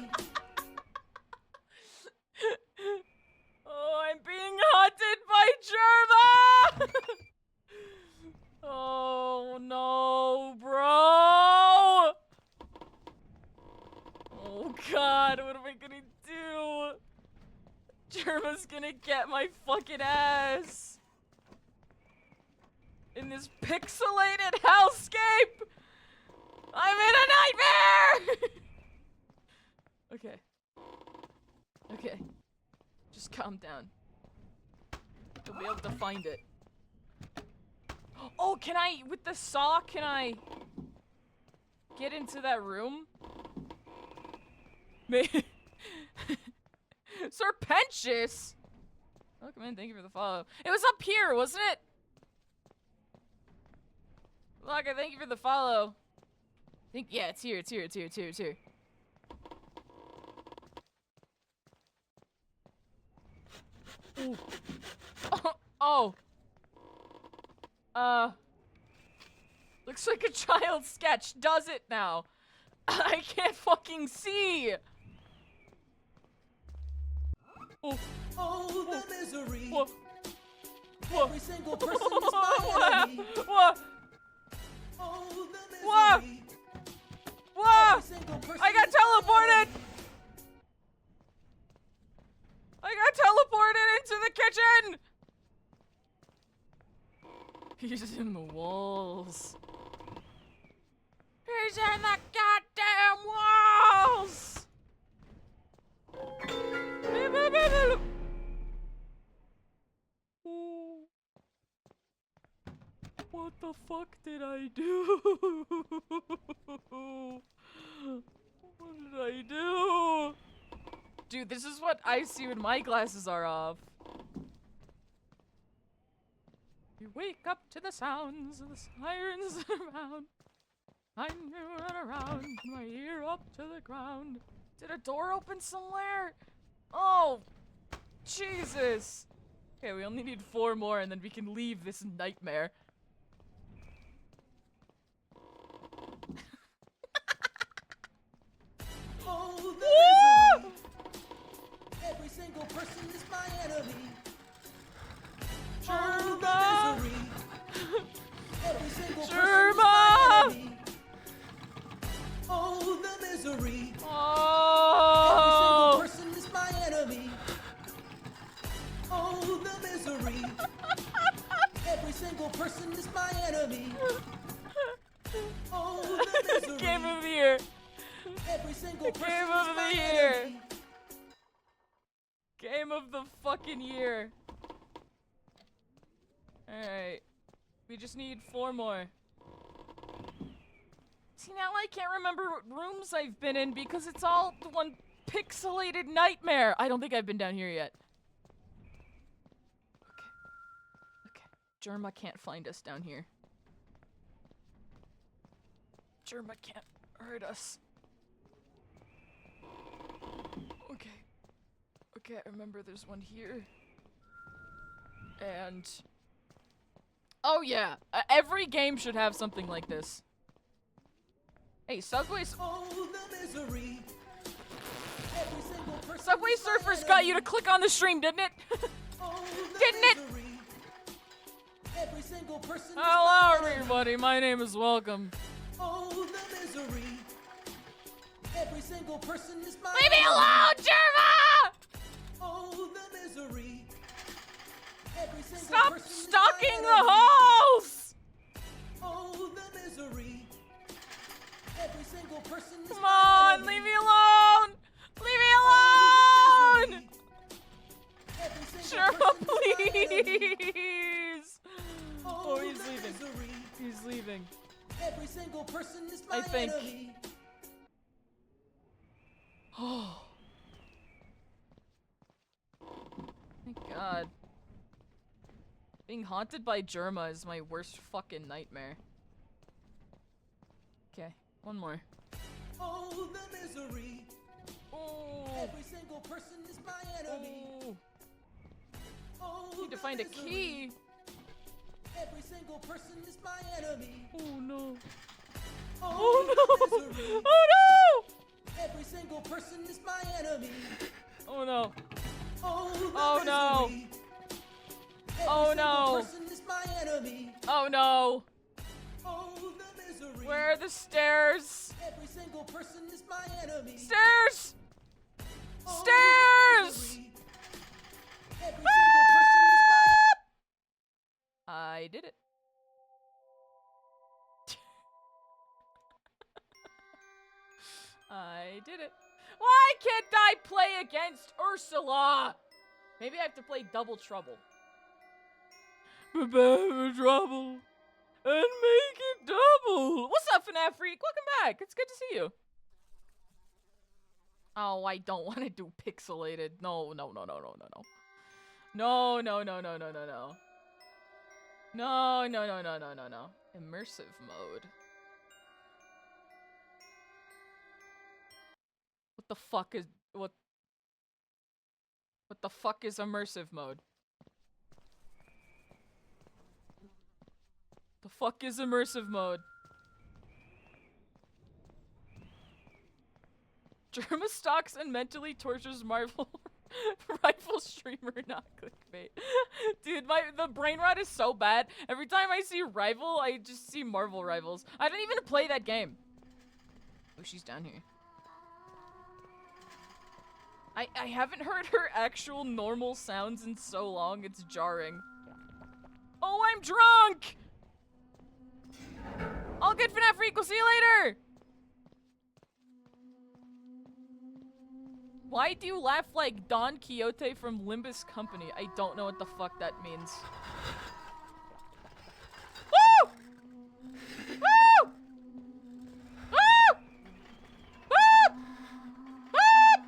Oh, I'm being haunted by Jerma! Oh no, bro! Oh god, what am I gonna do? Jerma's gonna get my fucking ass! In this pixelated hellscape! I'm in a nightmare! Okay. Just calm down. You'll be able to find it. Oh, can I, with the saw, can I get into that room? Serpentious! Welcome in, thank you for the follow. It was up here, wasn't it? Laka, thank you for the follow. Yeah, it's here. Ooh. Oh. Looks like a child sketch, does it now? I can't fucking see. Oh. Oh, the misery. What? Every single person is my enemy. What? Oh, the misery. What? What? Every single person I got is my teleported. enemy. I got teleported into the kitchen! He's in the walls. He's in the goddamn walls! What the fuck did I do? What did I do? Dude, this is what I see when my glasses are off. You wake up to the sounds of the sirens around. I'm run around, my ear up to the ground. Did a door open somewhere? Oh, Jesus. Okay, we only need 4 more and then we can leave this nightmare. Oh, the misery. Every single person is my enemy. Oh, the misery. Every single person is my enemy. Oh, the misery. Oh. Every single person is my enemy. Oh, the misery. Every single person is my enemy. Oh, the misery. Game of the year. Every single person Game is of the my year. enemy. Game of the fucking year. Alright. We just need 4 more. See, now I can't remember what rooms I've been in because it's all the one pixelated nightmare. I don't think I've been down here yet. Okay. Germa can't find us down here. Germa can't hurt us. Okay, I remember there's one here. And... oh yeah, every game should have something like this. Hey, Subway Oh, the misery. Every single person Subway is my Surfers got you to enemy. click on the stream, didn't it? Oh, the Didn't it? misery. Every single person is Hello my enemy. everybody, my name is Welcome. Oh, the misery. Every single person is my Leave me enemy. alone, Germa! Oh, the misery. Every single Stop person is stalking my the enemy. halls! Oh, the misery. Every single person is Come my on, enemy. leave me alone! Leave me Oh, the alone! misery. Every single Germa, person is my enemy. please! Oh, Oh, he's the leaving. misery. He's leaving. Every single person is my I think. enemy. Oh. Thank God. Being haunted by Germa is my worst fucking nightmare. Okay, one more. Oh, the misery. Oh. Every single person is my enemy. Oh. Oh, Need to the find a misery. key. Every single person is my enemy. Oh no. Oh, Oh the no. misery. Oh no. Every single person is my enemy. Oh no. Oh, the Oh, no. misery. Every Oh, single no. person is my enemy. Oh no. Oh, the misery. Where are the stairs? Every single person is my enemy. Stairs! Oh, Stairs! the misery. Every single person is my I did it. I did it. Why can't I play against Ursula? Maybe I have to play Double Trouble. Prepare for trouble and make it double. What's up, FNAF Freak? Welcome back. It's good to see you. Oh, I don't want to do pixelated. No. No. Immersive mode. What the fuck is what the fuck is immersive mode? The fuck is immersive mode? Germa stalks and mentally tortures Marvel rifle streamer, not clickbait. Dude, the brain rot is so bad. Every time I see Rival, I just see Marvel Rivals. I didn't even play that game. Oh, she's down here. I haven't heard her actual normal sounds in so long, it's jarring. Oh, I'm drunk! All good, FNAF Freak, we'll see you later! Why do you laugh like Don Quixote from Limbus Company? I don't know what the fuck that means. Woo! Woo! Woo! Woo! Woo!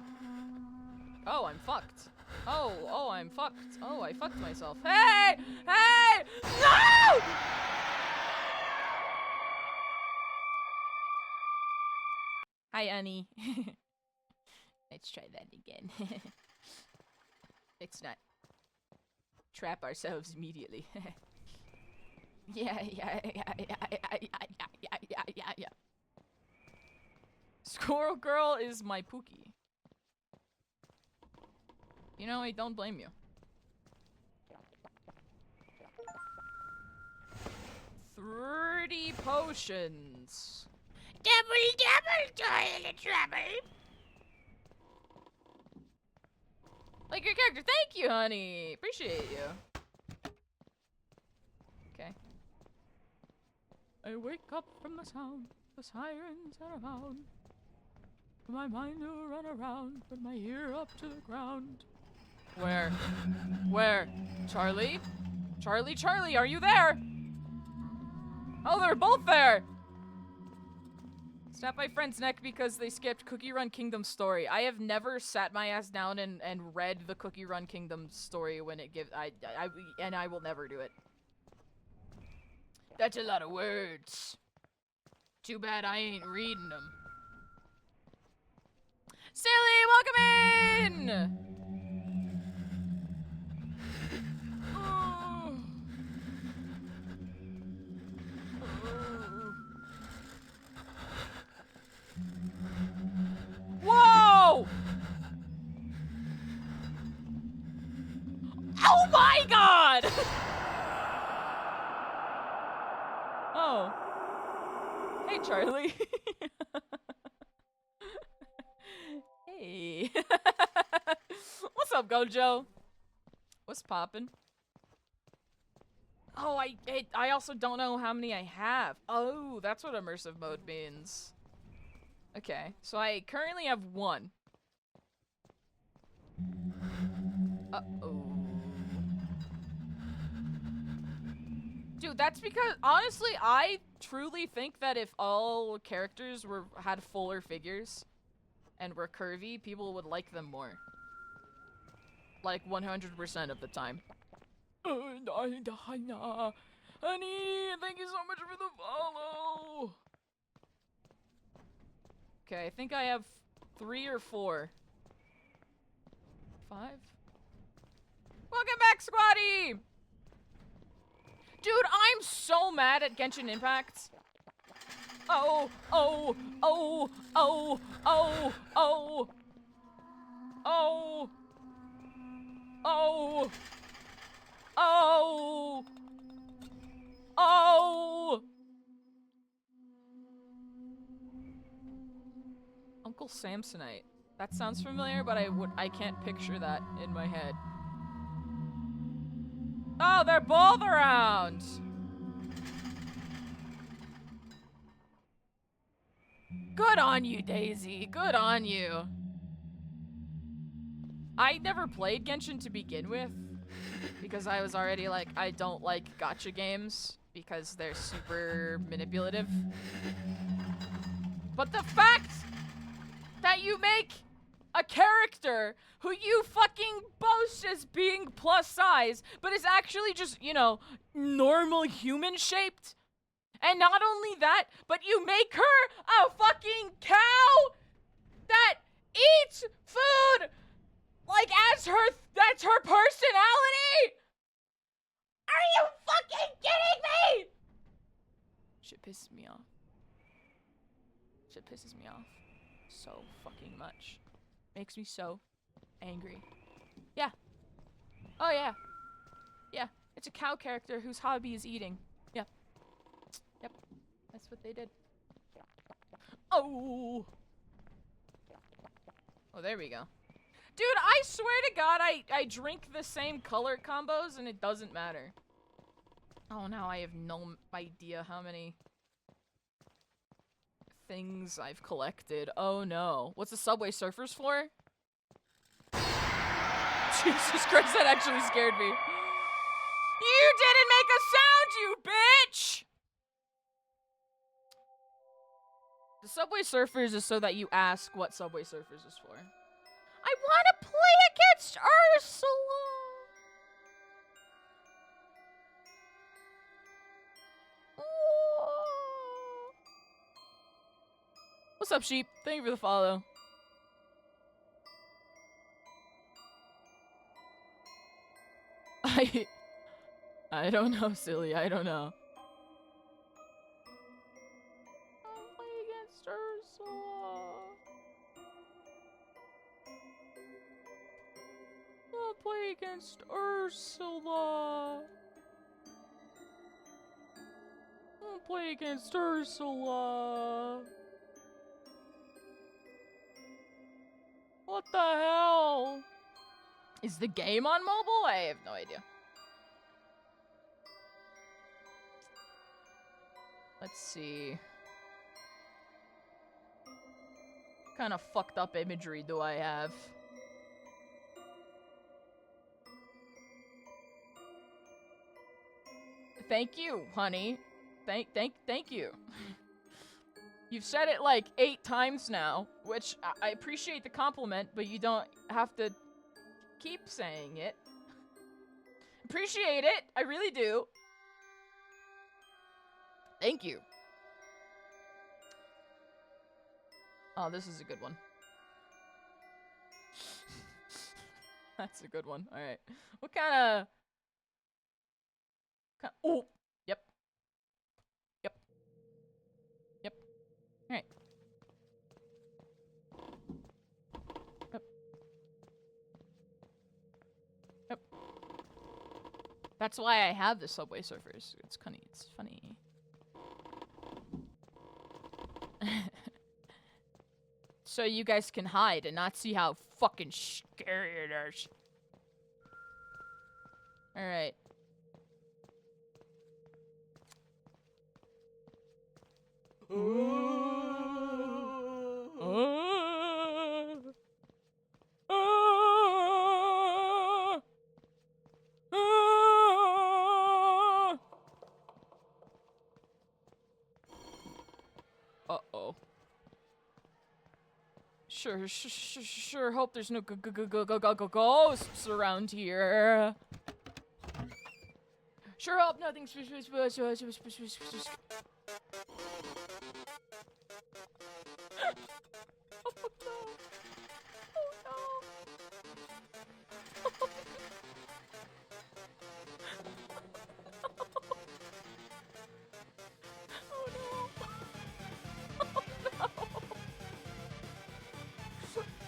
Oh, I'm fucked. Oh, I'm fucked. Oh, I fucked myself. Hey! Hey! No! Hi, Annie. Let's try that again. Let's not trap ourselves immediately. Yeah. Squirrel Girl is my Pookie. You know, I don't blame you. 30 potions. Double toilet trouble. Like your character, thank you, honey. Appreciate you. Okay. I wake up from the sound, the sirens are around. My mind to run around, put my ear up to the ground. Where? Where? Charlie? Charlie, are you there? Oh, they're both there! Snap my friend's neck because they skipped Cookie Run Kingdom story. I have never sat my ass down and read the Cookie Run Kingdom story when it gives. And I will never do it. That's a lot of words. Too bad I ain't reading them. Silly, welcome in! Whoa! Oh my god! Oh. Hey, Charlie. Hey. What's up, Gojo? What's poppin'? Oh, I also don't know how many I have. Oh, that's what immersive mode means. Okay, so I currently have 1. Uh-oh. Dude, that's because, honestly, I truly think that if all characters had fuller figures and were curvy, people would like them more. Like, 100% of the time. Honey, thank you so much for the follow! Okay, I think I have 3 or 4. 5? Welcome back, Squatty! Dude, I'm so mad at Genshin Impact. Oh. Uncle Samsonite. That sounds familiar, but I can't picture that in my head. Oh, they're both around! Good on you, Daisy. Good on you. I never played Genshin to begin with, because I was already like, I don't like gacha games, because they're super manipulative. But the fact that you make a character who you fucking boast as being plus size, but is actually just, you know, normal human shaped. And not only that, but you make her a fucking cow that eats food like that's her personality? Are you fucking kidding me? Shit pisses me off. Shit pisses me off so fucking much. Makes me so angry. Yeah. Oh yeah. Yeah. It's a cow character whose hobby is eating. Yeah. Yep. That's what they did. Oh. Oh, there we go. Dude, I swear to God, I drink the same color combos and it doesn't matter. Oh, now I have no idea how many things I've collected. Oh no. What's the Subway Surfers for? Jesus Christ, that actually scared me. You didn't make a sound, you bitch! The Subway Surfers is so that you ask what Subway Surfers is for. I want to play against Ursula! Ooh. What's up, sheep? Thank you for the follow. I don't know, silly. I don't know. I'll play against Ursula. I'll play against Ursula. I'll play against Ursula. What the hell? Is the game on mobile? I have no idea. Let's see. What kind of fucked up imagery do I have? Thank you, honey. Thank you. You've said it like 8 times now, which I appreciate the compliment, but you don't have to keep saying it. Appreciate it. I really do. Thank you. Oh, this is a good one. That's a good one. All right. What kind of... Oh, yep. Yep. Yep. All right. Yep. Yep. That's why I have the Subway Surfers. It's funny. It's funny. So you guys can hide and not see how fucking scary it is. Alright. Uh-oh. Sure hope there's no ghosts around here. Sure hope nothing's...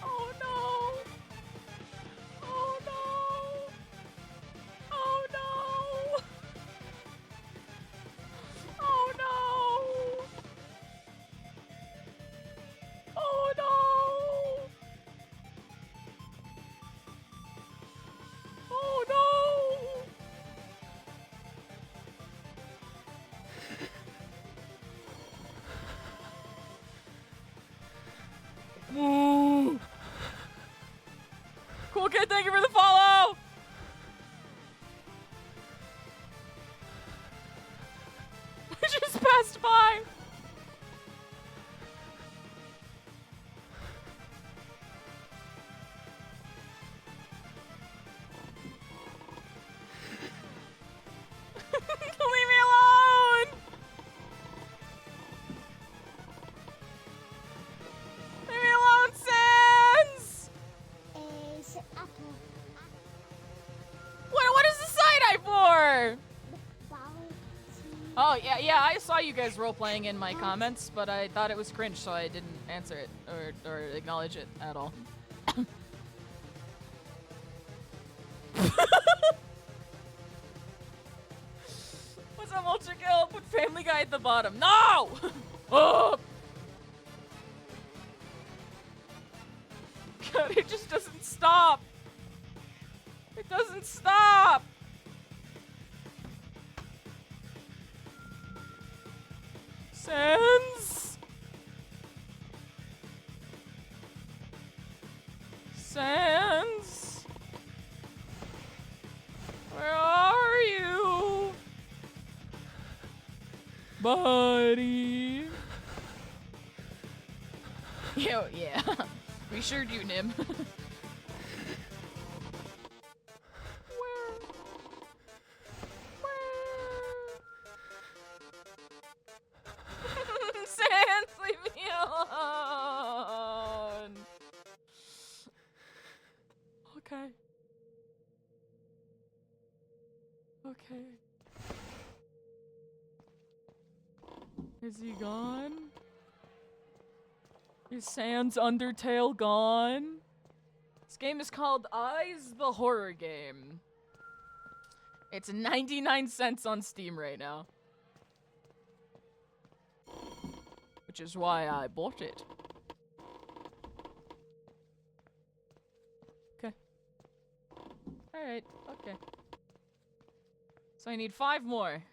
Oh no. Oh no. Oh no. Oh no. Oh no. Oh no. Oh no. Oh no. Oh no. Ooh. Cool kid, thank you for the follow. I just passed by. Leave me alone. Leave me alone, Sans. Is apple. What is the side eye for? Bouncy. Oh, yeah, I saw you guys role-playing in my comments, but I thought it was cringe, so I didn't answer it or acknowledge it at all. What's up, Ultra Kill? Put Family Guy at the bottom. No! Oh! God, it just doesn't stop. It doesn't stop. Sans. Sans. Where are you? Buddy. Yo, yeah. We sure do, Nim. Sans, leave me alone. Okay. Okay. Is he gone? Is Sans Undertale gone? This game is called Eyes the Horror Game. It's 99 cents on Steam right now. Which is why I bought it. Okay. Alright, okay. So I need 5 more.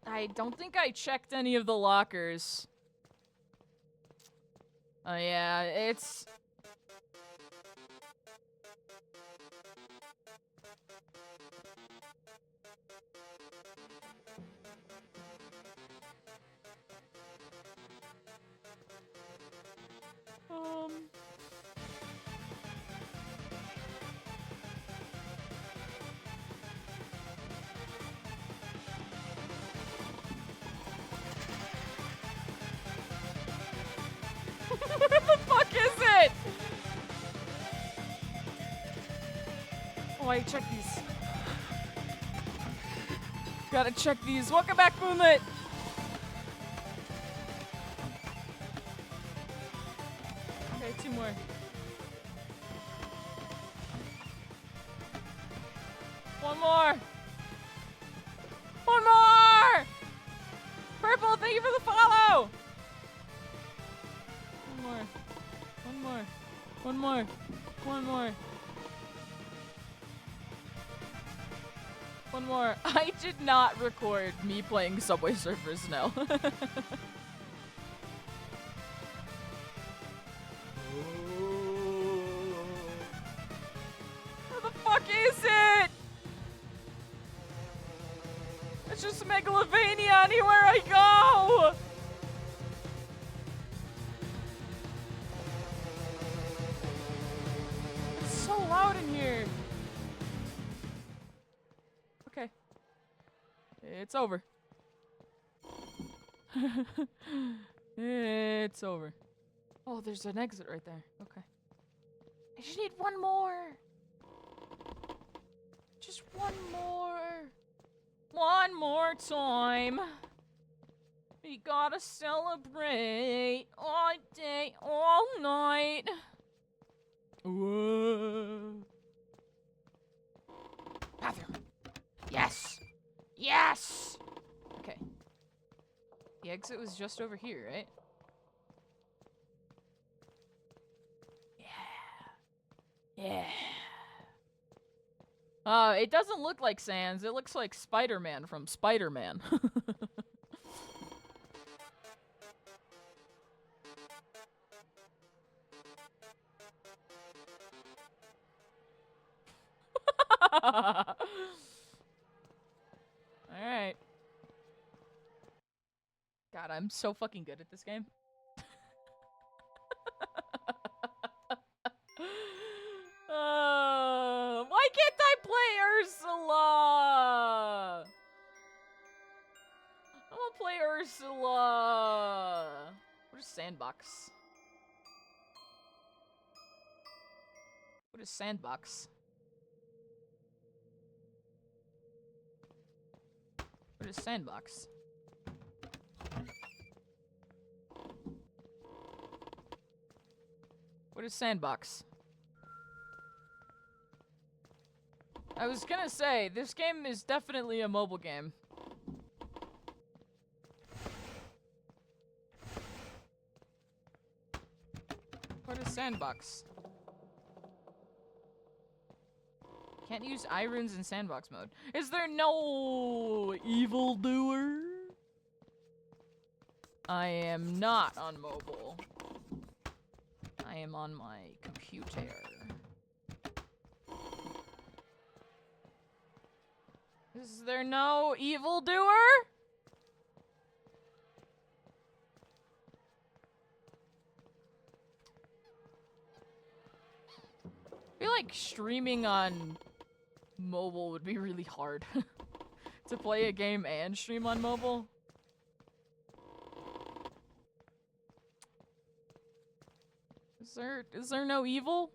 I don't think I checked any of the lockers. Oh yeah, it's... Where the fuck is it? Oh, I check these. Gotta check these. Welcome back, Moonlit. Okay, 2 more. One more. One more. Purple, thank you for the follow. One more. One more. One more. One more. One more. I did not record me playing Subway Surfers, no. Where the fuck is it? It's just Megalovania anywhere I go! It's so loud in here. Okay. It's over. It's over. Oh, there's an exit right there. Okay. I just need one more. Just one more. One more time. We gotta celebrate all day, all night. Whoa. Bathroom. Yes! Yes! Okay. The exit was just over here, right? Yeah. Yeah. It doesn't look like Sans. It looks like Spider-Man from Spider-Man. Alright. God, I'm so fucking good at this game. Why can't I play Ursula? I wanna play Ursula. What is Sandbox? What is Sandbox? What is Sandbox? What is Sandbox? I was gonna say, this game is definitely a mobile game. What is Sandbox? Can't use eye runes in sandbox mode. Is there no evildoer? I am not on mobile. I am on my computer. Is there no evildoer? I feel like streaming on mobile would be really hard. To play a game and stream on mobile. Is there no evil?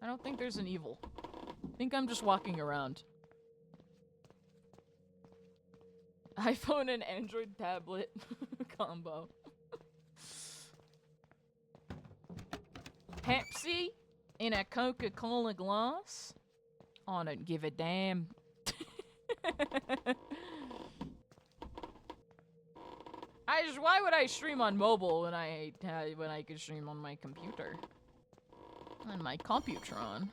I don't think there's an evil. I think I'm just walking around. iPhone and Android tablet combo. Pepsi in a Coca-Cola glass? Oh, I don't give a damn. Why would I stream on mobile when I could stream on my computer? On my Computron.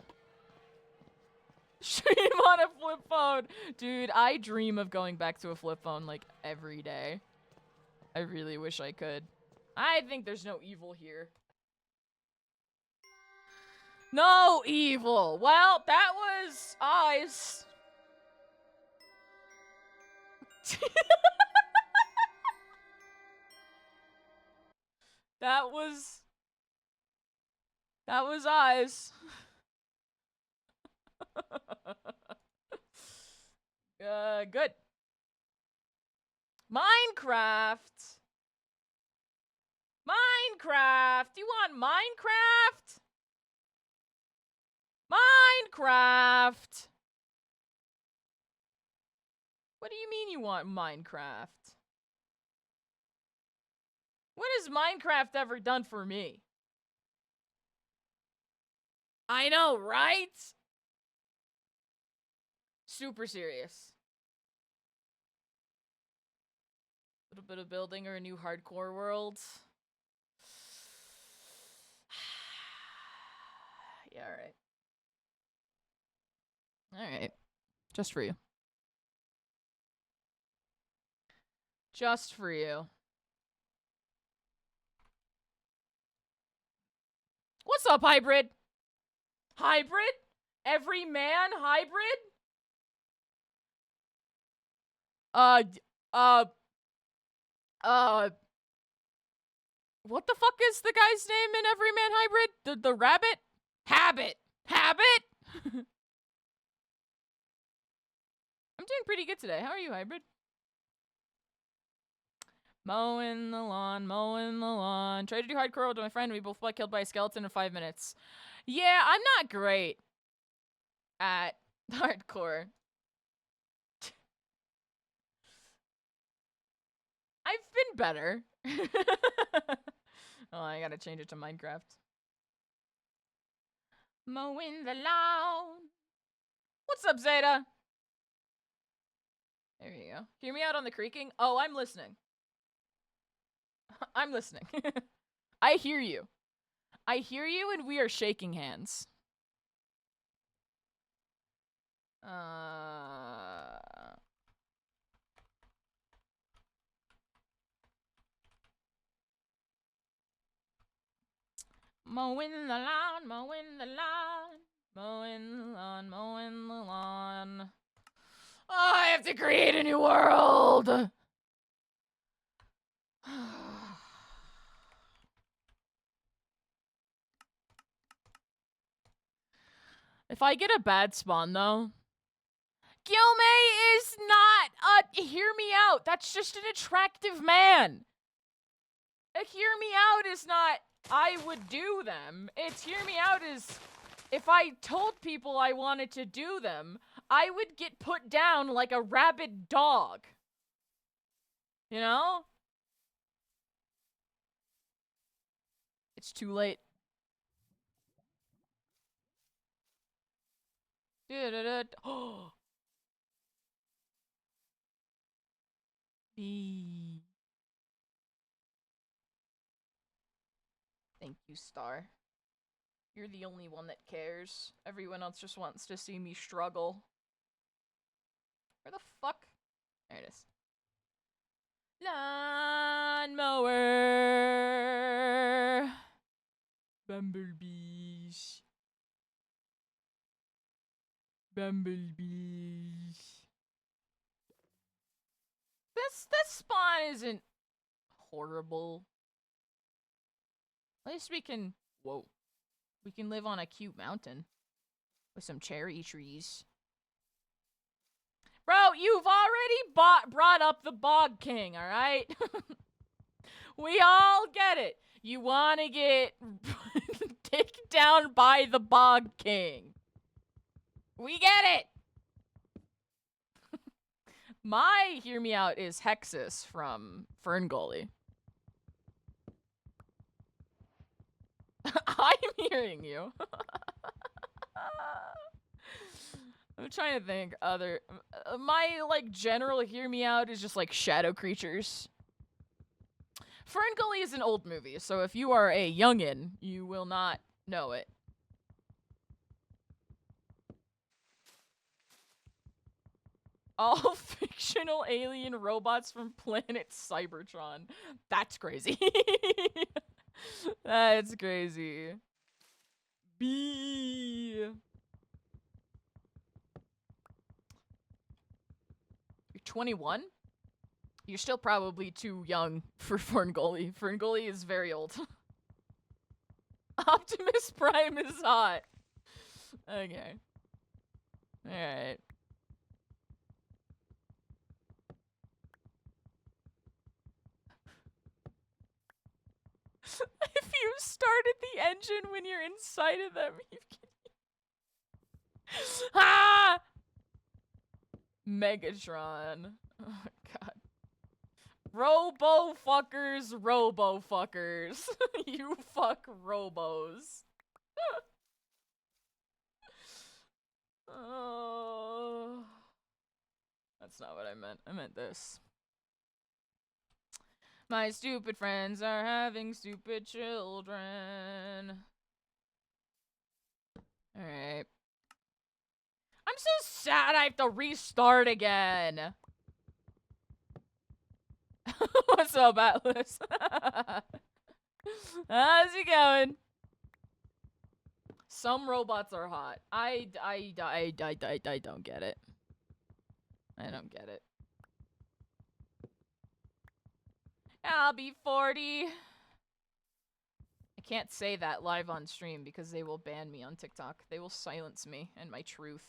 Stream on a flip phone! Dude, I dream of going back to a flip phone like every day. I really wish I could. I think there's no evil here. No evil! Well, that was eyes. That was eyes. Good. Minecraft. Minecraft. You want Minecraft? Minecraft. What do you mean you want Minecraft? What has Minecraft ever done for me? I know, right? Super serious. A little bit of building or a new hardcore world. Yeah, alright. Alright. Just for you. Just for you. What's up, hybrid? Hybrid? Every man hybrid? What the fuck is the guy's name in Every Man Hybrid? The rabbit? Habit. Habit? I'm doing pretty good today. How are you, hybrid? Mowing the lawn, mowing the lawn. Tried to do hardcore with my friend. We both got killed by a skeleton in 5 minutes. Yeah, I'm not great at hardcore. I've been better. Oh, I gotta change it to Minecraft. Mowing the lawn. What's up, Zeta? There you go. Hear me out on the creaking? Oh, I'm listening. I'm listening. I hear you. I hear you, and we are shaking hands. Mowing the lawn, mowing the lawn, mowing the lawn, mowing the lawn. Oh, I have to create a new world! If I get a bad spawn, though... Gilmay is not hear me out. That's just an attractive man. Hear me out is not, I would do them. It's hear me out is, if I told people I wanted to do them, I would get put down like a rabid dog. You know? It's too late. Oh. B. Thank you, Star. You're the only one that cares. Everyone else just wants to see me struggle. Where the fuck? There it is. Lawnmower. Bumblebees. Bumblebees. This spawn isn't horrible. At least we can... Whoa. We can live on a cute mountain. With some cherry trees. Bro, you've already brought up the Bog King, alright? We all get it. You want to get taken down by the Bog King. We get it. My hear me out is Hexus from Ferngully. I'm hearing you. I'm trying to think other... my, like, general hear me out is just, like, shadow creatures. Ferngully is an old movie, so if you are a youngin', you will not know it. All fictional alien robots from planet Cybertron. That's crazy. That's crazy. B. You're 21? You're still probably too young for Ferngully. Ferngully is very old. Optimus Prime is hot. Okay. Alright. If you started the engine when you're inside of them, you can... Ah! Megatron. Oh, God. Robo-fuckers, robo-fuckers. You fuck robos. Oh. That's not what I meant. I meant this. My stupid friends are having stupid children. Alright. I'm so sad I have to restart again. What's up, Atlas? How's it going? Some robots are hot. I don't get it. I don't get it. I'll be 40. I can't say that live on stream because they will ban me on TikTok. They will silence me and my truth.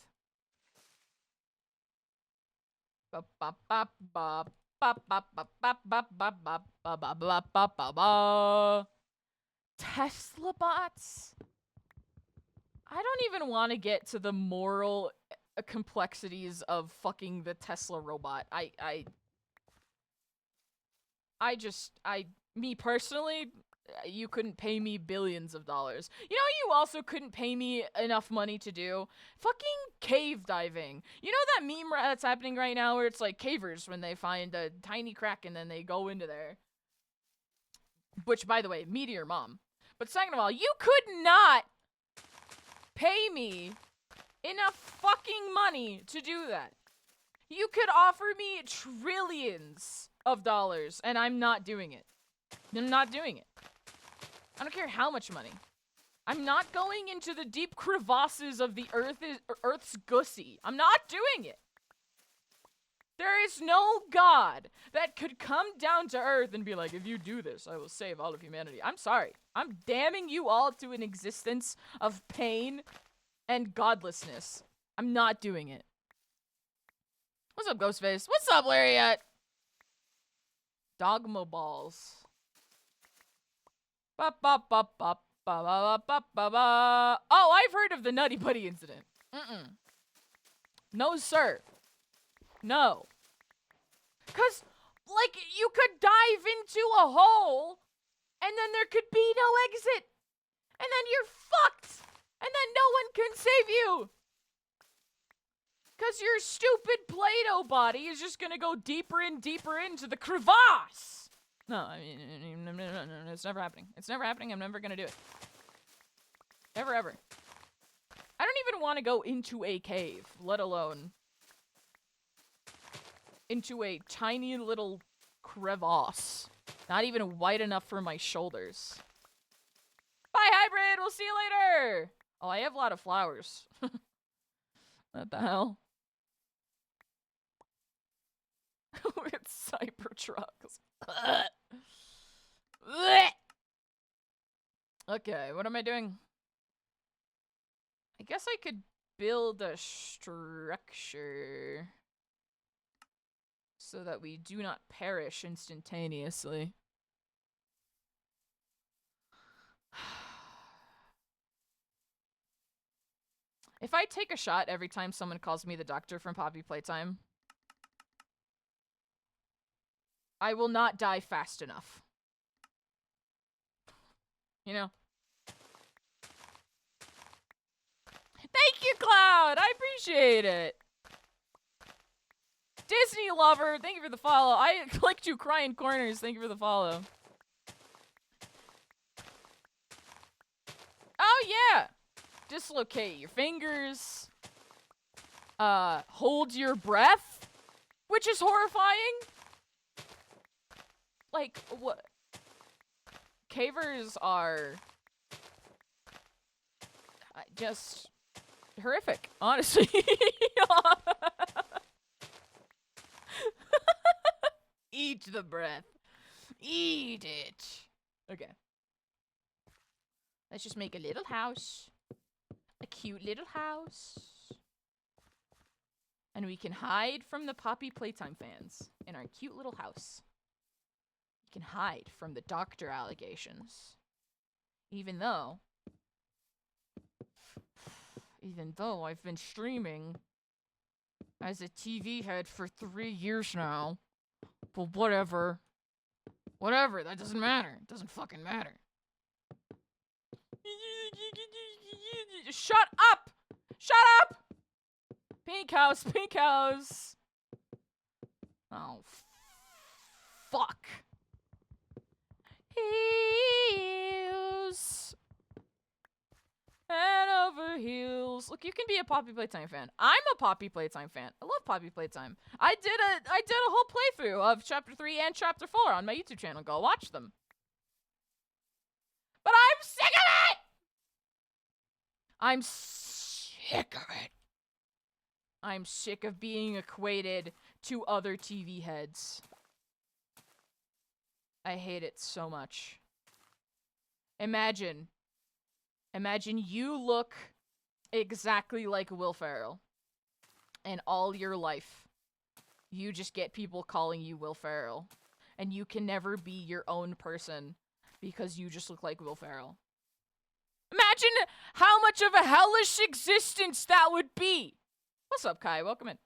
Tesla bots? I don't even want to get to the moral complexities of fucking the Tesla robot. Me personally, you couldn't pay me billions of dollars. You know you also couldn't pay me enough money to do? Fucking cave diving. You know that meme that's happening right now where it's like cavers when they find a tiny crack and then they go into there? Which, by the way, meteor mom. But second of all, you could not pay me enough fucking money to do that. You could offer me trillions of dollars, and I'm not doing it. I'm not doing it. I don't care how much money. I'm not going into the deep crevasses of the Earth's gussy. I'm not doing it. There is no God that could come down to Earth and be like, if you do this, I will save all of humanity. I'm sorry. I'm damning you all to an existence of pain and godlessness. I'm not doing it. What's up, Ghostface? What's up, Lariat? Dogma balls. Ba ba ba ba ba ba ba ba ba. Oh, I've heard of the Nutty Buddy incident. No, sir. No. Cause, like, you could dive into a hole, and then there could be no exit. And then you're fucked. And then no one can save you. Cause your stupid Play-Doh body is just gonna go deeper and deeper into the crevasse. No, I mean, no, it's never happening. It's never happening. I'm never gonna do it. Never ever. I don't even want to go into a cave, let alone into a tiny little crevasse. Not even wide enough for my shoulders. Bye, hybrid! We'll see you later! Oh, I have a lot of flowers. What the hell? It's Cybertrucks. Okay, what am I doing? I guess I could build a structure so that we do not perish instantaneously. If I take a shot every time someone calls me the doctor from Poppy Playtime, I will not die fast enough. You know? Thank you, Cloud! I appreciate it! Disney lover, thank you for the follow. I clicked you crying corners, thank you for the follow. Oh, yeah! Dislocate your fingers. Hold your breath, which is horrifying. Like, what? Cavers are just horrific, honestly. Eat the breath. Eat it. Okay. Let's just make a little house. A cute little house. And we can hide from the Poppy Playtime fans in our cute little house. We can hide from the doctor allegations. Even though I've been streaming as a TV head for 3 years now. But whatever. Whatever, that doesn't matter. It doesn't fucking matter. Shut up! Shut up! Pink house, pink house. Oh, fuck. Heels. Head over heels. Look, you can be a Poppy Playtime fan. I'm a Poppy Playtime fan. I love Poppy Playtime. I did a whole playthrough of Chapter 3 and Chapter 4 on my YouTube channel. Go watch them. But I'm sick of it! I'm sick of it. I'm sick of being equated to other TV heads. I hate it so much. Imagine you look exactly like Will Ferrell. And all your life, you just get people calling you Will Ferrell. And you can never be your own person because you just look like Will Ferrell. Imagine how much of a hellish existence that would be. What's up, Kai? Welcome in.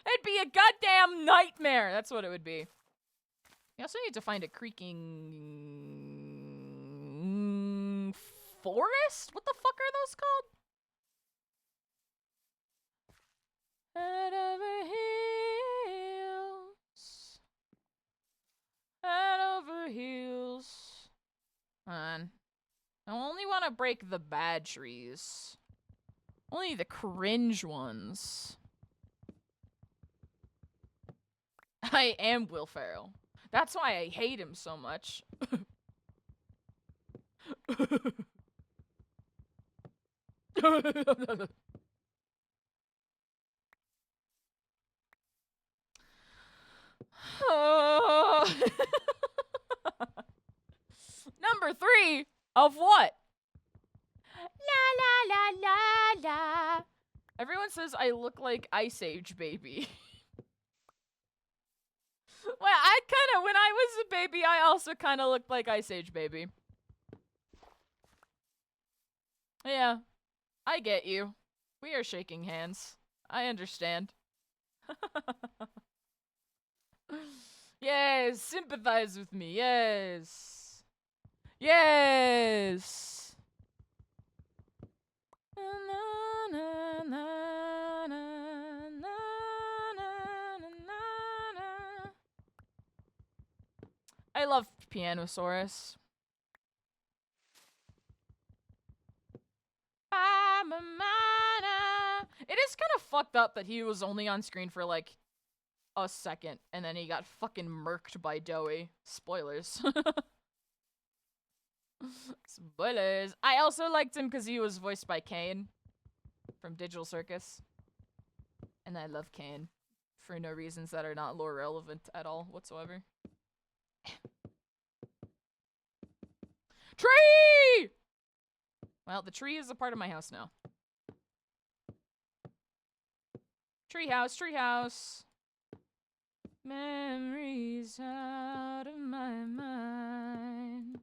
It'd be a goddamn nightmare. That's what it would be. You also need to find a creaking forest? What the fuck are those called? Head over heels. Head over heels. On. I only want to break the bad trees. Only the cringe ones. I am Will Ferrell. That's why I hate him so much. Number 3 of what? La la la la la. Everyone says I look like Ice Age Baby. Well, when I was a baby, I also kind of looked like Ice Age Baby. Yeah, I get you. We are shaking hands. I understand. Yes, sympathize with me. Yes. Yes. I love Pianosaurus. is kind of fucked up that he was only on screen for like a second and then he got fucking murked by Doughy. Spoilers. Spoilers. I also liked him because he was voiced by Kane from Digital Circus. And I love Kane for no reasons that are not lore relevant at all whatsoever. Tree! Well, the tree is a part of my house now. Treehouse, treehouse. Memories out of my mind.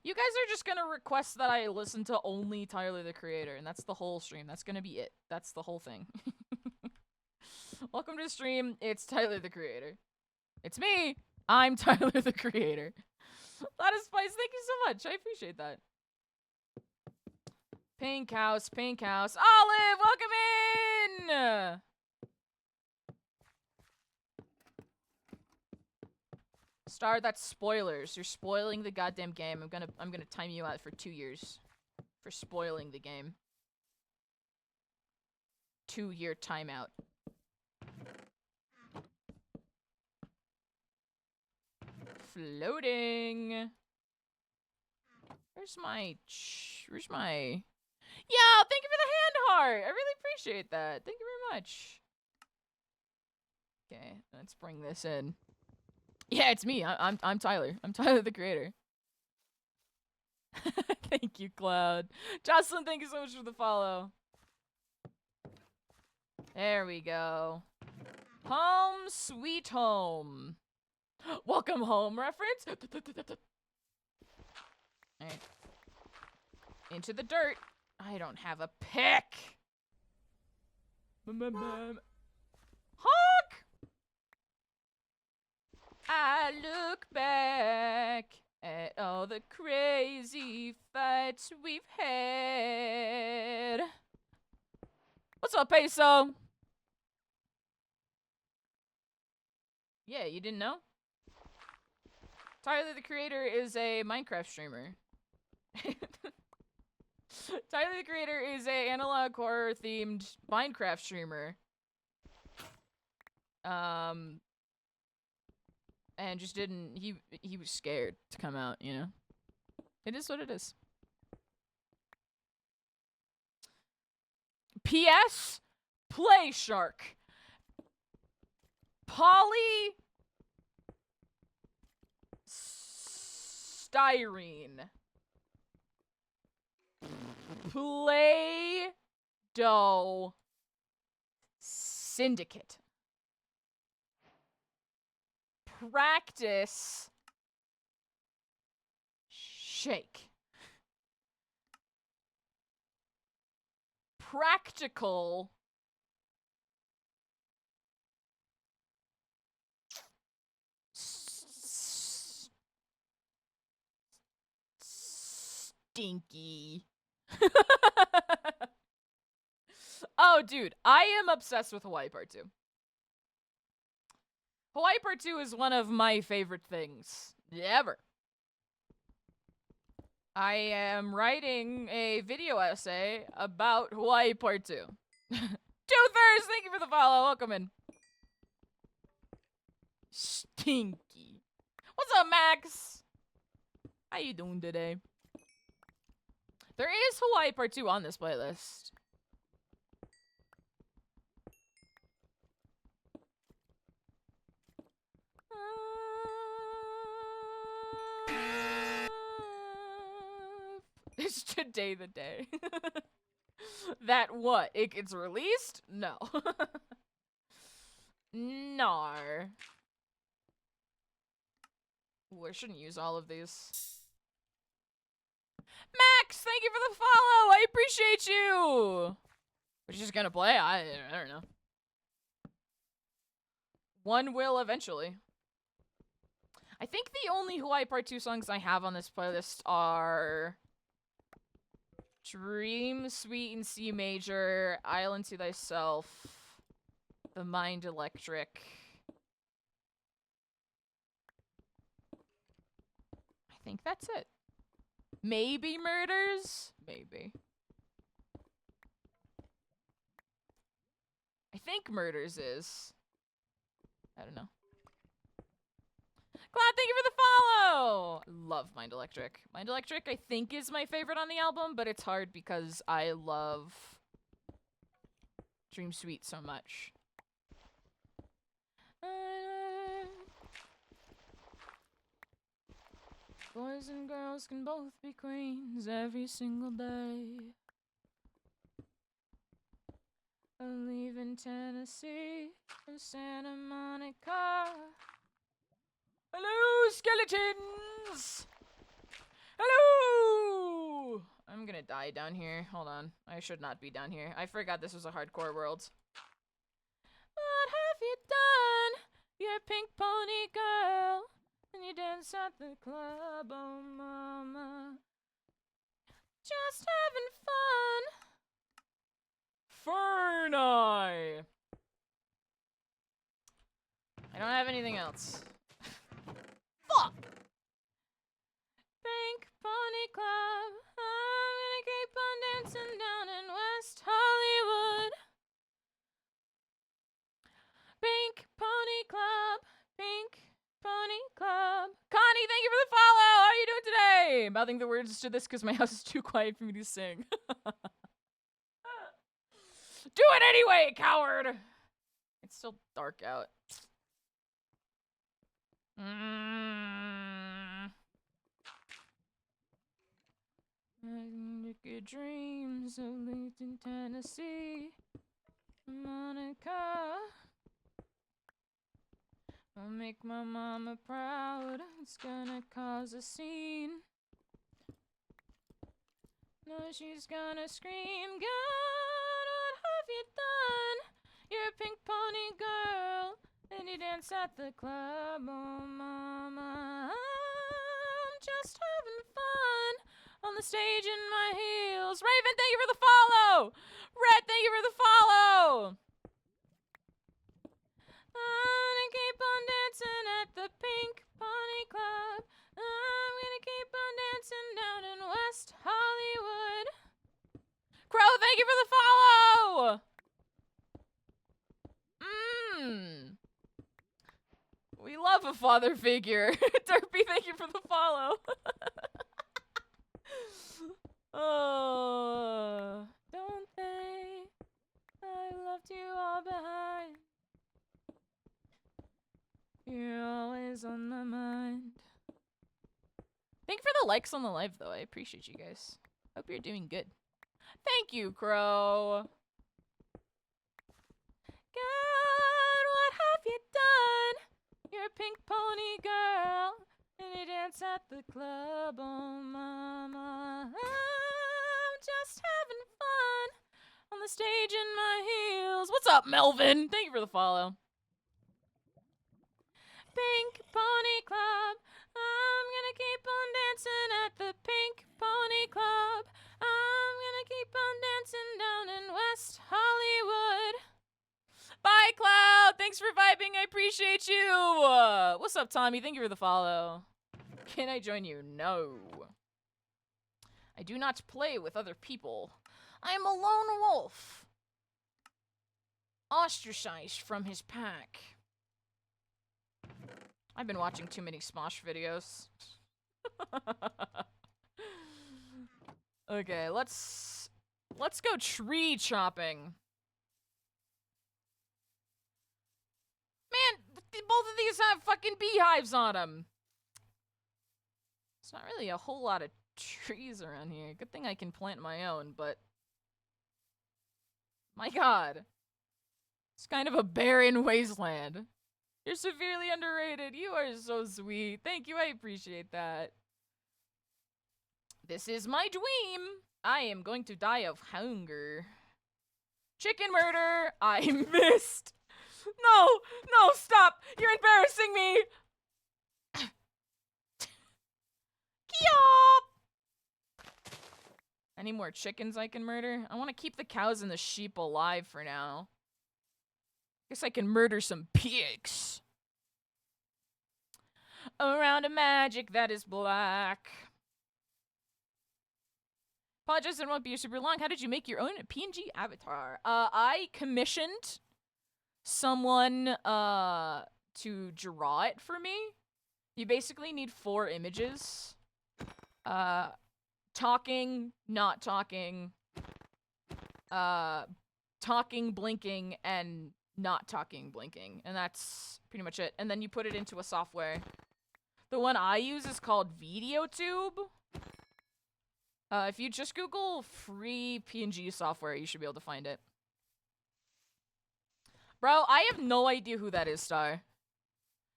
You guys are just gonna request that I listen to only Tyler the Creator, and that's the whole stream. That's gonna be it. That's the whole thing. Welcome to the stream. It's Tyler the Creator. It's me. I'm Tyler the Creator. That is spice. Thank you so much. I appreciate that. Pink house, pink house. Olive, welcome in! Star, that's spoilers. You're spoiling the goddamn game. I'm gonna time you out for 2 years for spoiling the game. 2-year timeout. Floating. Where's my? Yeah, thank you for the hand heart. I really appreciate that. Thank you very much. Okay, let's bring this in. Yeah, it's me. I'm Tyler. I'm Tyler the Creator. Thank you, Cloud. Jocelyn, thank you so much for the follow. There we go. Home sweet home. Welcome home reference. Alright. Into the dirt. I don't have a pick. Honk! I look back at all the crazy fights we've had. What's up, Peso? Yeah, you didn't know? Tyler the Creator is a Minecraft streamer. Tyler the Creator is a analog horror themed Minecraft streamer. And just didn't, he was scared to come out, you know? It is what it is. P.S. Play Shark. Polystyrene. Play-Doh Syndicate. Practice shake. Practical stinky. Oh, dude, I am obsessed with Hawaii Part 2. Hawaii Part 2 is one of my favorite things ever. I am writing a video essay about Hawaii Part 2. Toothers, thank you for the follow. Welcome in. Stinky. What's up, Max? How you doing today? There is Hawaii Part 2 on this playlist. Is today the day? That what? It gets released? No. Nar. Ooh, I shouldn't use all of these. Max, thank you for the follow. I appreciate you. We're just gonna play? I don't know. One will eventually. I think the only Hawaii Part 2 songs I have on this playlist are Dream, Sweet in C Major, Island to Thyself, The Mind Electric. I think that's it. Maybe Murders? Maybe. think Murders is. I don't know. Cloud, thank you for the follow! Love Mind Electric. Mind Electric, I think, is my favorite on the album, but it's hard because I love Dream Suite so much. Boys and girls can both be queens every single day. I live in Tennessee from Santa Monica. Hello, skeletons! Hello! I'm gonna die down here. Hold on. I should not be down here. I forgot this was a hardcore world. What have you done? You're a pink pony girl. And you dance at the club, oh mama. Just having fun. Fernie! I don't have anything else. Fuck! Pink Pony Club. I'm gonna keep on dancing down in West Hollywood. Pink Pony Club. Pink Pony Club. Connie, thank you for the follow! How are you doing today? Mouthing the words to this because my house is too quiet for me to sing. Do it anyway, coward! It's still dark out. Good dreams of Lincoln, Tennessee. Monica. I'll make my mama proud. It's gonna cause a scene. No, she's gonna scream, God, what have you done? You're a pink pony girl, and you dance at the club, oh mama. I'm just having fun on the stage in my heels. Raven, thank you for the follow! Red, thank you for the follow! I'm gonna keep on dancing at the Pink Pony Club. I'm gonna keep on dancing down in West Hollywood. Crow, thank you for the follow! We love a father figure. Derpy, thank you for the follow. Oh, don't they? I left you all behind. You're always on my mind. Thank you for the likes on the live, though. I appreciate you guys. Hope you're doing good. Thank you, Crow. God, what have you done? You're a pink pony girl, and you dance at the club, oh mama. I'm just having fun on the stage in my heels. What's up, Melvin? Thank you for the follow. Pink Pony Club. I'm gonna keep on dancing at the Pink Pony Club. I'm gonna keep on dancing down in West Hollywood. Bye, Cloud. Thanks for vibing. I appreciate you. What's up, Tommy? Thank you for the follow. Can I join you? No. I do not play with other people. I am a lone wolf. Ostracized from his pack. I've been watching too many Smosh videos. Okay, let's go tree chopping. Man, both of these have fucking beehives on them. It's not really a whole lot of trees around here. Good thing I can plant my own, but my god. It's kind of a barren wasteland. You're severely underrated. You are so sweet. Thank you. I appreciate that. This is my dream. I am going to die of hunger. Chicken murder. I missed. No, no, stop. You're embarrassing me. Kyop. Any more chickens I can murder? I want to keep the cows and the sheep alive for now. Guess I can murder some pigs. Around a magic that is black. Apologize, it won't be super long. How did you make your own PNG avatar? I commissioned someone to draw it for me. You basically need 4 images. Talking, not talking, talking, blinking, and not talking, blinking. And that's pretty much it. And then you put it into a software. The one I use is called VideoTube. If you just Google free PNG software, you should be able to find it. Bro, I have no idea who that is, Star.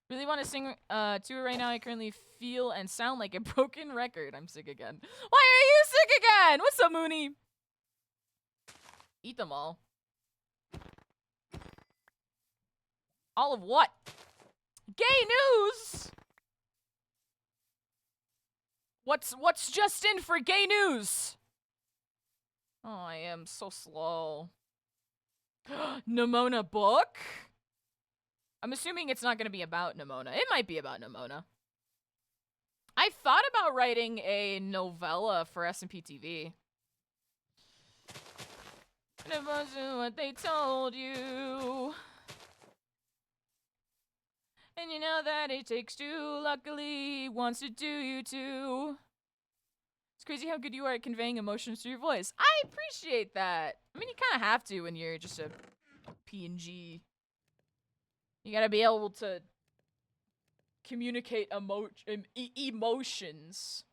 Really want to sing to it right now. I currently feel and sound like a broken record. I'm sick again. Why are you sick again? What's up, Mooney? Eat them all. All of what? Gay news! What's just in for gay news? Oh, I am so slow. Nimona book? I'm assuming it's not going to be about Nimona. It might be about Nimona. I thought about writing a novella for SMP TV. And it wasn't what they told you. And you know that it takes two, luckily wants to do you too. It's crazy how good you are at conveying emotions through your voice. I appreciate that. I mean, you kind of have to when you're just a PNG. You gotta be able to communicate emotions.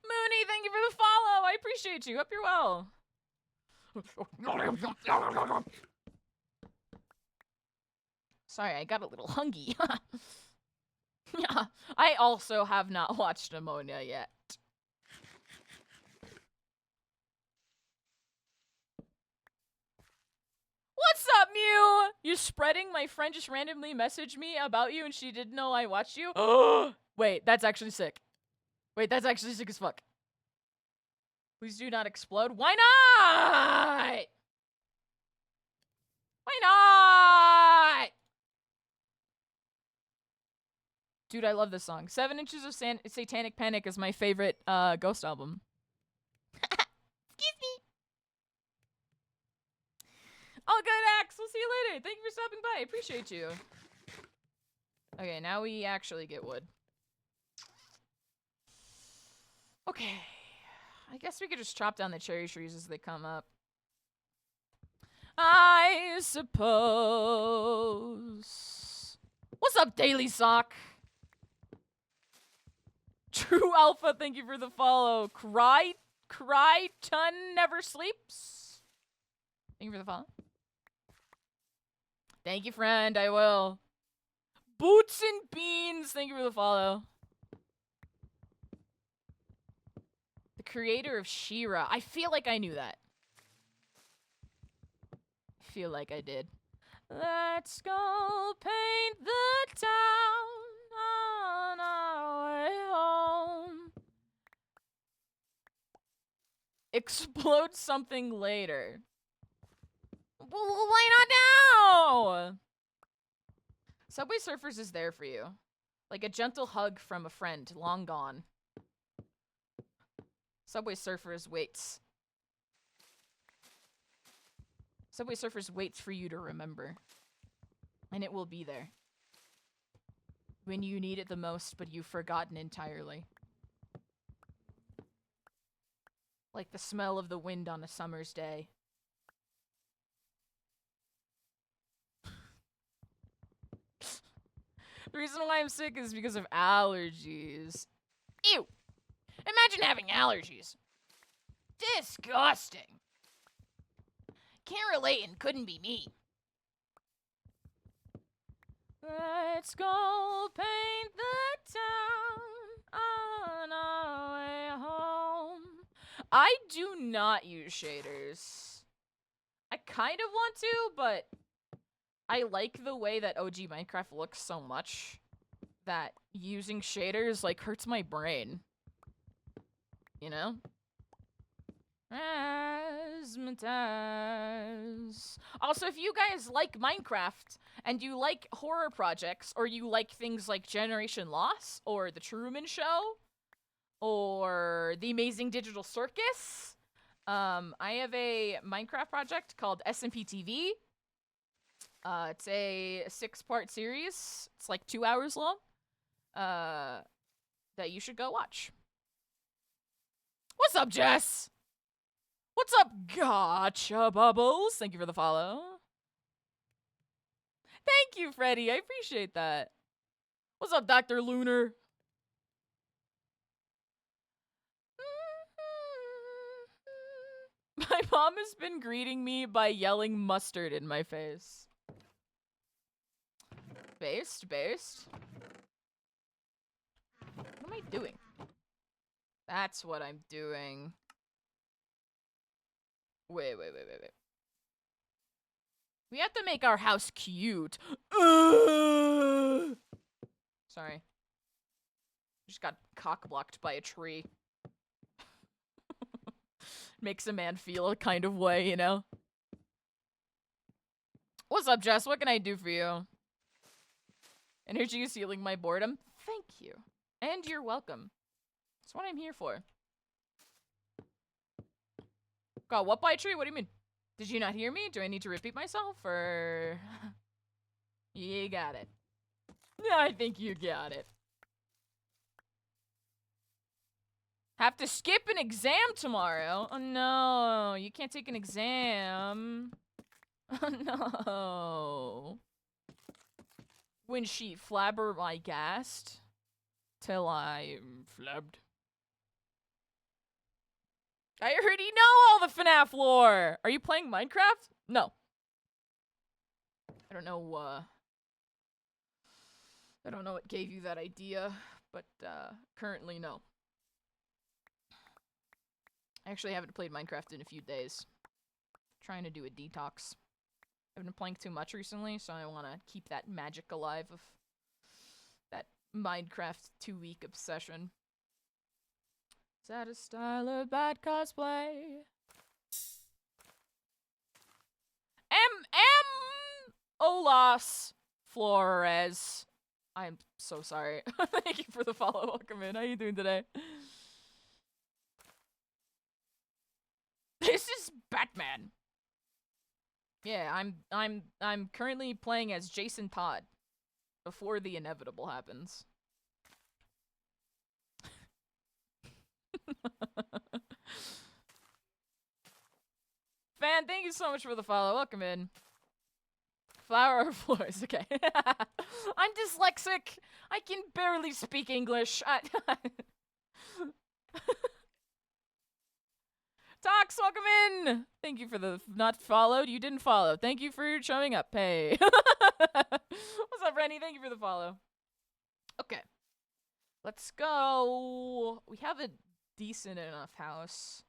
Mooney, thank you for the follow. I appreciate you. Hope you're well. Sorry, I got a little hungry. Yeah, I also have not watched Ammonia yet. What's up, Mew? You're spreading? My friend just randomly messaged me about you and she didn't know I watched you? Wait, that's actually sick. Wait, that's actually sick as fuck. Please do not explode. Why not? Why not? Dude, I love this song. 7 Inches of Satanic Panic is my favorite Ghost album. Excuse me. All good, Axe. We'll see you later. Thank you for stopping by. I appreciate you. Okay, now we actually get wood. Okay. I guess we could just chop down the cherry trees as they come up. I suppose. What's up, Daily Sock? True Alpha, thank you for the follow. Cryton never sleeps. Thank you for the follow. Thank you, friend. I will. Boots and Beans, thank you for the follow. The creator of She-Ra. I feel like I knew that. I feel like I did. Let's go paint the town on our way home. Explode something later. Well, why not now? Subway Surfers is there for you. Like a gentle hug from a friend, long gone. Subway Surfers waits. Subway Surfers waits for you to remember. And it will be there. When you need it the most, but you've forgotten entirely. Like the smell of the wind on a summer's day. The reason why I'm sick is because of allergies. Ew! Imagine having allergies. Disgusting. Can't relate and couldn't be me. Let's go paint the town on our way home. I do not use shaders. I kind of want to, but I like the way that OG Minecraft looks so much that using shaders like hurts my brain. You know? Razzmatazz. Also, if you guys like Minecraft and you like horror projects, or you like things like Generation Loss, or The Truman Show, or The Amazing Digital Circus, I have a Minecraft project called SMP TV. It's a 6-part series. It's like 2 hours long. That you should go watch. What's up, Jess? What's up, Gotcha Bubbles? Thank you for the follow. Thank you, Freddy. I appreciate that. What's up, Dr. Lunar? My mom has been greeting me by yelling mustard in my face. Based. What am I doing? That's what I'm doing. Wait. We have to make our house cute. Sorry. Just got cock-blocked by a tree. Makes a man feel a kind of way, you know? What's up, Jess? What can I do for you? Energy is healing my boredom. Thank you. And you're welcome. That's what I'm here for. God, what by a tree? What do you mean? Did you not hear me? Do I need to repeat myself, or... You got it. I think you got it. Have to skip an exam tomorrow? Oh no, you can't take an exam. Oh no. When she flabber my gassed till I flabbed. I already know all the FNAF lore! Are you playing Minecraft? No. I don't know what gave you that idea, but currently no. I actually haven't played Minecraft in a few days. Trying to do a detox. I've been playing too much recently, so I want to keep that magic alive of that Minecraft 2-week obsession. Is that a style of bad cosplay? Olas Flores. I'm so sorry. Thank you for the follow. Welcome in. How you doing today? This is Batman. Yeah, I'm currently playing as Jason Todd before the inevitable happens. Fan, thank you so much for the follow. Welcome in. Flower or floors, okay. I'm dyslexic. I can barely speak English. Tox, welcome in! Thank you for the not followed. You didn't follow. Thank you for showing up. Hey. What's up, Rennie? Thank you for the follow. Okay. Let's go. We have a decent enough house.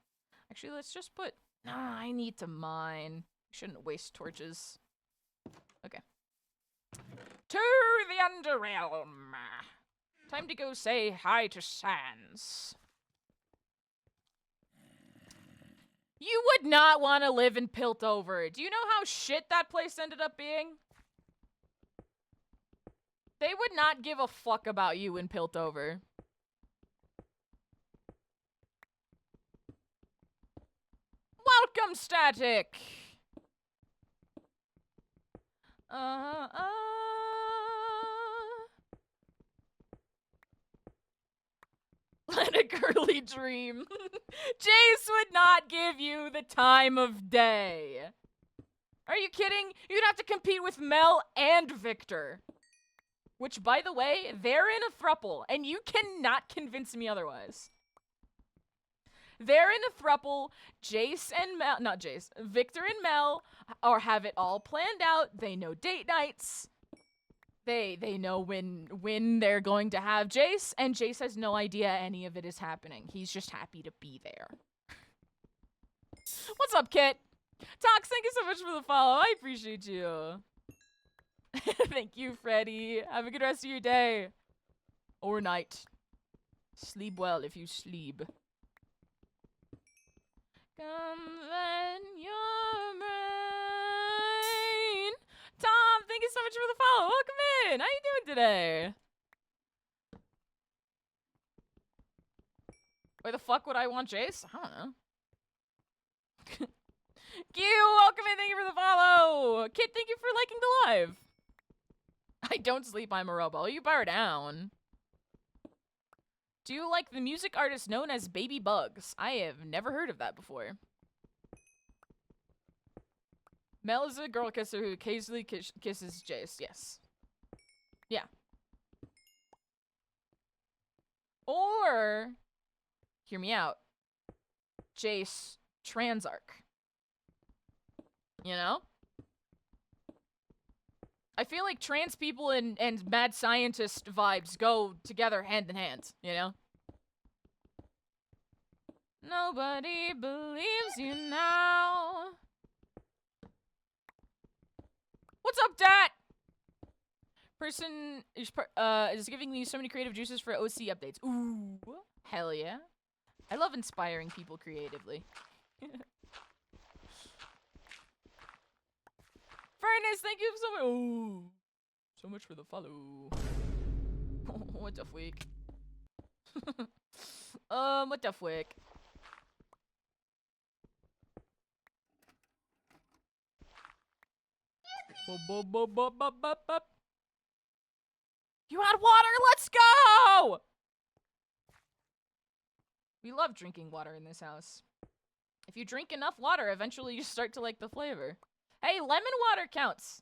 Actually, let's just put... Nah, I need to mine. Shouldn't waste torches. Okay. To the Underrealm. Time to go say hi to Sans. You would not want to live in Piltover. Do you know how shit that place ended up being? They would not give a fuck about you in Piltover. Welcome, Static! Let a girly dream. Jace would not give you the time of day. Are you kidding? You'd have to compete with Mel and Victor. Which, by the way, they're in a throuple, and you cannot convince me otherwise. They're in a throuple. Jace and Mel, not Jace, Victor and Mel have it all planned out. They know date nights. They know when they're going to have Jace, and Jace has no idea any of it is happening. He's just happy to be there. What's up, Kit? Tox, thank you so much for the follow. I appreciate you. Thank you, Freddy. Have a good rest of your day. Or night. Sleep well if you sleep. Come then your brain. Tom, thank you so much for the follow. Welcome in. How you doing today? Why the fuck would I want Jace? I don't know. Q, welcome in. Thank you for the follow. Kit, thank you for liking the live. I don't sleep, I'm a robo. You bar down. Do you like the music artist known as Baby Bugs? I have never heard of that before. Mel is a girl kisser who occasionally kisses Jace. Yes. Yeah. Or, hear me out, Jace Transarch. You know? I feel like trans people and mad scientist vibes go together hand in hand, you know? Nobody believes you now. What's up, Dat? Person is giving me so many creative juices for OC updates. Ooh, hell yeah. I love inspiring people creatively. Furnace, thank you so much. Oh, so much for the follow. What the freak? What the freak? You had water? Let's go! We love drinking water in this house. If you drink enough water, eventually you start to like the flavor. Hey, lemon water counts.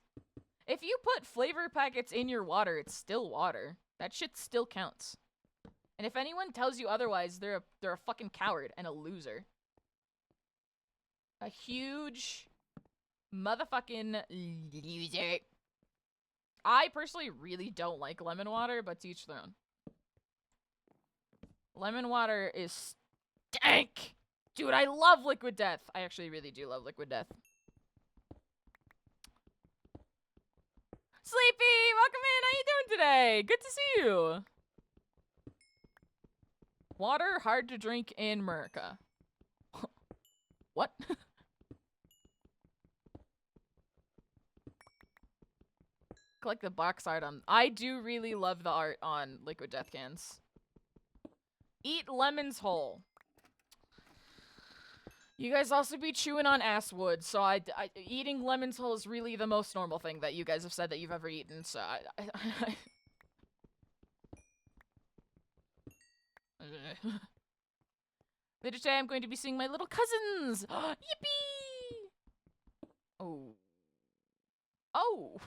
If you put flavor packets in your water, it's still water. That shit still counts. And if anyone tells you otherwise, they're a fucking coward and a loser. A huge motherfucking loser. I personally really don't like lemon water, but to each their own. Lemon water is stank. Dude, I love Liquid Death. I actually really do love Liquid Death. Sleepy, welcome in. How you doing today? Good to see you. Water hard to drink in America. What? Collect the box art on. I do really love the art on Liquid Death cans. Eat lemons whole. You guys also be chewing on ass wood, so eating lemons whole is really the most normal thing that you guys have said that you've ever eaten, so Later today, I'm going to be seeing my little cousins! Yippee! Oh. Oh!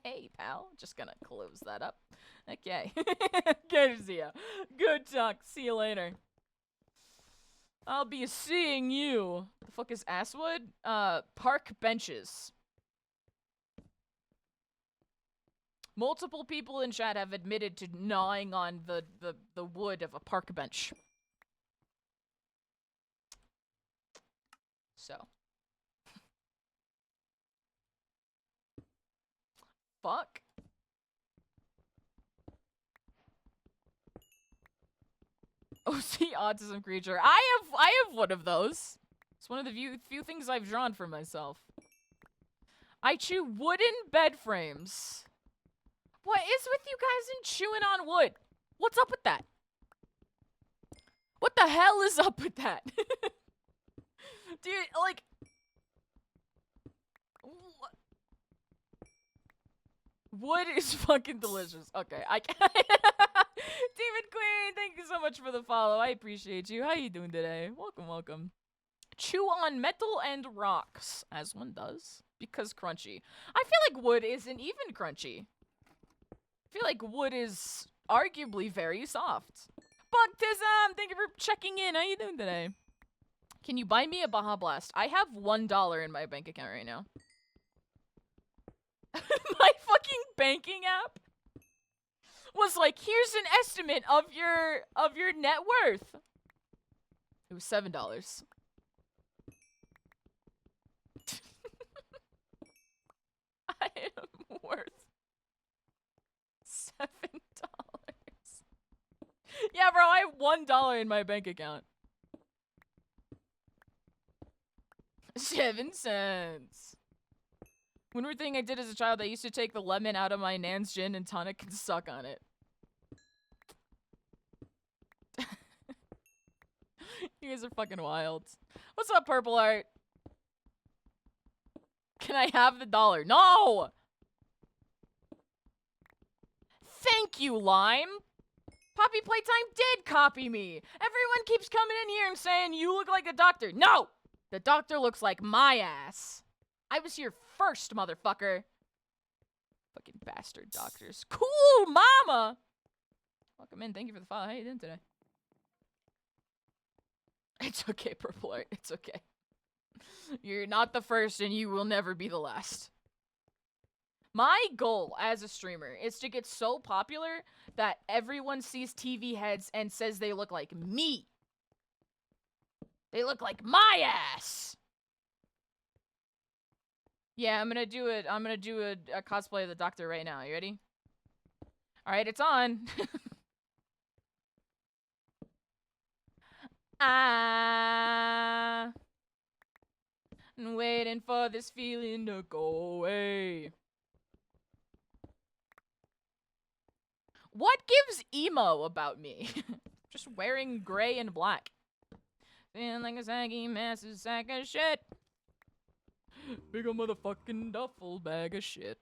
Hey, pal. Just gonna close that up. Okay. Good to see ya. Good talk. See you later. I'll be seeing you. The fuck is Asswood? Park benches. Multiple people in chat have admitted to gnawing on the wood of a park bench. So. Fuck. OC autism creature. I have one of those. It's one of the few things I've drawn for myself. I chew wooden bed frames. What is with you guys and chewing on wood? What's up with that? What the hell is up with that? Dude, like... Wood is fucking delicious. Okay, I can't. Demon Queen, thank you so much for the follow. I appreciate you. How you doing today? Welcome, welcome. Chew on metal and rocks, as one does, because crunchy. I feel like wood isn't even crunchy. I feel like wood is arguably very soft. Bugtism, thank you for checking in. How you doing today? Can you buy me a Baja Blast? I have $1 in my bank account right now. My fucking banking app was like, here's an estimate of your net worth. It was $7. I am worth $7. Yeah, bro, I have $1 in my bank account. 7 cents. One weird thing I did as a child, I used to take the lemon out of my nan's gin and tonic and suck on it. You guys are fucking wild. What's up, Purple Art? Can I have the $1? No! Thank you, Lime. Poppy Playtime did copy me. Everyone keeps coming in here and saying you look like a doctor. No! The doctor looks like my ass. I was here first, motherfucker. Fucking bastard doctors. Cool, mama! Welcome in. Thank you for the follow. How you doing today? It's okay, Purple Art. It's okay. You're not the first and you will never be the last. My goal as a streamer is to get so popular that everyone sees TV heads and says they look like me. They look like my ass. Yeah, I'm gonna do it. I'm gonna do a cosplay of the doctor right now. You ready? All right, it's on. I'm waiting for this feeling to go away. What gives emo about me? Just wearing gray and black. Feeling like a saggy, massive sack of shit. Big ol' motherfucking duffel bag of shit.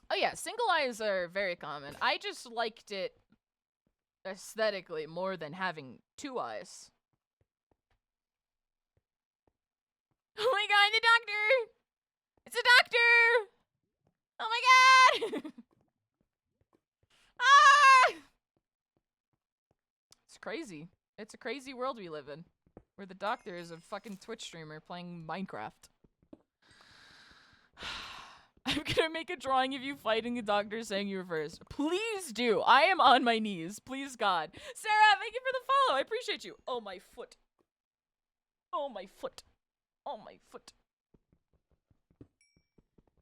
Oh yeah, single eyes are very common. I just liked it aesthetically more than having 2 eyes. Oh my god, the doctor! It's a doctor! Oh my god! Ah! It's crazy. It's a crazy world we live in. Where the doctor is a fucking Twitch streamer playing Minecraft. I'm gonna make a drawing of you fighting the doctor saying you were first. Please do. I am on my knees. Please, God. Sarah, thank you for the follow. I appreciate you. Oh, my foot. Oh, my foot. Oh, my foot.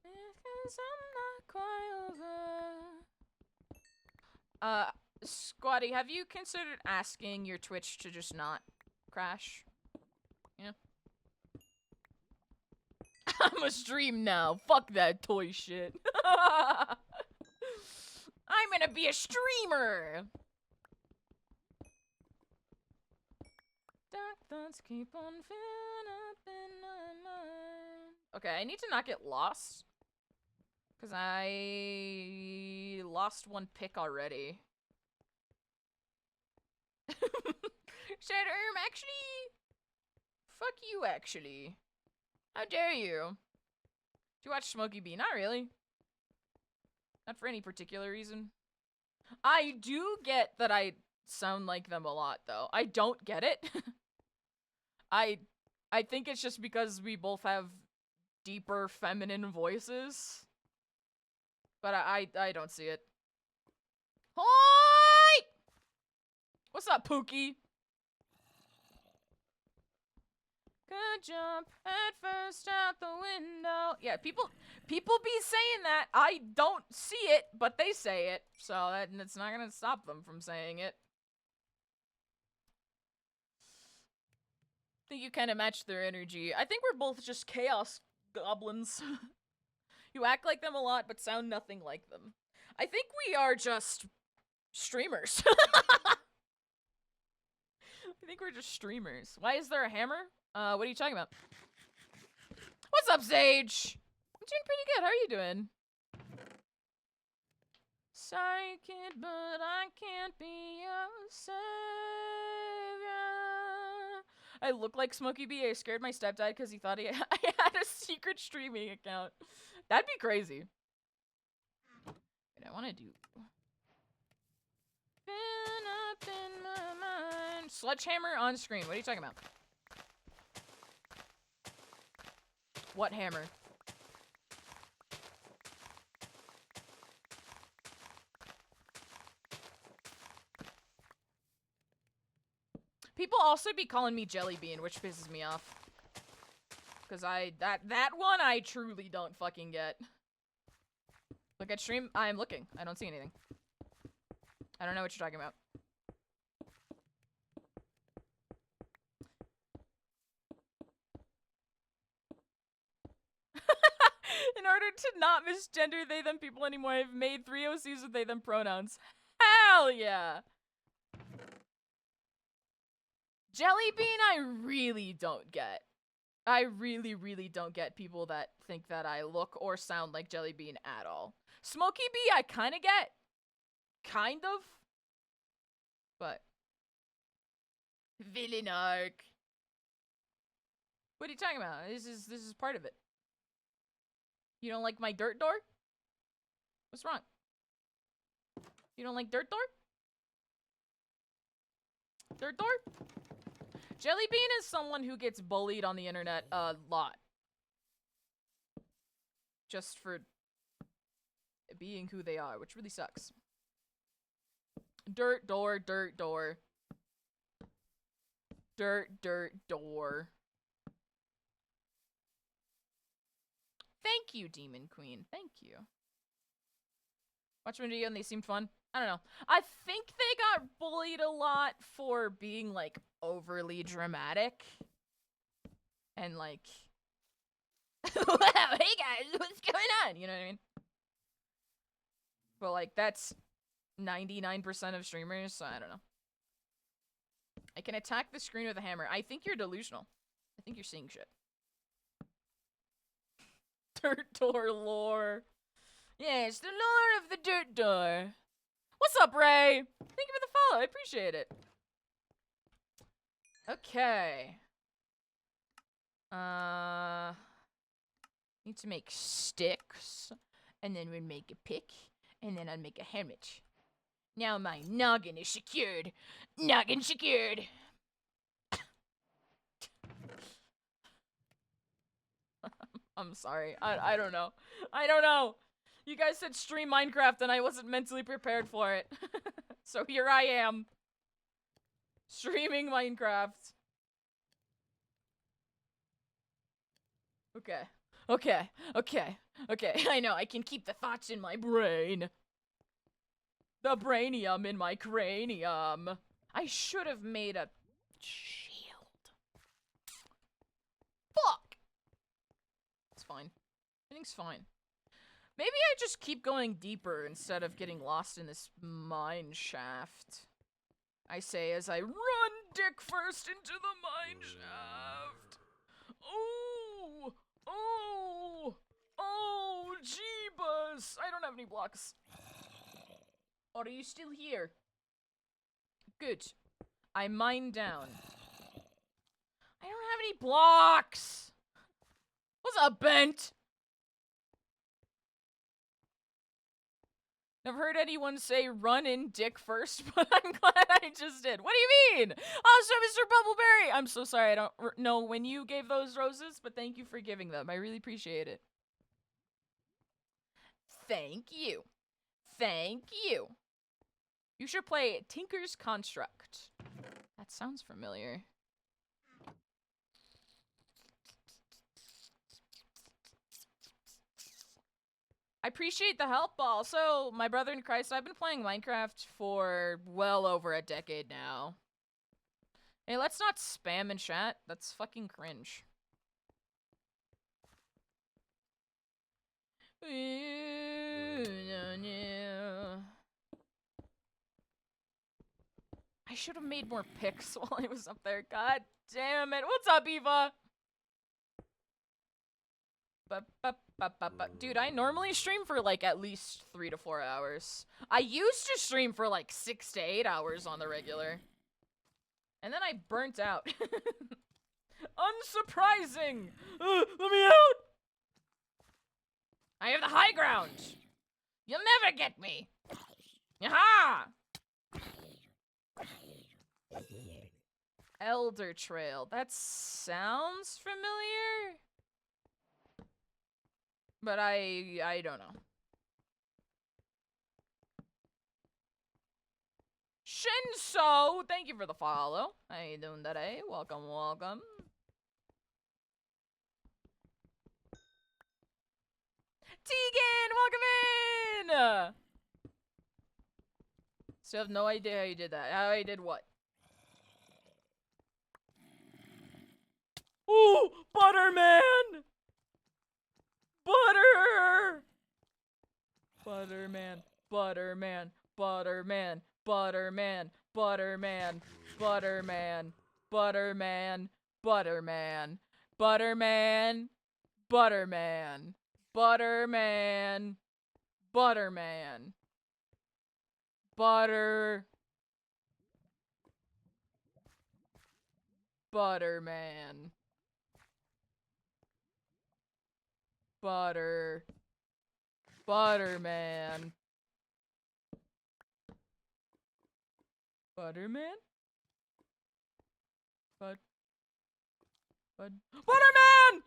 Because I'm not quite over. Squatty, have you considered asking your Twitch to just not crash? Yeah. I'm a stream now. Fuck that toy shit. I'm gonna be a streamer. Dark thoughts keep on filling up in my mind. Okay, I need to not get lost. Because I lost one pick already. Shatter, actually. Fuck you, actually. How dare you? Do you watch Smokey B? Not really. Not for any particular reason. I do get that I sound like them a lot, though. I don't get it. I think it's just because we both have deeper feminine voices. But I don't see it. Hoi! What's up, Pookie? Good jump head first out the window. Yeah, people be saying that. I don't see it, but they say it. So it's not gonna stop them from saying it. I think you kind of match their energy. I think we're both just chaos goblins. You act like them a lot, but sound nothing like them. I think we are just streamers. I think we're just streamers. Why is there a hammer? What are you talking about? What's up, Sage? I'm doing pretty good. How are you doing? Sorry, kid, but I can't be your savior. I look like Smokey B. I scared my stepdad because he thought I had a secret streaming account. That'd be crazy. What I want to do. Been up in my mind. Sledgehammer on screen. What are you talking about? What hammer? People also be calling me Jelly Bean, which pisses me off. Cause that one I truly don't fucking get. Look at stream. I'm looking. I don't see anything. I don't know what you're talking about. In order to not misgender they them people anymore, I've made 3 OCs with they them pronouns. Hell yeah! Jelly Bean I really don't get. I really, really don't get people that think that I look or sound like Jelly Bean at all. Smokey B, I kind of get. Kind of. But. Villain arc. What are you talking about? This is part of it. You don't like my dirt door? What's wrong? You don't like dirt door? Dirt door? Jelly Bean is someone who gets bullied on the internet a lot. Just for being who they are, which really sucks. Dirt door, dirt door. Dirt door. Thank you, Demon Queen. Thank you. Watch one video and they seemed fun. I don't know. I think they got bullied a lot for being, like, overly dramatic. And, like... wow, hey guys, what's going on? You know what I mean? But, like, that's 99% of streamers, so I don't know. I can attack the screen with a hammer. I think you're delusional. I think you're seeing shit. Dirt door lore. Yes, the lore of the dirt door. What's up, Ray? Thank you for the follow. I appreciate it. Okay. Need to make sticks. And then we'd make a pick. And then I'd make a helmet. Now my noggin is secured. Noggin secured. I'm sorry. I don't know. I don't know. You guys said stream Minecraft and I wasn't mentally prepared for it. So here I am. Streaming Minecraft. Okay. Okay. I know, I can keep the thoughts in my brain. The brainium in my cranium. I should have made a shield. Fuck! It's fine. Everything's fine. Maybe I just keep going deeper instead of getting lost in this mine shaft. I say as I run dick first into the mine shaft. Oh! Oh! Oh, jeebus! I don't have any blocks. Are you still here? Good. I mine down. I don't have any blocks! What's up, Bent? Never heard anyone say run in dick first, but I'm glad I just did. What do you mean? Also, Mr. Bubbleberry! I'm so sorry, I don't know when you gave those roses, but thank you for giving them. I really appreciate it. Thank you. Thank you. You should play Tinker's Construct. That sounds familiar. I appreciate the help. Also, my brother in Christ, I've been playing Minecraft for well over a decade now. Hey, let's not spam in chat. That's fucking cringe. I should have made more picks while I was up there. God damn it. What's up, Eva? Dude, I normally stream for like at least 3 to 4 hours. I used to stream for like 6 to 8 hours on the regular. And then I burnt out. Unsurprising! Let me out! I have the high ground! You'll never get me! Yaha! Elder Trail. That sounds familiar? But I don't know. Shinso! Thank you for the follow. How you doing today? Welcome, welcome. Tegan! Welcome in! Still have no idea how you did that. How I did what? Ooh! Butterman! Butter! Butterman, Butterman, Butterman, Butterman, Butterman, Butterman, Butterman, Butterman, Butterman. Butterman. Butterman. Butterman. Butter. Butterman. Butter. Butterman. Butterman? Butterman!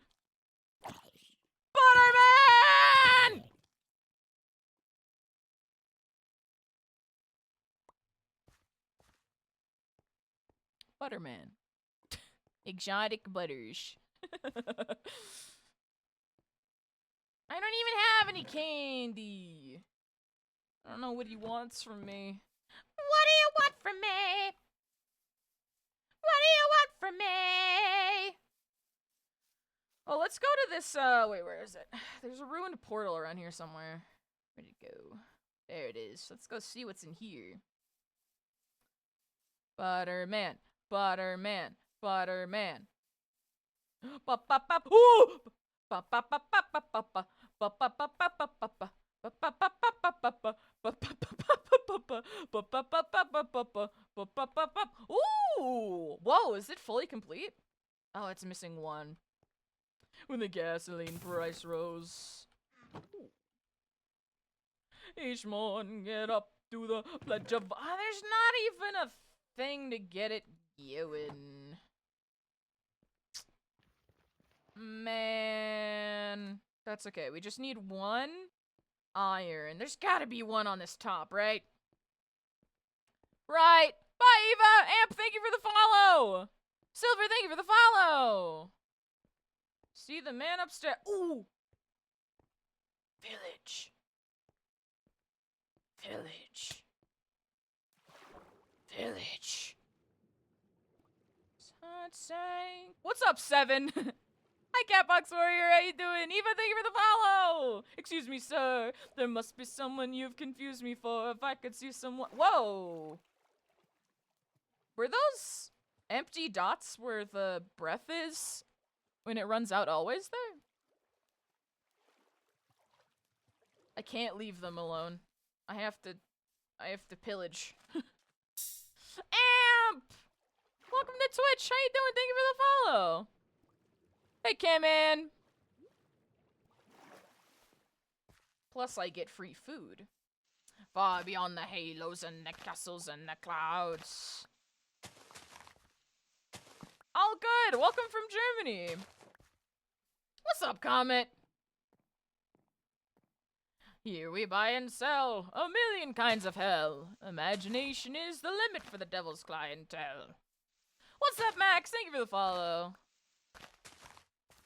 Butterman! Butterman. Exotic butters. I don't even have any candy. I don't know what he wants from me. What do you want from me? What do you want from me? Oh, let's go to this, wait, where is it? There's a ruined portal around here somewhere. Where'd it go? There it is. Let's go see what's in here. Butterman. Butterman. Butterman. Ba ba ba. Ooh! Ba ba ba ba ba ba ba. Ba ba ba ba ba ba ba. Ba ba ba ba ba ba ba. Ba ba ba ba ba ba. Ba ba ba ba ba ba ba. Ba ba ba ba. Ooh! Whoa, is it fully complete? Oh, it's missing one. When the gasoline price rose. Each morning get up to the pledge of... there's not even a thing to get it going. Man. That's okay. We just need one iron. There's gotta be one on this top, right? Right. Bye, Eva. Amp, thank you for the follow. Silver, thank you for the follow. See the man upstairs. Ooh. Village. Village. Village. What's up, Seven? Hi, Catbox Warrior. How you doing? Eva, thank you for the follow. Excuse me, sir. There must be someone you've confused me for. If I could see someone. Whoa. Were those empty dots where the breath is when it runs out always there? I can't leave them alone. I have to pillage. Amp! Welcome to Twitch. How you doing? Thank you for the follow. Hey, Caman. Plus, I get free food. Far beyond the halos and the castles and the clouds. All good. Welcome from Germany. What's up, Comet? Here we buy and sell a million kinds of hell. Imagination is the limit for the devil's clientele. What's up, Max? Thank you for the follow.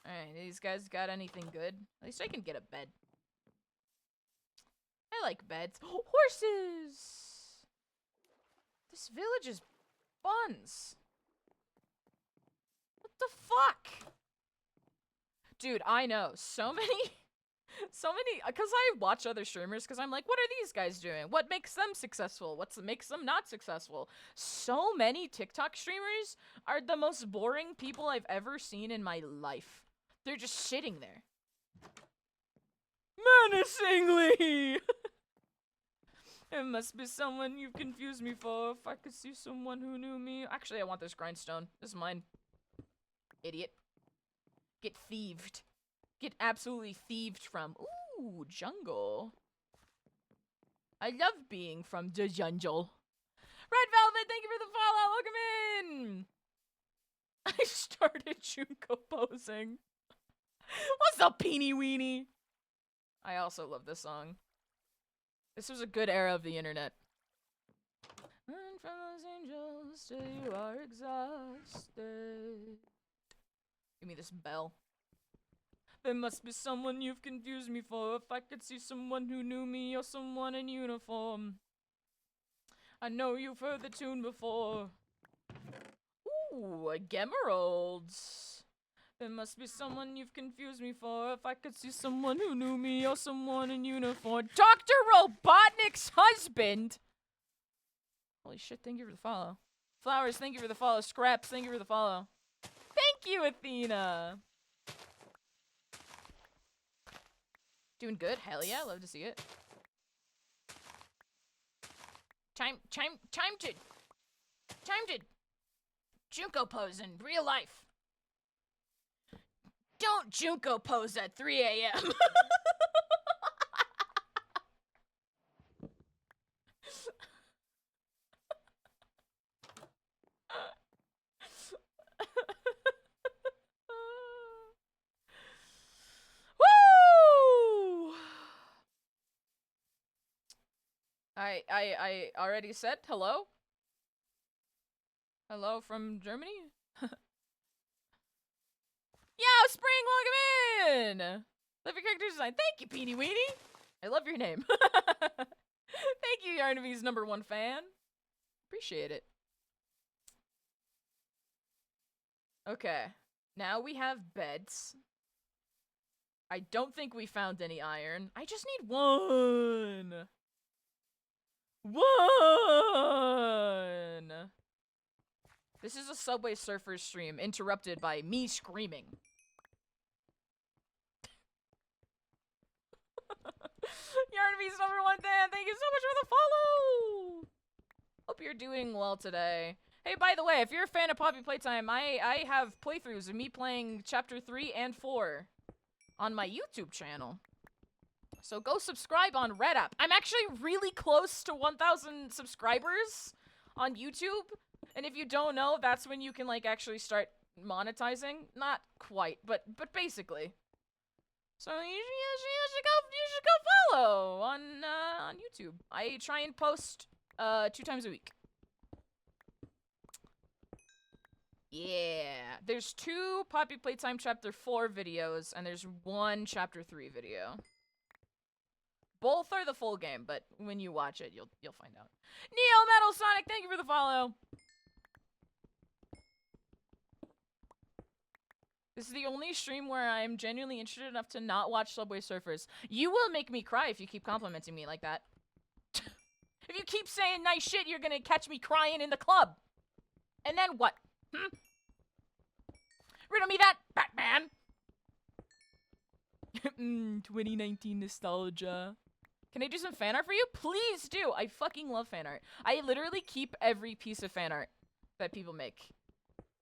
Alright, these guys got anything good? At least I can get a bed. I like beds. Horses! This village is buns. What the fuck? Dude, I know. So many, because I watch other streamers, because I'm like, what are these guys doing? What makes them successful? What makes them not successful? So many TikTok streamers are the most boring people I've ever seen in my life. They're just sitting there. Menacingly! It must be someone you've confused me for. If I could see someone who knew me. Actually, I want this grindstone. This is mine. Idiot. Get thieved. Get absolutely thieved from. Ooh, jungle. I love being from the jungle. Red Velvet, thank you for the follow. Welcome in. I started Junko posing. What's up, Peeny Weenie? I also love this song. This was a good era of the internet. And from those angels till you are exhausted. Give me this bell. There must be someone you've confused me for. If I could see someone who knew me or someone in uniform. I know you've heard the tune before. Ooh, a Gemeralds. There must be someone you've confused me for. If I could see someone who knew me or someone in uniform. Dr. Robotnik's husband! Holy shit, thank you for the follow. Flowers, thank you for the follow. Scraps, thank you for the follow. Thank you, Athena! Doing good? Hell yeah, love to see it. Time to Junko pose in real life. Don't Junko pose at 3 a.m. Woo! I already said hello. Hello from Germany? Yeah, Spring, welcome in! Love your character design. Thank you, Peeny Weenie. I love your name. Thank you, Yarnavy's #1 fan. Appreciate it. Okay, now we have beds. I don't think we found any iron. I just need one. One. This is a Subway Surfers stream interrupted by me screaming. Yarnavy's #1 fan, thank you so much for the follow! Hope you're doing well today. Hey, by the way, if you're a fan of Poppy Playtime, I have playthroughs of me playing Chapter 3 and 4 on my YouTube channel. So go subscribe on Redapp. I'm actually really close to 1,000 subscribers on YouTube. And if you don't know, that's when you can, like, actually start monetizing. Not quite, but basically. So you should go follow on YouTube. I try and post 2 times a week. Yeah, there's 2 Poppy Playtime Chapter 4 videos, and there's 1 Chapter 3 video. Both are the full game, but when you watch it, you'll find out. Neo Metal Sonic, thank you for the follow. This is the only stream where I'm genuinely interested enough to not watch Subway Surfers. You will make me cry if you keep complimenting me like that. If you keep saying nice shit, you're gonna catch me crying in the club. And then what? Riddle me that, Batman! 2019 nostalgia. Can I do some fan art for you? Please do! I fucking love fan art. I literally keep every piece of fan art that people make.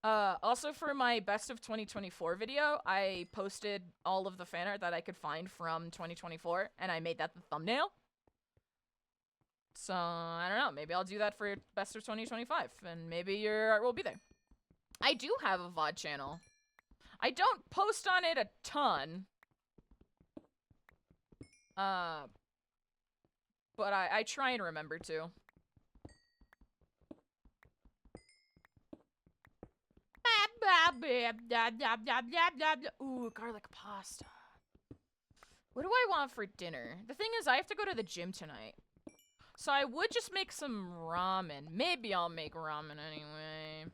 Also for my best of 2024 video, I posted all of the fan art that I could find from 2024, and I made that the thumbnail. So, I don't know, maybe I'll do that for best of 2025, and maybe your art will be there. I do have a VOD channel. I don't post on it a ton. But I try and remember to. Ooh, garlic pasta. What do I want for dinner? The thing is, I have to go to the gym tonight. So I would just make some ramen. Maybe I'll make ramen anyway.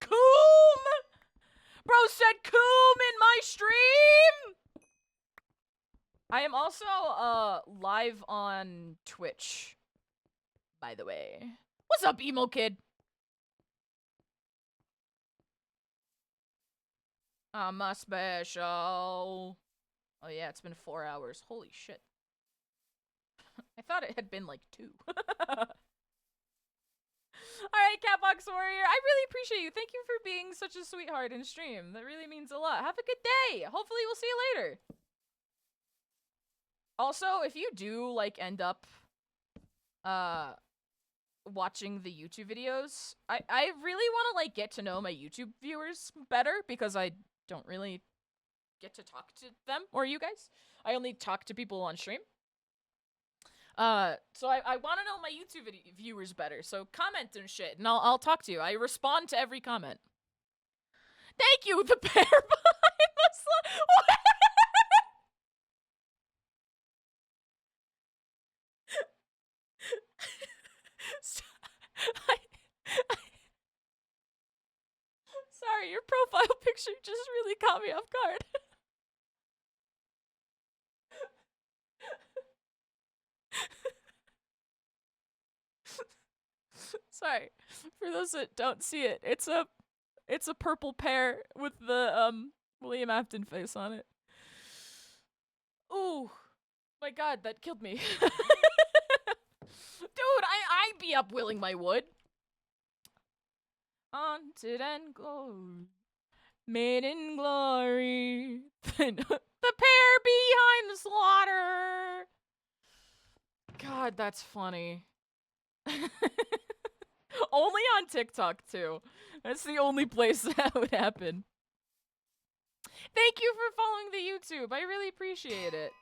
Coom! Bro said coom in my stream! I am also, live on Twitch, by the way. What's up, emo kid? I'm a special. Oh yeah, it's been 4 hours. Holy shit. I thought it had been like 2. Alright, Catbox Warrior, I really appreciate you. Thank you for being such a sweetheart in stream. That really means a lot. Have a good day. Hopefully we'll see you later. Also, if you do, like, end up, watching the YouTube videos, I really want to, like, get to know my YouTube viewers better, because I don't really get to talk to them, or you guys. I only talk to people on stream. So I want to know my YouTube viewers better, so comment and shit, and I'll talk to you. I respond to every comment. Thank you, the bear behind the slide. Sorry, your profile picture just really caught me off guard. Sorry, for those that don't see it, it's a purple pear with the William Afton face on it. Ooh, my God, that killed me. Dude, I be upwilling my wood. Haunted and glory, made in glory. The pair behind the slaughter. God, that's funny. Only on TikTok, too. That's the only place that would happen. Thank you for following the YouTube. I really appreciate it.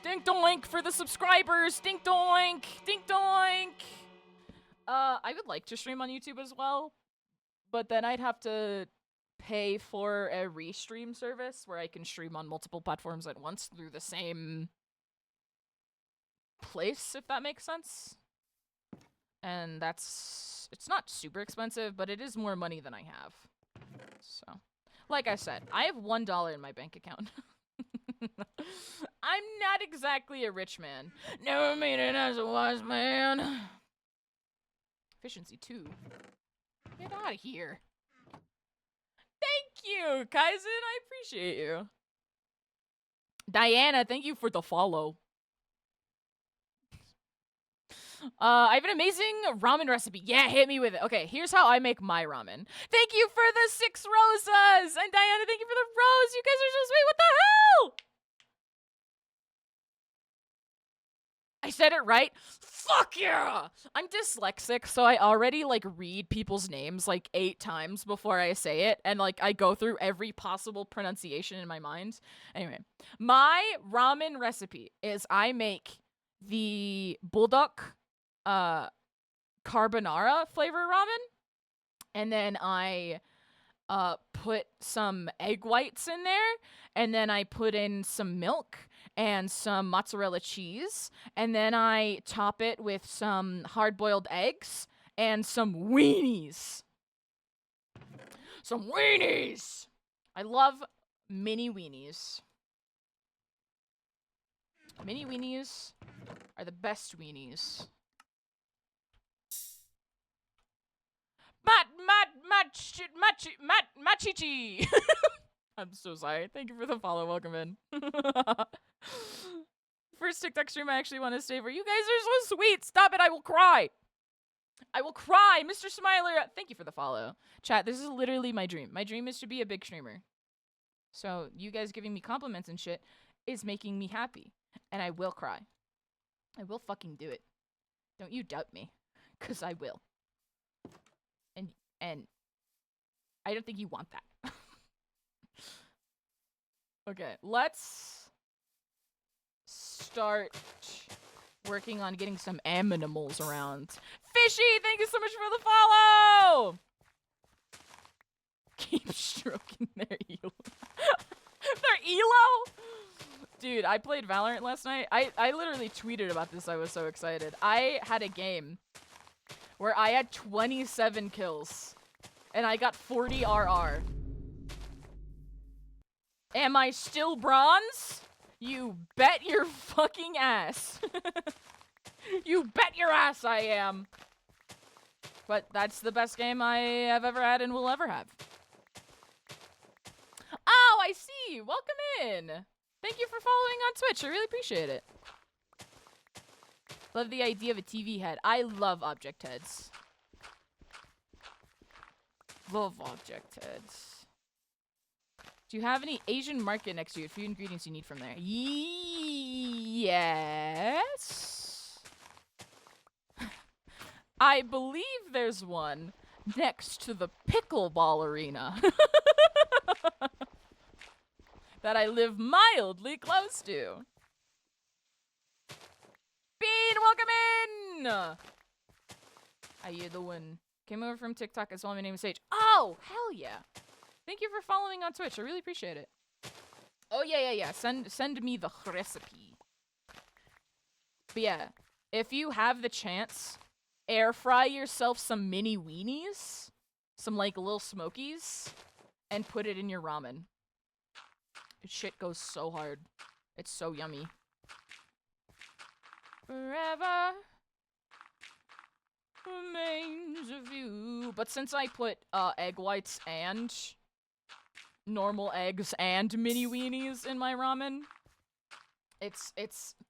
Dink doink for the subscribers. Dink doink. Dink doink. I would like to stream on YouTube as well, but then I'd have to pay for a restream service where I can stream on multiple platforms at once through the same place, if that makes sense. And it's not super expensive, but it is more money than I have. So, like I said, I have $1 in my bank account. I'm not exactly a rich man. Never made it as a wise man. Efficiency 2. Get out of here. Thank you, Kaizen. I appreciate you. Diana, thank you for the follow. I have an amazing ramen recipe. Yeah, hit me with it. Okay, here's how I make my ramen. Thank you for the 6 rosas! And Diana, thank you for the rose! You guys are so sweet! What the hell? I said it right? Fuck yeah! I'm dyslexic, so I already, like, read people's names, like, 8 times before I say it, and, like, I go through every possible pronunciation in my mind. Anyway, my ramen recipe is I make the bulldog carbonara flavor ramen, and then I put some egg whites in there, and then I put in some milk and some mozzarella cheese, and then I top it with some hard-boiled eggs and some weenies. Some weenies! I love mini weenies. Mini weenies are the best weenies. Machichi! I'm so sorry. Thank you for the follow. Welcome in. First TikTok stream I actually want to stay for. You guys are so sweet. Stop it. I will cry. I will cry. Mr. Smiler, thank you for the follow. Chat, this is literally my dream. My dream is to be a big streamer. So you guys giving me compliments and shit is making me happy. And I will cry. I will fucking do it. Don't you doubt me. Because I will. And I don't think you want that. Okay, let's start working on getting some animals around. Fishy, thank you so much for the follow! Keep stroking their elo. Their elo? Dude, I played Valorant last night. I literally tweeted about this. I was so excited. I had a game where I had 27 kills, and I got 40 RR. Am I still bronze? You bet your fucking ass. You bet your ass I am. But that's the best game I have ever had and will ever have. Oh, I see. Welcome in. Thank you for following on Twitch. I really appreciate it. Love the idea of a TV head. I love object heads. Love object heads. Do you have any Asian market next to you? Food ingredients you need from there? Yes. I believe there's one next to the pickleball arena. That I live mildly close to. Bean, welcome in! How you doing? Came over from TikTok as well. My name is Sage. Oh, hell yeah. Thank you for following on Twitch. I really appreciate it. Oh, yeah. Send me the recipe. But yeah, if you have the chance, air fry yourself some mini weenies, some like little smokies, and put it in your ramen. Shit goes so hard. It's so yummy. Forever remains of you. But since I put egg whites and normal eggs and mini weenies in my ramen. It's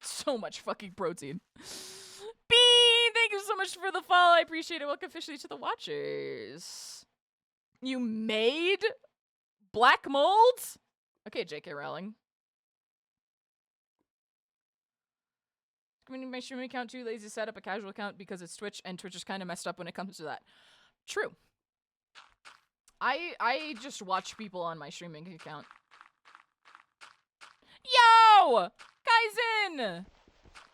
so much fucking protein. Bean, thank you so much for the follow. I appreciate it. Welcome officially to the Watchers. You made black mold? Okay, J.K. Rowling. My streaming account too lazy to set up a casual account because it's Twitch, and Twitch is kind of messed up when it comes to that. True. I just watch people on my streaming account. Yo! Kaizen!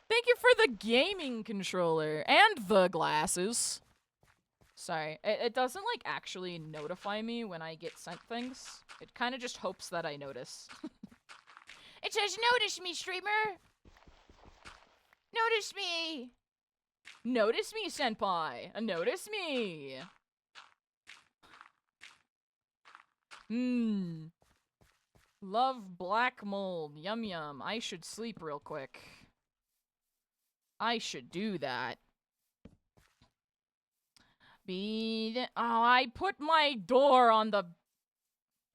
Thank you for the gaming controller and the glasses. Sorry, it doesn't like actually notify me when I get sent things. It kind of just hopes that I notice. It says, notice me, streamer! Notice me! Notice me, senpai! Notice me! Love black mold. Yum yum. I should sleep real quick. I should do that. Oh, I put my door on the...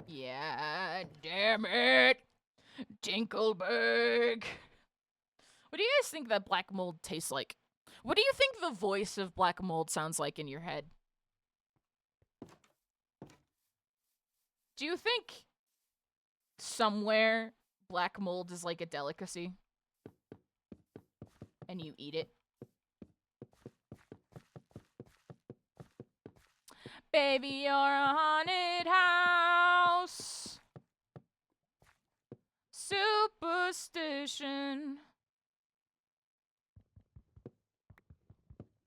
Yeah, damn it! Dinkelberg! What do you guys think that black mold tastes like? What do you think the voice of black mold sounds like in your head? Do you think somewhere black mold is like a delicacy? And you eat it? Baby, you're a haunted house. Superstition.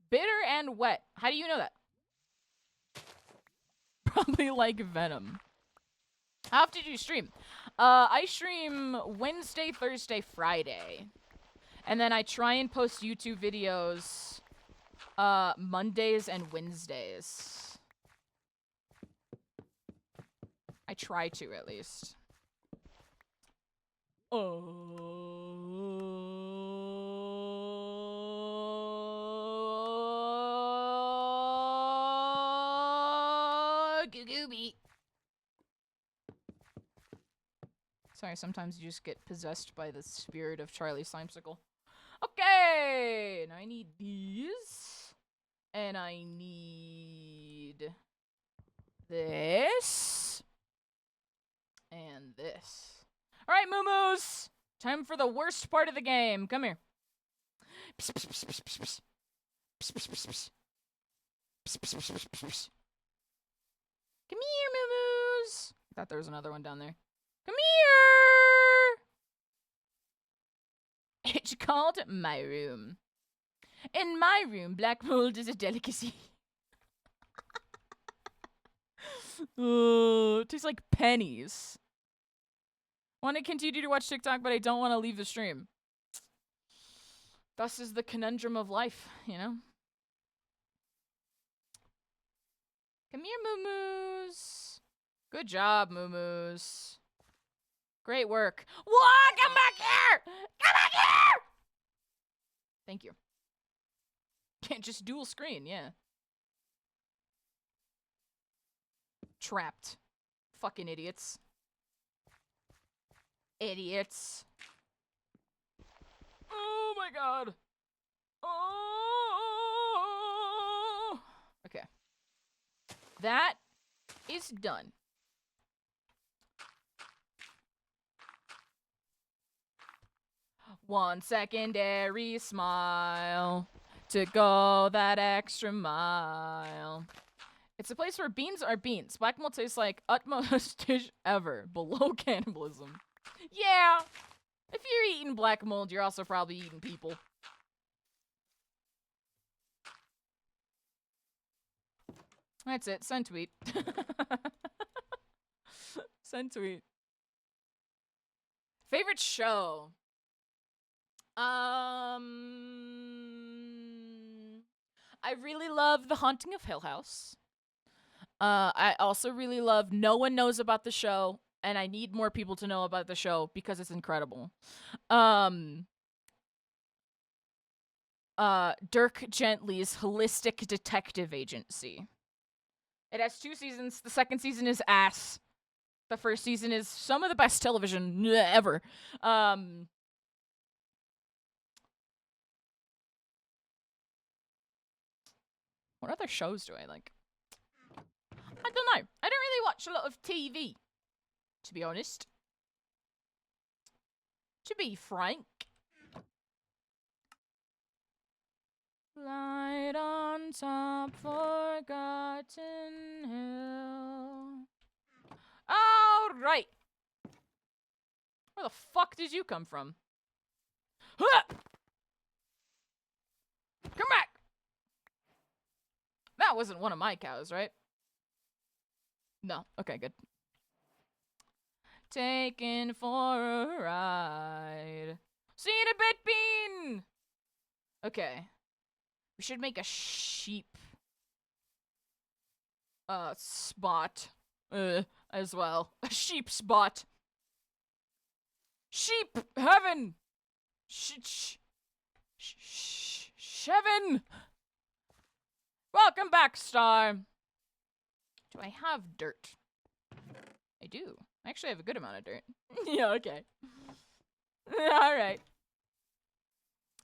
Bitter and wet. How do you know that? Probably like Venom. How often do you stream? I stream Wednesday, Thursday, Friday. And then I try and post YouTube videos Mondays and Wednesdays. I try to, at least. Goo-goo-bee. Sorry, sometimes you just get possessed by the spirit of Charlie Slimesicle. Okay, now I need these. And I need this. And this. Alright, moo-moos! Time for the worst part of the game. Come here. Psst, psst, psst, psst, psst. Psst, psst, psst, psst. Psst, psst, psst, psst, psst. Come here, moo-moos! I thought there was another one down there. Come here! It's called my room. In my room, black mold is a delicacy. It tastes like pennies. Want to continue to watch TikTok, but I don't want to leave the stream. Thus is the conundrum of life, you know? Come here, moo-moos. Good job, moo-moos. Great work. What? Come back here! Come back here! Thank you. Can't just dual screen, yeah. Trapped. Fucking idiots. Idiots. Oh my god. Oh. Okay. That is done. One secondary smile to go that extra mile. It's a place where beans are beans. Black mold tastes like utmost dish ever. Below cannibalism. Yeah. If you're eating black mold, you're also probably eating people. That's it. Send tweet. Send tweet. Favorite show? I really love The Haunting of Hill House. I also really love No One Knows About the Show, and I need more people to know about the show because it's incredible. Dirk Gently's Holistic Detective Agency. It has 2 seasons. The second season is ass. The first season is some of the best television ever. What other shows do I like? I don't know. I don't really watch a lot of TV, to be honest. To be frank. Light on top, forgotten hill. All right. Where the fuck did you come from? Huh! Come back. That wasn't one of my cows, right? No. Okay, good. Taken for a ride. See you in a bit, Bean! Okay. We should make a sheep spot as well. A sheep spot. Sheep heaven. Shevin. Welcome back, Star. Do I have dirt? I do. I actually have a good amount of dirt. Yeah, okay. Alright.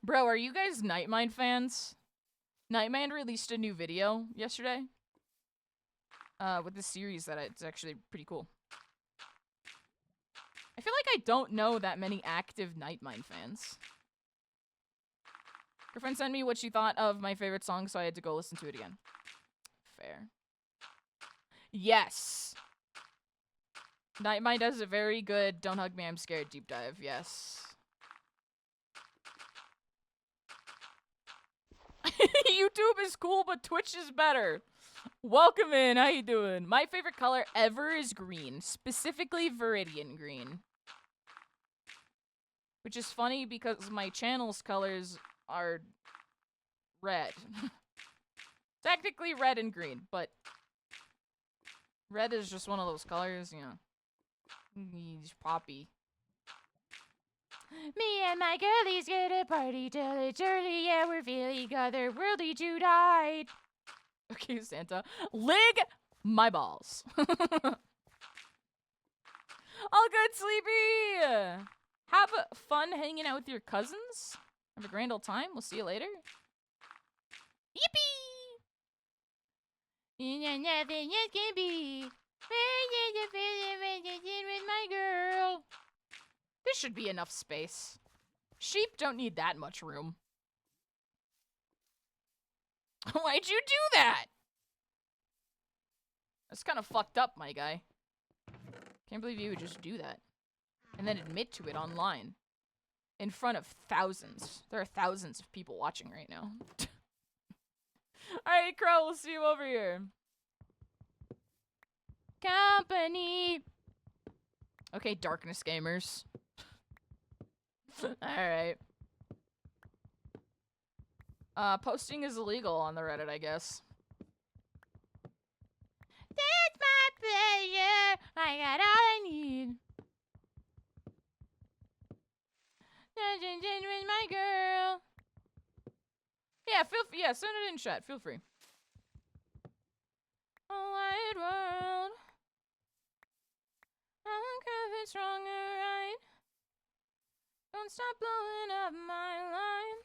Bro, are you guys Nightmind fans? Nightmind released a new video yesterday. With this series that it's actually pretty cool. I feel like I don't know that many active Nightmind fans. Her friend sent me what she thought of my favorite song, so I had to go listen to it again. Fair. Yes! Nightmind does a very good Don't Hug Me, I'm Scared deep dive, yes. YouTube is cool, but Twitch is better. Welcome in, how you doing? My favorite color ever is green, specifically Viridian green. Which is funny because my channel's colors are red. Technically red and green, but red is just one of those colors, you know. He's poppy. Me and my girlies get a party till it's early, yeah, we're feeling otherworldly tonight. Okay, Santa. Lig my balls. All good, Sleepy! Have fun hanging out with your cousins. Have a grand old time. We'll see you later. Yippee! Nothing else can be. With my girl. This should be enough space. Sheep don't need that much room. Why'd you do that? That's kind of fucked up, my guy. Can't believe you would just do that. And then admit to it online. In front of thousands. There are thousands of people watching right now. Alright, Crow, we'll see you over here. Company. Okay, Darkness Gamers. Alright. Posting is illegal on the Reddit, I guess. That's my pleasure. I got all I need. With my girl. Yeah, send it in chat. Feel free. A wide world. I don't care if it's wrong or right. Don't stop blowing up my line.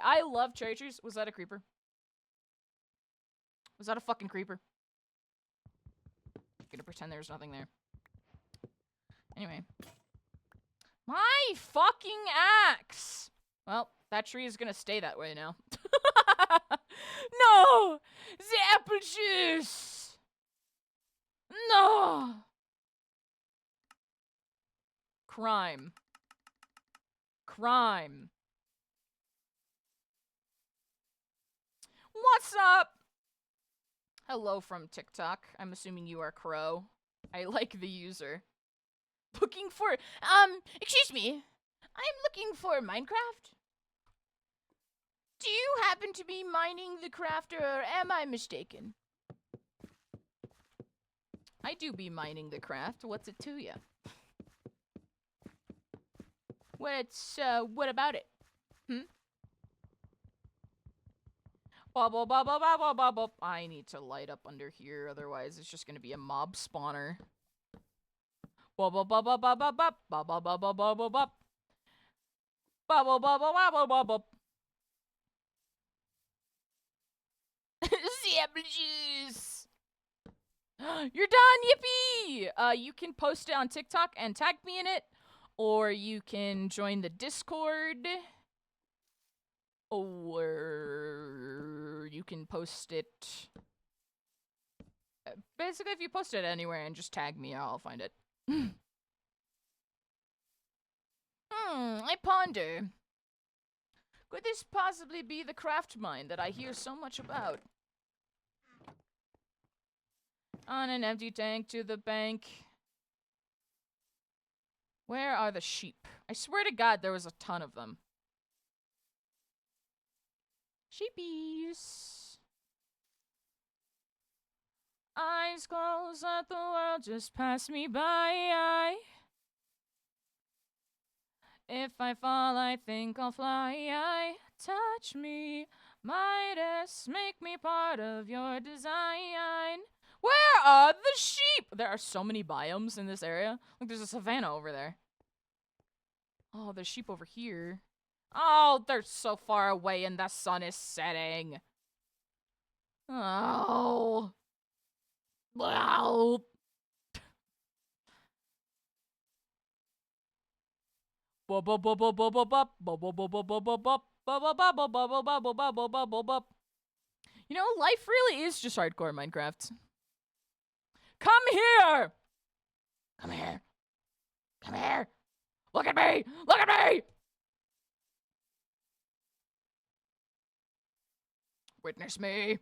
I love cherry trees. Was that a creeper? Was that a fucking creeper? I'm gonna pretend there's nothing there. Anyway. My fucking axe! Well, that tree is gonna stay that way now. No! The apple juice! No! Crime. Crime. What's up? Hello from TikTok. I'm assuming you are Crow. I like the user. Looking for, excuse me. I'm looking for Minecraft. Do you happen to be mining the crafter, or am I mistaken? I do be mining the craft. What's it to ya? What about it? Bubble, bubble, bubble, bubble. I need to light up under here, otherwise it's just gonna be a mob spawner. Bubble, bubble, bubble, bubble, bubble, bubble, bubble, bubble. Bubble, bubble, bubble, bubble. Apple juice. You're done, yippee! You can post it on TikTok and tag me in it, or you can join the Discord, or you can post it. Basically, if you post it anywhere and just tag me, I'll find it. I ponder. Could this possibly be the craft mine that I hear so much about? On an empty tank to the bank. Where are the sheep? I swear to God there was a ton of them. Sheepies. Eyes closed, let the world just pass me by. If I fall, I think I'll fly. Touch me, Midas, make me part of your design. Where are the sheep? There are so many biomes in this area. Look, there's a savanna over there. Oh, there's sheep over here. Oh, they're so far away and the sun is setting. Oh. Wow. You know, life really is just hardcore Minecraft. Come here! Come here. Come here. Look at me! Look at me! Witness me.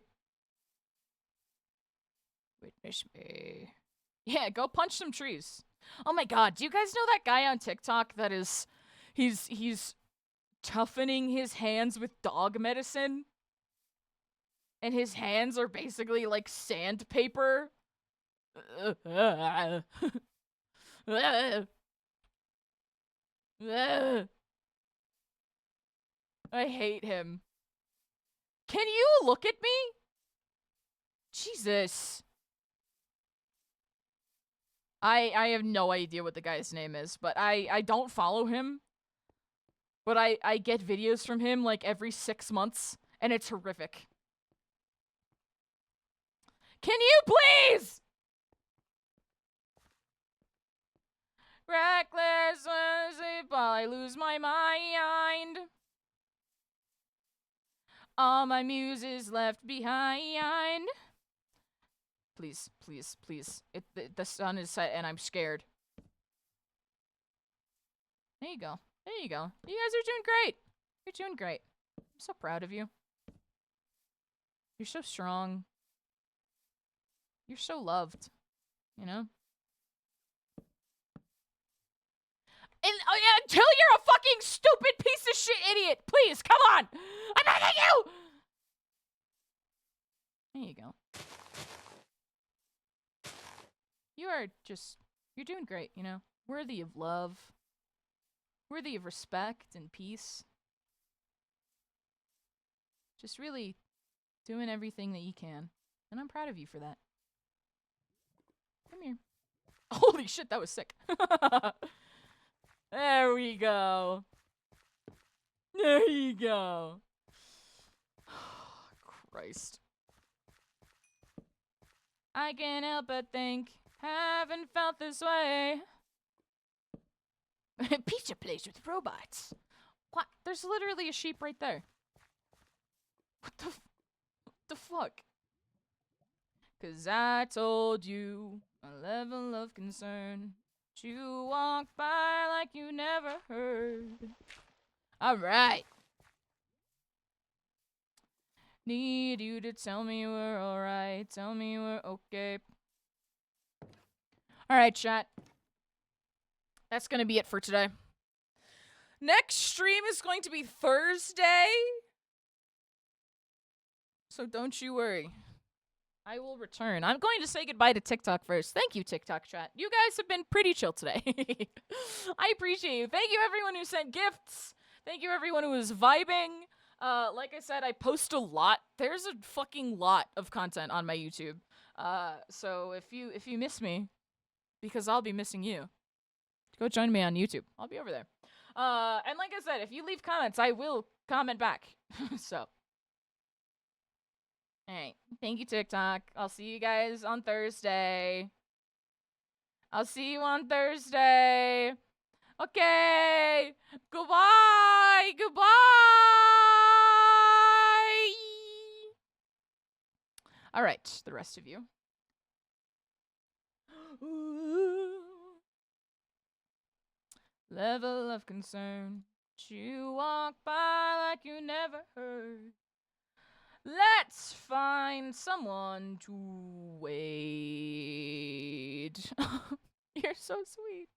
Witness me. Yeah, go punch some trees. Oh my god, do you guys know that guy on TikTok that is... He's toughening his hands with dog medicine? And his hands are basically like sandpaper? I hate him. Can you look at me? Jesus. I have no idea what the guy's name is, but I don't follow him. But I get videos from him like every 6 months, and it's horrific. Can you please? Reckless if I lose my mind. All my muses left behind. Please, please, please. The sun is set and I'm scared. There you go. There you go. You guys are doing great. You're doing great. I'm so proud of you. You're so strong. You're so loved. You know? And until you're a fucking stupid piece of shit idiot, please, come on! I'm begging you! There you go. You are just, you're doing great, you know? Worthy of love. Worthy of respect and peace. Just really doing everything that you can. And I'm proud of you for that. Come here. Holy shit, that was sick. There we go. There you go. Christ. I can't help but think, haven't felt this way. Pizza place with robots. What? There's literally a sheep right there. What the fuck? 'Cause I told you a level of concern. You walk by like you never heard. Alright. Need you to tell me we're alright. Tell me we're okay. Alright, chat. That's gonna be it for today. Next stream is going to be Thursday. So don't you worry. I will return. I'm going to say goodbye to TikTok first. Thank you, TikTok chat. You guys have been pretty chill today. I appreciate you. Thank you, everyone who sent gifts. Thank you, everyone who was vibing. Like I said, I post a lot. There's a fucking lot of content on my YouTube. So if you miss me, because I'll be missing you, go join me on YouTube. I'll be over there. And like I said, if you leave comments, I will comment back. So, alright. Thank you, TikTok. I'll see you guys on Thursday. I'll see you on Thursday. Okay. Goodbye. Goodbye. All right, the rest of you. Level of concern. You walk by like you never heard. Let's find someone to wait. You're so sweet.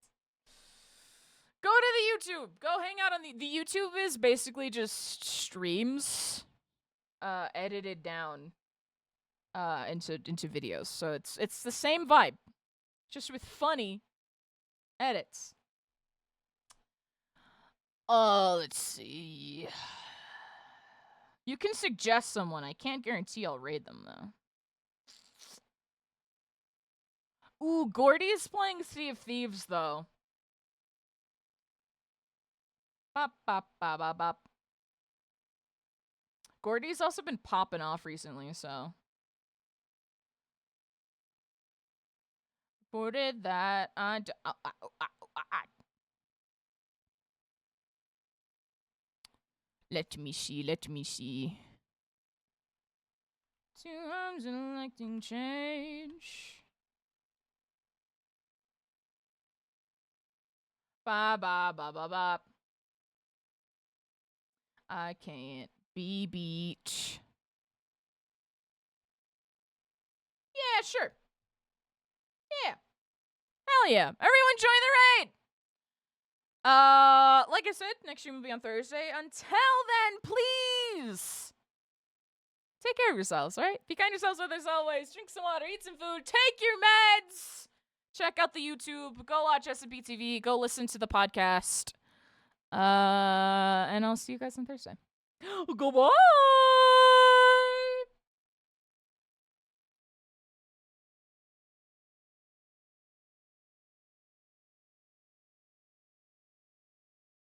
Go to the YouTube. Go hang out on the YouTube is basically just streams edited down into videos. So it's the same vibe, just with funny edits. Let's see. You can suggest someone. I can't guarantee I'll raid them though. Ooh, Gordy is playing Sea of Thieves though. Bop, bop, bop, bop, bop. Gordy's also been popping off recently, so. Reported that Let me see. 2 arms and electing change. Ba ba ba ba ba. I can't be beat. Yeah, sure. Yeah. Hell yeah. Everyone join the raid! Like I said, next stream will be on Thursday. Until then, please take care of yourselves, alright? Be kind to yourselves with as always. Drink some water, eat some food, take your meds! Check out the YouTube. Go watch SMP TV. Go listen to the podcast. And I'll see you guys on Thursday. Goodbye!